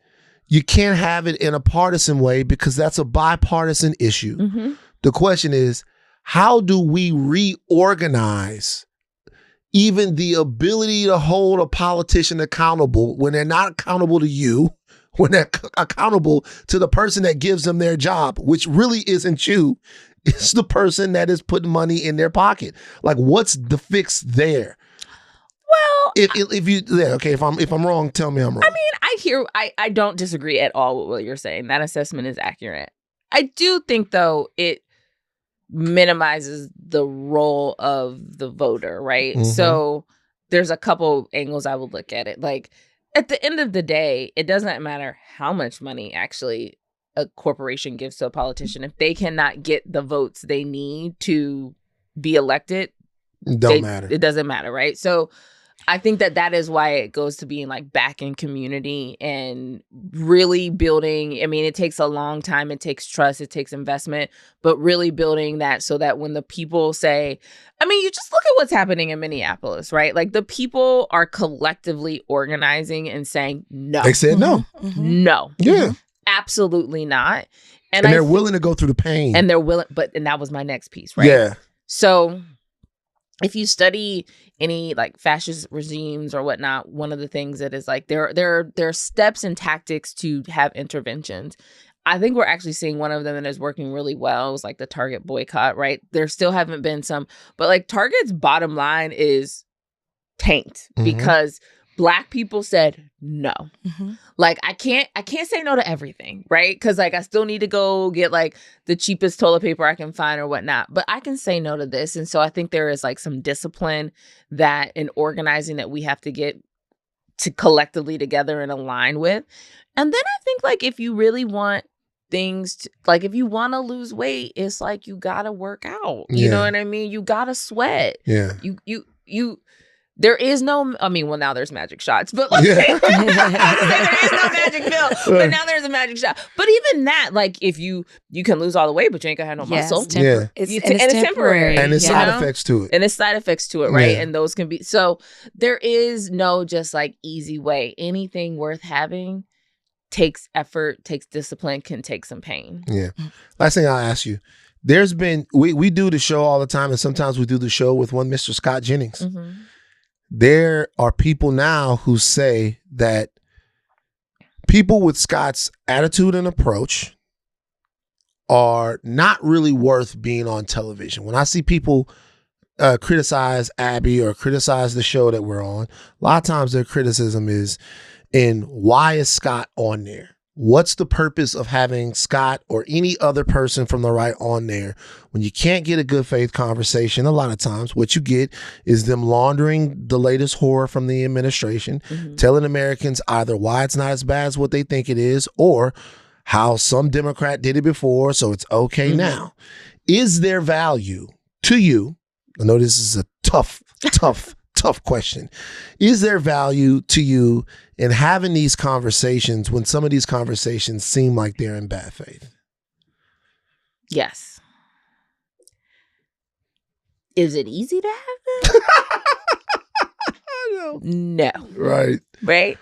you can't have it in a partisan way because that's a bipartisan issue. The question is, how do we reorganize even the ability to hold a politician accountable when they're not accountable to you, when they're accountable to the person that gives them their job, which really isn't you, it's the person that is putting money in their pocket. Like, what's the fix there? Well, if I'm wrong, tell me I'm wrong. I mean, I don't disagree at all with what you're saying. That assessment is accurate. I do think, though, it minimizes the role of the voter, right? So there's a couple angles I would look at it. Like, at the end of the day, it doesn't matter how much money actually a corporation gives to a politician. If they cannot get the votes they need to be elected, it doesn't matter, right? So I think that is why it goes to being like back in community and really building. I mean, it takes a long time. It takes trust. It takes investment, but really building that so that when the people say, I mean, you just look at what's happening in Minneapolis, right? Like the people are collectively organizing and saying no. They said no. No. Yeah. Absolutely not. And they're willing to go through the pain. And they're willing, and that was my next piece, right? Yeah. So if you study any like fascist regimes or whatnot, one of the things that is like there are steps and tactics to have interventions. I think we're actually seeing one of them that is working really well. It was like the Target boycott, right? There still haven't been some, but like Target's bottom line is tanked because Black people said no. Like, I can't say no to everything, right? Because like I still need to go get like the cheapest toilet paper I can find or whatnot. But I can say no to this. And so I think there is like some discipline that in organizing that we have to get to collectively together and align with. And then I think like if you really want things to, like if you want to lose weight, it's like you gotta work out. You know what I mean? You gotta sweat. Yeah. You there is no, I mean, well, now there's magic shots, but like, there is no magic pill, but now there's a magic shot. But even that, like, if you can lose all the weight, but you ain't gonna have no muscle. It's temporary. And there's side effects to it. And there's side effects to it, right? And those can be, so there is no just like easy way. Anything worth having takes effort, takes discipline, can take some pain. Yeah. Last thing I'll ask you. There's been, we do the show all the time, and sometimes we do the show with one Mr. Scott Jennings. There are people now who say that people with Scott's attitude and approach are not really worth being on television. When I see people criticize Abby or criticize the show that we're on, a lot of times their criticism is in why is Scott on there? What's the purpose of having Scott or any other person from the right on there when you can't get a good faith conversation? A lot of times what you get is them laundering the latest horror from the administration, telling Americans either why it's not as bad as what they think it is or how some Democrat did it before, so it's okay now. Is there value to you? I know this is a tough question. Is there value to you in having these conversations when some of these conversations seem like they're in bad faith? Yes. Is it easy to have them? No. Right. Right?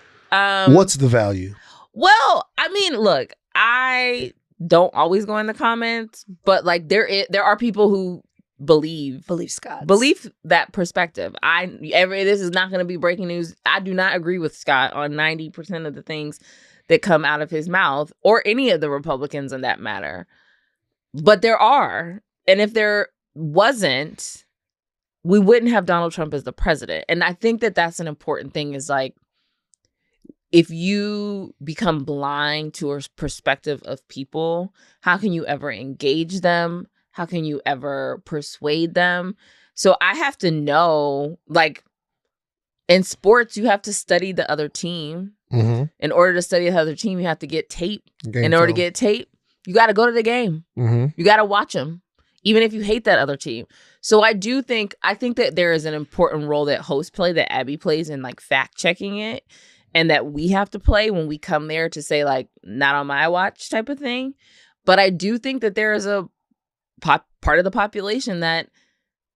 What's the value? Well, I mean, look, I don't always go in the comments, but like there are people who believe Scott, believe that perspective. This is not going to be breaking news. I do not agree with Scott on 90% of the things that come out of his mouth, or any of the Republicans in that matter. But there are, and if there wasn't, we wouldn't have Donald Trump as the president. And I think that that's an important thing. Is like, if you become blind to a perspective of people, how can you ever engage them? How can you ever persuade them? So I have to know, like in sports, you have to study the other team. In order to study the other team, you have to get tape. In order to get tape, you got to go to the game. You got to watch them, even if you hate that other team. So I think that there is an important role that hosts play, that Abby plays in like fact checking it, and that we have to play when we come there to say like, not on my watch type of thing. But I do think that there is a part of the population that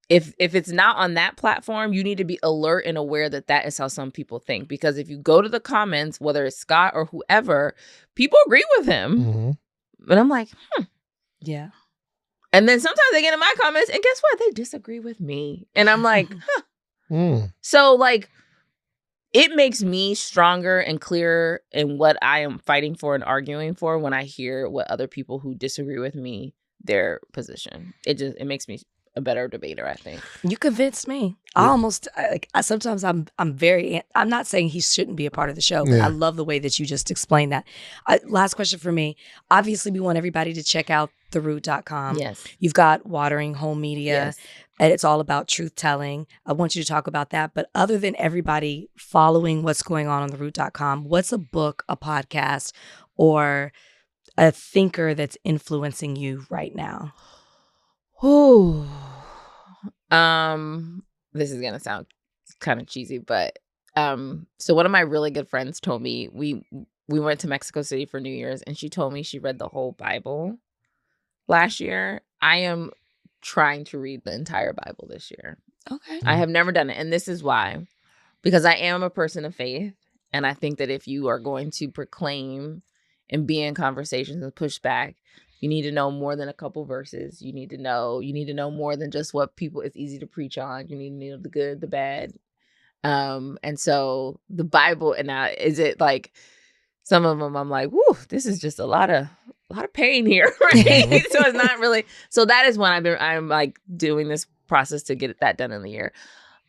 if it's not on that platform, you need to be alert and aware that that is how some people think. Because if you go to the comments, whether it's Scott or whoever, people agree with him. But I'm like, yeah. And then sometimes they get in my comments and guess what? They disagree with me. And I'm like, So like, it makes me stronger and clearer in what I am fighting for and arguing for when I hear what other people who disagree with me, their position. It makes me a better debater, I think. You convinced me. Sometimes I'm not saying he shouldn't be a part of the show, but I love the way that you just explained that. Last question for me. Obviously, we want everybody to check out theroot.com. Yes. You've got Watering Home Media. Yes. And it's all about truth telling. I want you to talk about that. But other than everybody following what's going on theroot.com, what's a book, a podcast, or a thinker that's influencing you right now? Ooh. This is gonna sound kind of cheesy, but so one of my really good friends told me we went to Mexico City for New Year's, and she told me she read the whole Bible last year. I am trying to read the entire Bible this year. Okay. I have never done it, and this is why. Because I am a person of faith, and I think that if you are going to proclaim and be in conversations and push back, you need to know more than a couple verses. You need to know more than just what people it's easy to preach on. You need to know the good, the bad. And so the Bible, and now is it like some of them I'm like, whoo, this is just a lot of pain here, right? So it's not really. So that is when I'm like doing this process to get that done in the year.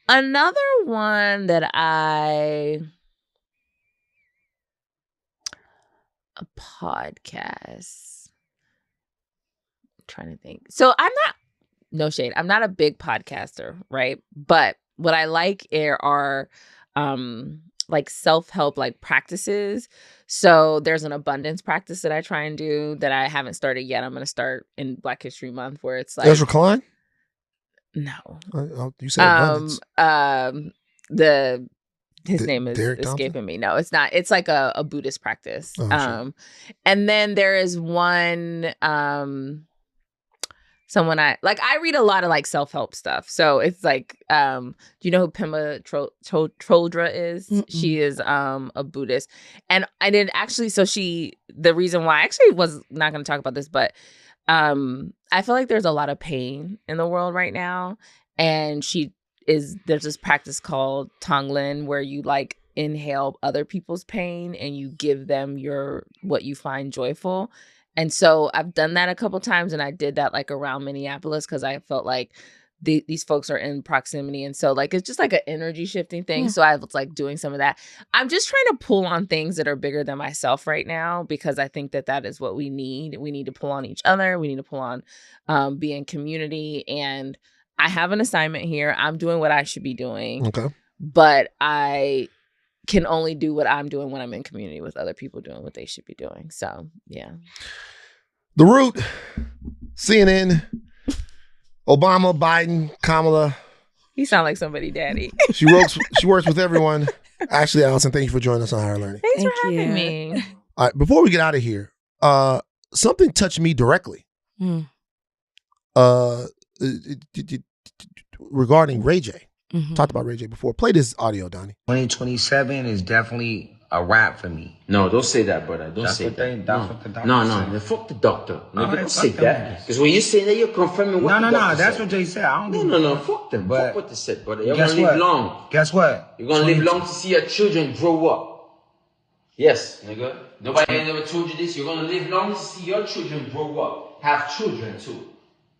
Another one that A podcast. I'm trying to think. So I'm not, no shade, I'm not a big podcaster, right? But what I like are like self-help like practices. So there's an abundance practice that I try and do that I haven't started yet. I'm going to start in Black History Month, where it's like Ezra Klein? No. You said abundance. His name is Derek escaping Thompson? me. No, it's not. It's like a Buddhist practice. Oh, and then there is one someone I read a lot of like self-help stuff. So it's like, do you know who Pema Chodron is? Mm-mm. She is a Buddhist. And I did actually, the reason why I actually was not going to talk about this, but I feel like there's a lot of pain in the world right now. And there's this practice called Tonglen where you like inhale other people's pain and you give them what you find joyful. And so I've done that a couple times, and I did that like around Minneapolis because I felt like these folks are in proximity. And so like, it's just like an energy shifting thing. Yeah. So I was like doing some of that. I'm just trying to pull on things that are bigger than myself right now, because I think that is what we need. We need to pull on each other. We need to pull on being community. And I have an assignment here. I'm doing what I should be doing. Okay. But I can only do what I'm doing when I'm in community with other people doing what they should be doing. So, yeah. The Root, CNN, Obama, Biden, Kamala. You sound like somebody, daddy. She works with everyone. Ashley, Allison, thank you for joining us on Higher Learning. Thanks for having me. All right, before we get out of here, something touched me directly. Regarding Ray J. Mm-hmm. Talked about Ray J before. Play this audio, Donnie. 2027 is definitely a wrap for me. No, don't say that, brother. That's what the doctor said. Fuck the doctor. No, don't say that. Because when you say that, you're confirming what the doctor said. That's what they said. I don't No, fuck them. Fuck what they said, brother. You're going to live long. Guess what? You're going to live long to see your children grow up. Yes, nigga. Nobody ever told you this. You're going to live long to see your children grow up. Have children, too.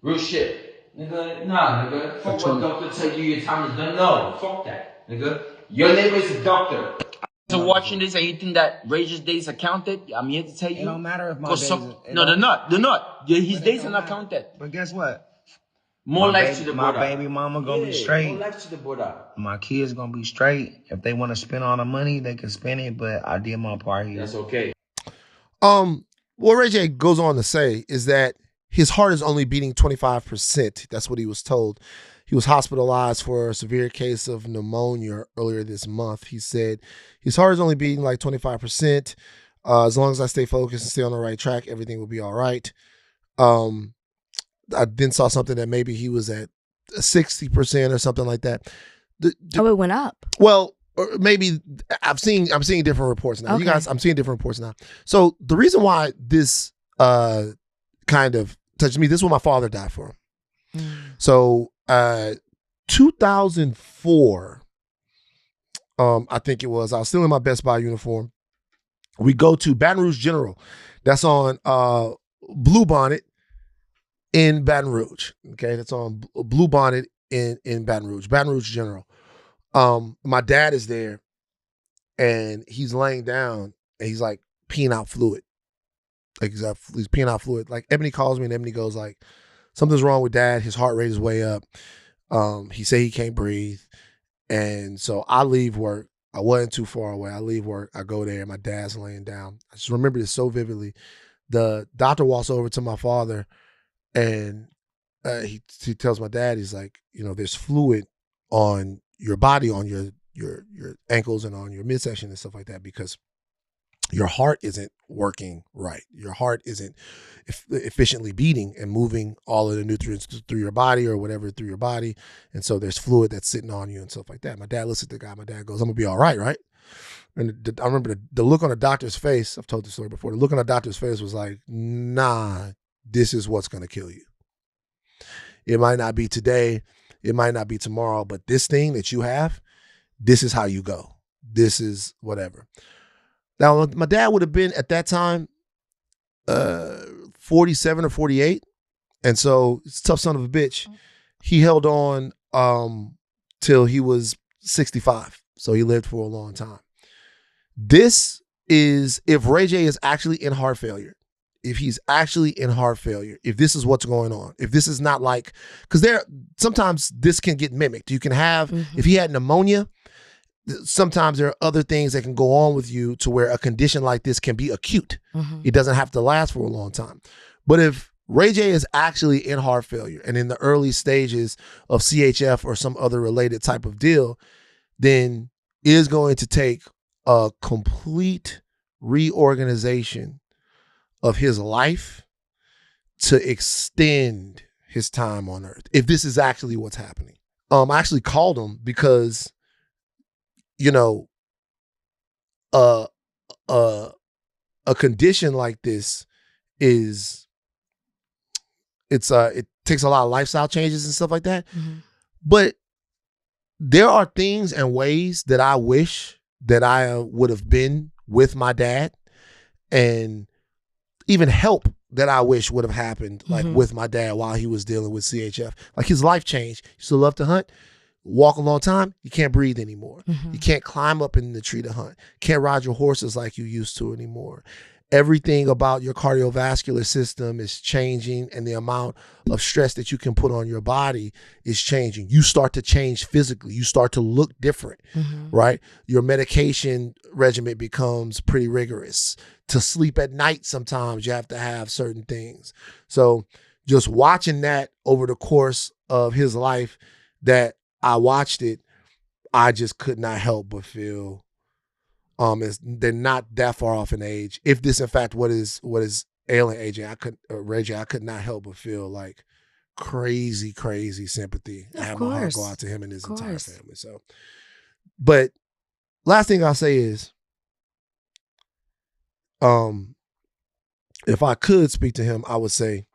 Real shit. Nigga, nah, nigga. Fuck what doctor tell you your time is done. No, fuck that, nigga. Your neighbor is a doctor. So watching this and you think that Ray's days are counted, I'm here to tell you. It don't matter if my days are... No, they're not. They're not. His days are not counted. But guess what? More life to the brother. My baby mama gonna be straight. More life to the brother. My kids gonna be straight. If they want to spend all the money, they can spend it, but I did my part here. That's okay. What Ray J goes on to say is that his heart is only beating 25%. That's what he was told. He was hospitalized for a severe case of pneumonia earlier this month. He said his heart is only beating like 25%. As long as I stay focused and stay on the right track, everything will be all right. I then saw something that maybe he was at 60% or something like that. It went up. Well, or maybe I'm seeing different reports now. Okay. You guys, I'm seeing different reports now. So the reason why this kind of touched me, this is what my father died for. So 2004, I think it was, I was still in my Best Buy uniform. We go to Baton Rouge General. That's on Blue Bonnet in Baton Rouge. Okay, that's on Blue Bonnet in Baton Rouge General. My dad is there and he's laying down and he's like peeing out fluid. Like he's peeing out fluid. Like Ebony calls me and Ebony goes like, something's wrong with Dad. His heart rate is way up. He said he can't breathe. And so I leave work. I wasn't too far away. I leave work. I go there. My dad's laying down. I just remember this so vividly. The doctor walks over to my father and he tells my dad, he's like, there's fluid on your body, on your ankles and on your midsection and stuff like that, because your heart isn't working right. Your heart isn't efficiently beating and moving all of the nutrients through your body or whatever through your body. And so there's fluid that's sitting on you and stuff like that. My dad looks at the guy. My dad goes, I'm going to be all right, right? And I remember the look on the doctor's face. I've told this story before. The look on the doctor's face was like, nah, this is what's going to kill you. It might not be today. It might not be tomorrow. But this thing that you have, this is how you go. This is whatever. Now, my dad would have been at that time 47 or 48. And so it's a tough son of a bitch. He held on till he was 65. So he lived for a long time. This is if Ray J is actually in heart failure, if he's actually in heart failure, if this is what's going on, if this is not like, because sometimes this can get mimicked. You can have, if he had pneumonia, sometimes there are other things that can go on with you to where a condition like this can be acute. It doesn't have to last for a long time. But if Ray J is actually in heart failure and in the early stages of CHF or some other related type of deal, then it is going to take a complete reorganization of his life to extend his time on earth, if this is actually what's happening. I actually called him because, you know, a condition like this is, it takes a lot of lifestyle changes and stuff like that. But there are things and ways that I wish that I would have been with my dad, and even help that I wish would have happened like with my dad while he was dealing with CHF. Like his life changed. He used to love to hunt, walk a long time. You can't breathe anymore. You can't climb up in the tree to hunt. Can't ride your horses like you used to anymore. Everything about your cardiovascular system is changing, and the amount of stress that you can put on your body is changing. You start to change physically. You start to look different, right? Your medication regimen becomes pretty rigorous. To sleep at night, sometimes you have to have certain things. So just watching that over the course of his life, that I watched it, I just could not help but feel they're not that far off in age. If this, in fact, what is ailing Ray J, I could not help but feel like crazy sympathy. I have my heart go out to him and his entire family. So, but last thing I'll say is, if I could speak to him, I would say,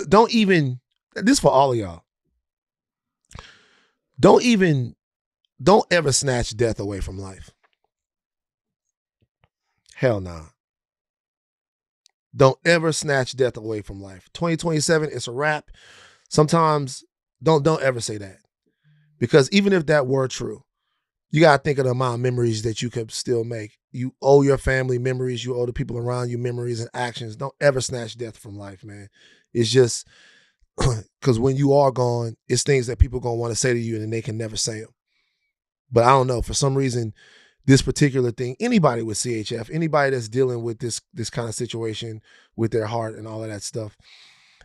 don't even, this is for all of y'all, don't ever snatch death away from life. Hell nah. Don't ever snatch death away from life. 2027, it's a wrap. Sometimes don't ever say that. Because even if that were true, you got to think of the amount of memories that you could still make. You owe your family memories. You owe the people around you memories and actions. Don't ever snatch death from life, man. It's just because when you are gone, it's things that people going to want to say to you and they can never say them. But I don't know, for some reason, this particular thing, anybody with CHF, anybody that's dealing with this kind of situation with their heart and all of that stuff,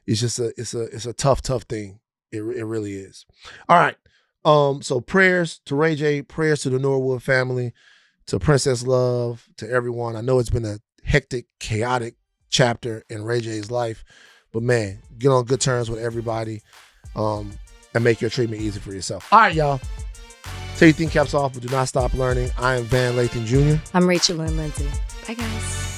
it's just it's a tough thing. It really is. All right. So prayers to Ray J, prayers to the Norwood family, to Princess Love, to everyone. I know it's been a hectic, chaotic chapter in Ray J's life, but man, get on good terms with everybody, and make your treatment easy for yourself. All right, y'all. Take your think caps off, but do not stop learning. I am Van Lathan Jr. I'm Rachel Lynn Lindsay. Bye, guys.